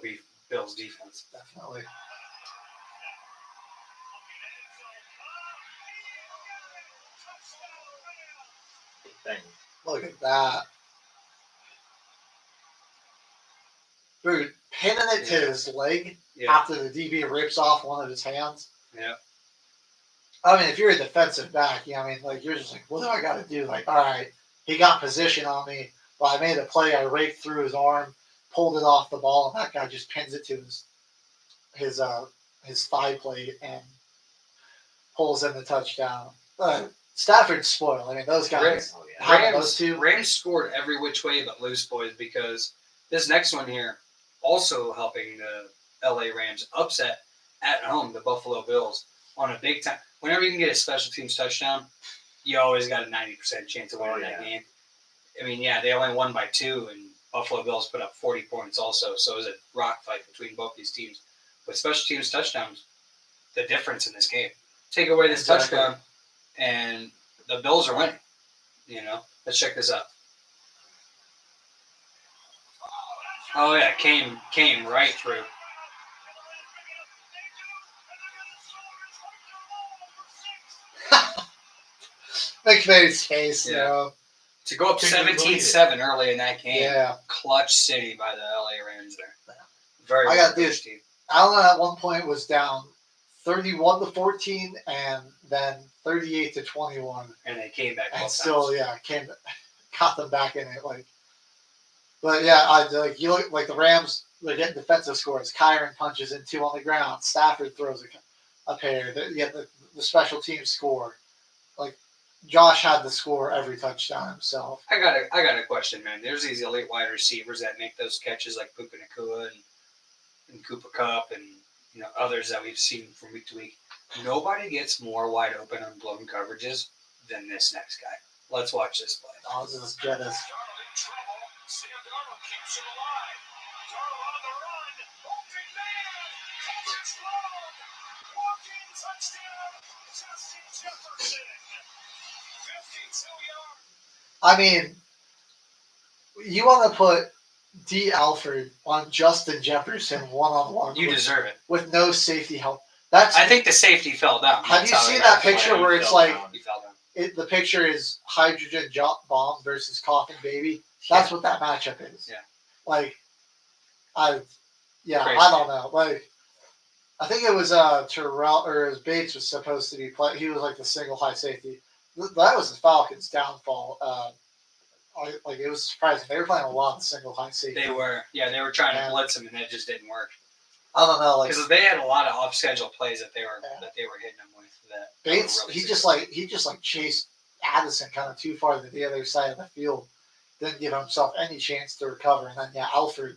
Bills defense. Definitely. Thing. Look at that. Dude, pinning it to his leg Yeah. after the DB rips off one of his hands. Yeah. I mean, if you're a defensive back, I mean, like, you're just like, what do I got to do? Like, all right, he got position on me, but I made a play. I raked through his arm, pulled it off the ball, and that guy just pins it to his thigh plate and pulls in the touchdown. Stafford's spoiled. I mean, those guys. Oh yeah. Having those two. Rams scored every which way but loose, boys, because this next one here also helping the LA Rams upset at home the Buffalo Bills on a big time. Whenever you can get a special teams touchdown, you always got a 90% chance of winning that game. I mean, yeah, they only won by 2, and Buffalo Bills put up 40 points also, so it was a rock fight between both these teams. But special teams touchdowns, the difference in this game. Take away this Exactly. touchdown, and the Bills are winning. Let's check this out. Oh yeah, came right through. McVay's face, you Yeah. know. To go up Couldn't believe it. 17-7 early in that game. Yeah. Clutch city by the LA Rams there. Very I got well this. coached team. Allen at one point was down 31-14 and then 38-21. And they came back And both still, times. got them back in it. But yeah, you look like the Rams. They're getting defensive scores. Kyron punches in 2 on the ground. Stafford throws a pair. The special teams score. Like Josh had to score every touchdown himself. I got a question, man. There's these elite wide receivers that make those catches like Puka Nacua and Cooper Cup and others that we've seen from week to week. Nobody gets more wide open on blown coverages than this next guy. Let's watch this play. Oh, this is Jettis. Darnold in trouble. Sam Darnold keeps him alive. Darnold on the run. Open man. Coverage blown. I mean, you want to put D. Alford on Justin Jefferson one-on-one You with, deserve it. with no safety help. That's I think the safety fell down. Have That's you how seen it that happened. picture Yeah, where he it's fell like down. He fell down. the picture is hydrogen bomb versus coffin baby? That's Yeah. what that matchup is. Yeah. Like, Crazy. I don't know. Like, I think it was Terrell or it was Bates was supposed to be play. He was like the single high safety. That was the Falcons' downfall. Like it was surprising. They were playing a lot of single high safety. They were trying to Yeah. blitz him, and that just didn't work. I don't know. Like Because they had a lot of off-schedule plays that they were hitting him with. That Bates, were really he just chased Addison kind of too far to the other side of the field. Didn't give himself any chance to recover. And then Alfred.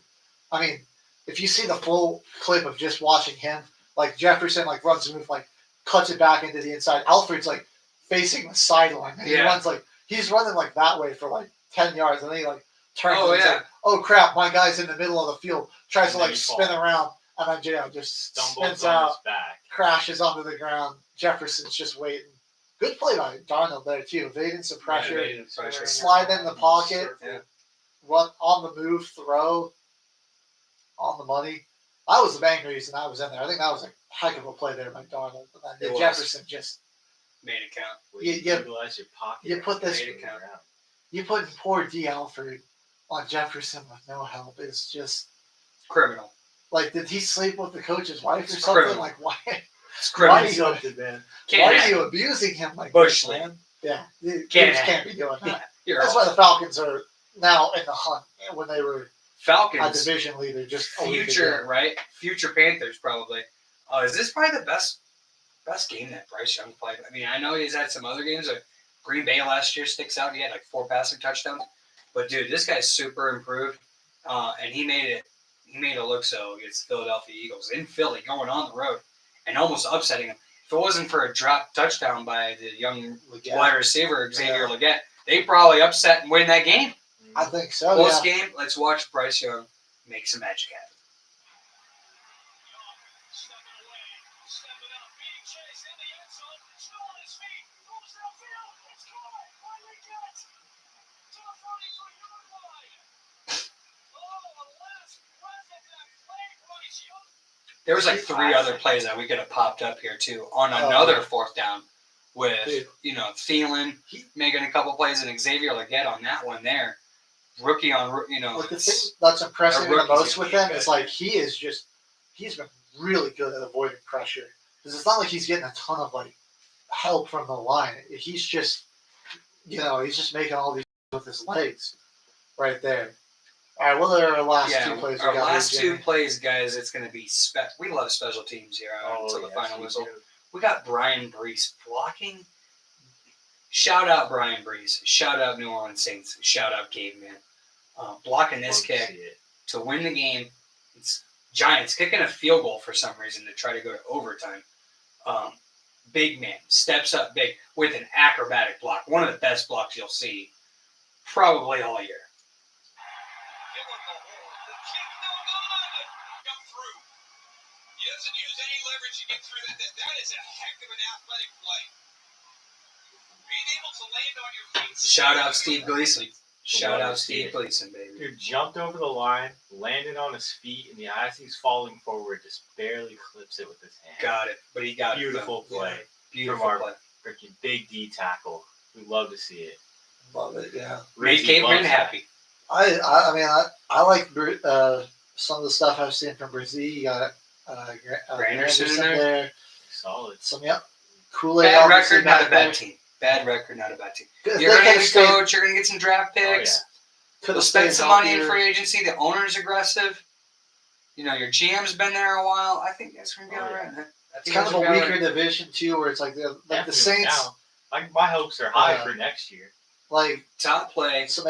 I mean, if you see the full clip of just watching him, like Jefferson like runs a move, like cuts it back into the inside. Alfred's like facing the sideline. And he Yeah. runs like he's running like that way for like 10 yards, and then he like turns Oh, and he's yeah. like, oh crap, my guy's in the middle of the field. Tries to And then like he spin falls. around, and then just Stumbles spins on out, his back. crashes onto the ground. Jefferson's just waiting. Good play by Darnold there too, evading some pressure, evading pressure. slide in the pocket, Yeah. run on the move, throw on the money. That was the main reason I was in there. I think that was a heck of a play there by Darnold. But It then was. Jefferson just made it count. You- utilize your pocket. you put this- Made it count. you put poor D. Alfred on Jefferson with no help. It's just Criminal. like, did he sleep with the coach's wife or It's something? criminal. Like, why? It's Why criminal. do you- Something, man. Can't Why are happen. you abusing him like Bush this, league. man? Yeah, you Can't just happen. can't be doing that. You're That's all- why the Falcons are now in the hunt when they were a Falcons. division leader just a week Future, ago. right? Future Panthers, probably. Is this probably the best game that Bryce Young played? I mean, I know he's had some other games. Like Green Bay last year sticks out. He had like 4 passing touchdowns. But dude, this guy's super improved, and he made it look so against the Philadelphia Eagles in Philly, going on the road and almost upsetting them. If it wasn't for a drop touchdown by the young wide receiver Xavier Legette, they probably upset and win that game. I think so. Close Yeah. game. Let's watch Bryce Young make some magic happen. Stepping away, stepping up, beating Chase in the end zone, still on his feet, moves downfield, it's caught by Legette to the 43-yard line. Oh, the last breath of that play, Bryce Young. There was like 3 other plays that we could have popped up here too on another 4th down with Dude. Thielen making a couple plays and Xavier Legette on that one there. Rookie on But the thing it's- that's impressive a the rookie's most gonna with be him good. is like he's been really good at avoiding pressure because it's not like he's getting a ton of like help from the line. He's just he's just making all these with his legs right there. All right, what are our last 2 plays? our we got last here, 2 Jimmy? plays, guys. It's going to be we love special teams here until the yes, final we whistle. do. We got Brian Brees blocking. Shout out Brian Brees. Shout out New Orleans Saints. Shout out Caveman. Blocking this Love to kick see it. to win the game. It's Giants kicking a field goal for some reason to try to go to overtime. Big man steps up big with an acrobatic block. One of the best blocks you'll see probably all year. Give him the hole. The kick, no good. Got through. He doesn't use any leverage to get through that. That is a heck of an athletic play. Being able to land on your feet. Shout out Steve Gleason. Shout Love out to see Steve it. Gleason, baby. Dude jumped over the line, landed on his feet, and as he's falling forward, just barely clips it with his hand. Got it, but he got Beautiful it. though. play. Beautiful From our- play. Freaking big D tackle. We love to see it. Love it. Yeah. Made Ricky Caveman loves that. happy. I mean I like some of the stuff I've seen from Brazil. You got Granderson in Granderson there. Solid. Some Kool-Aid. Bad obviously record, not a back there. bad team. Bad record, not a bad team. If You're they going to could've get a stayed- coach. You're going to get some draft Oh, picks. could've They'll spend stayed some money in healthier. free agency. The owner's aggressive. Your GM's been there a while. I think that's going to be Oh, all yeah. right. man. I It's think kind that's of a gonna be weaker all right. division too, where it's like the Definitely Saints now. My hopes are high Yeah. for next year. like Top play. so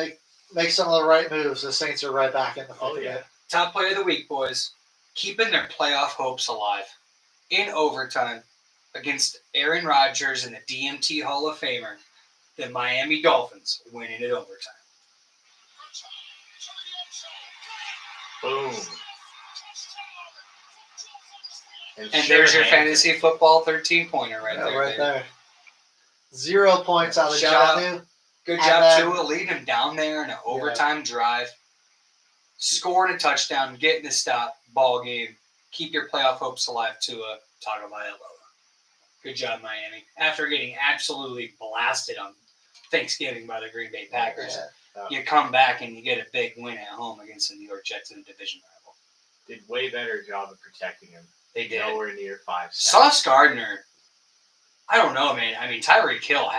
make some of the right moves. The Saints are right back in the thick Oh, of yeah. it. Top play of the week, boys. Keeping their playoff hopes alive in overtime against Aaron Rodgers and the DMT Hall of Famer. The Miami Dolphins winning it overtime. Boom. And there's your fantasy football 13-pointer right Yeah, there. right baby. there. 0 points out of Shout out. Jonnu. Good And job, then- Tua, leading him down there in an overtime drive, scoring a touchdown, getting the stop, ball game. Keep your playoff hopes alive, Tua Tagovailoa. Good job, Miami. After getting absolutely blasted on Thanksgiving by the Green Bay Packers, Yeah. you come back and you get a big win at home against the New York Jets in a division rival. Did way better job of protecting him. They did. Nowhere near 5 sacks. Sauce Gardner, I don't know, man. I mean, Tyreek Hill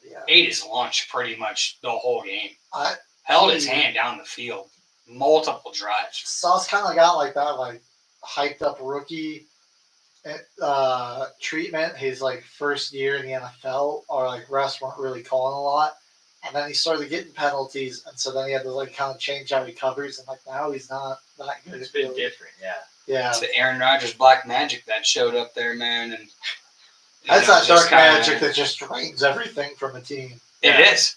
Yeah. ate his lunch pretty much the whole game. I- Held his hand down the field, multiple drives. Sauce kind of got like that, like hyped up rookie treatment. His like first year in the NFL, or like refs weren't really calling a lot, and then he started getting penalties, and so then he had to like kind of change how he covers, and like now he's not that good. It's been different, yeah. Yeah, It's the Aaron Rodgers black magic that showed up there, man. And that's you know, that just dark kinda- magic that just drains everything from a team. It is.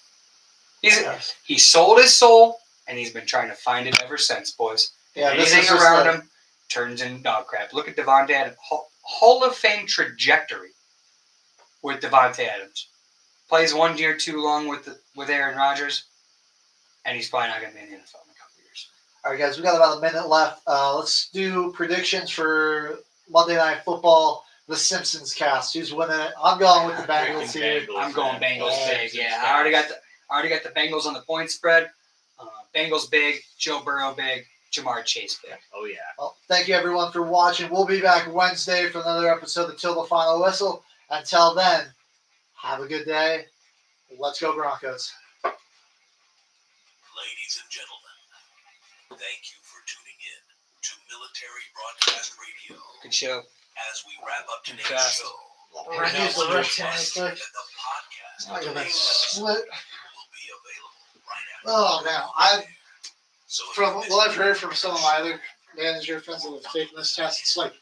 He sold his soul, and he's been trying to find it ever since, boys. Yeah, this Anything is just around like- him turns into dog crap. Look at Devontae Adams. Hall of Fame trajectory with Devontae Adams. Plays 1 year too long with Aaron Rodgers, and he's probably not going to be in the NFL in a couple years. All right, guys, we got about a minute left. Let's do predictions for Monday Night Football, the Simpsons cast. Who's winning it? I'm going with the Bengals Freaking here. Bengals, I'm going man. Bengals Oh, big. Simpsons Yeah, guys. I already got the Bengals on the point spread. Bengals big, Joe Burrow big, Jamar Chase big. Oh, yeah. Well, thank you, everyone, for watching. We'll be back Wednesday for another episode of Till the Final Whistle. Until then, have a good day. Let's go, Broncos. Ladies and gentlemen, thank you for tuning in to Military Broadcast Radio. Good show. As we wrap up today's Fast. show, We're gonna use the rest of trust my that the podcast Look of at that today's split. episode will be available right after. Oh, man. So if From you missed what I've it, heard from some of my other manager friends that have taken this test, it's like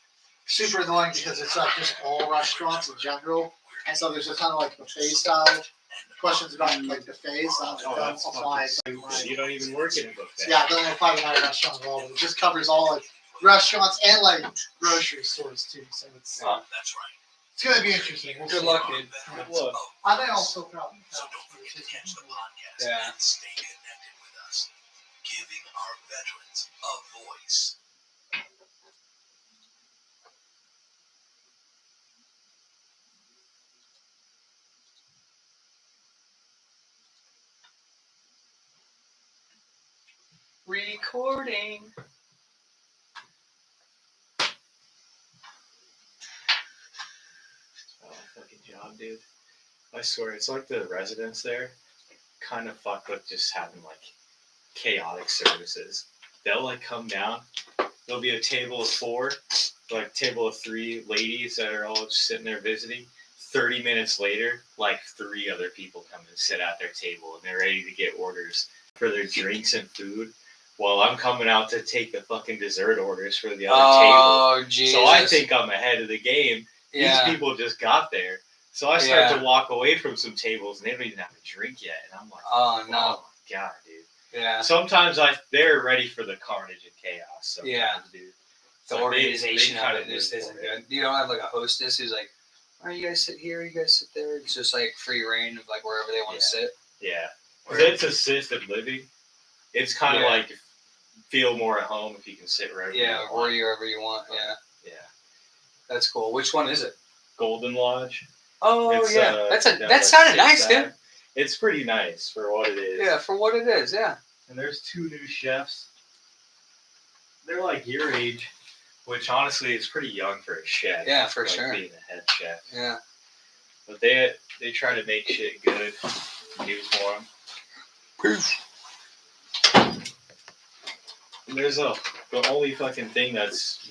super annoying because it's not just all restaurants in general. And so there's a ton of like buffet style questions about like buffets that Oh, don't that's apply. You don't even work in a buffet. Yeah, it doesn't apply to my restaurant at all. But it just covers all like restaurants and like grocery stores too. So it's That's right. it's gonna be interesting. We'll Good see. luck, dude. Veterans Good luck. of I think also probably. So don't forget to catch the podcast Yeah. and stay connected with us, giving our veterans a voice. Recording. Oh, fucking job, dude. I swear, it's like the residents there kind of fuck with just having like chaotic services. They'll like come down. There'll be a table of 4, like table of 3 ladies that are all just sitting there visiting. 30 minutes later, like 3 other people come and sit at their table and they're ready to get orders for their drinks and food. While I'm coming out to take the fucking dessert orders for the other Oh, Jesus. table. So I think I'm ahead of the game. yeah. These people just got there. So I start Yeah. to walk away from some tables and they don't even have a drink yet. And I'm like, Oh, no. oh my God, dude. Yeah. Sometimes they're ready for the carnage and chaos. Sometimes, Yeah. dude. The Like, organization they of kind it just live isn't for it. good. You don't have like a hostess who's like, all right, you guys sit here, you guys sit there. It's just like free reign of like wherever they want to sit. Yeah. Because it's assisted living. It's kind of Yeah. like feel more at home if you can sit right Yeah, or wherever you want. Yeah, Yeah. that's cool. Which one is it? Golden Lodge. Oh, It's, yeah. down That by sounded nice, Sixth dude. Ave. It's pretty nice for what it is. Yeah, for what it is. Yeah. And there's 2 new chefs. They're like your age, which honestly is pretty young for a chef. Yeah, for like sure. Being a head chef. Yeah. But they try to make shit good, new for them. There's the only fucking thing that's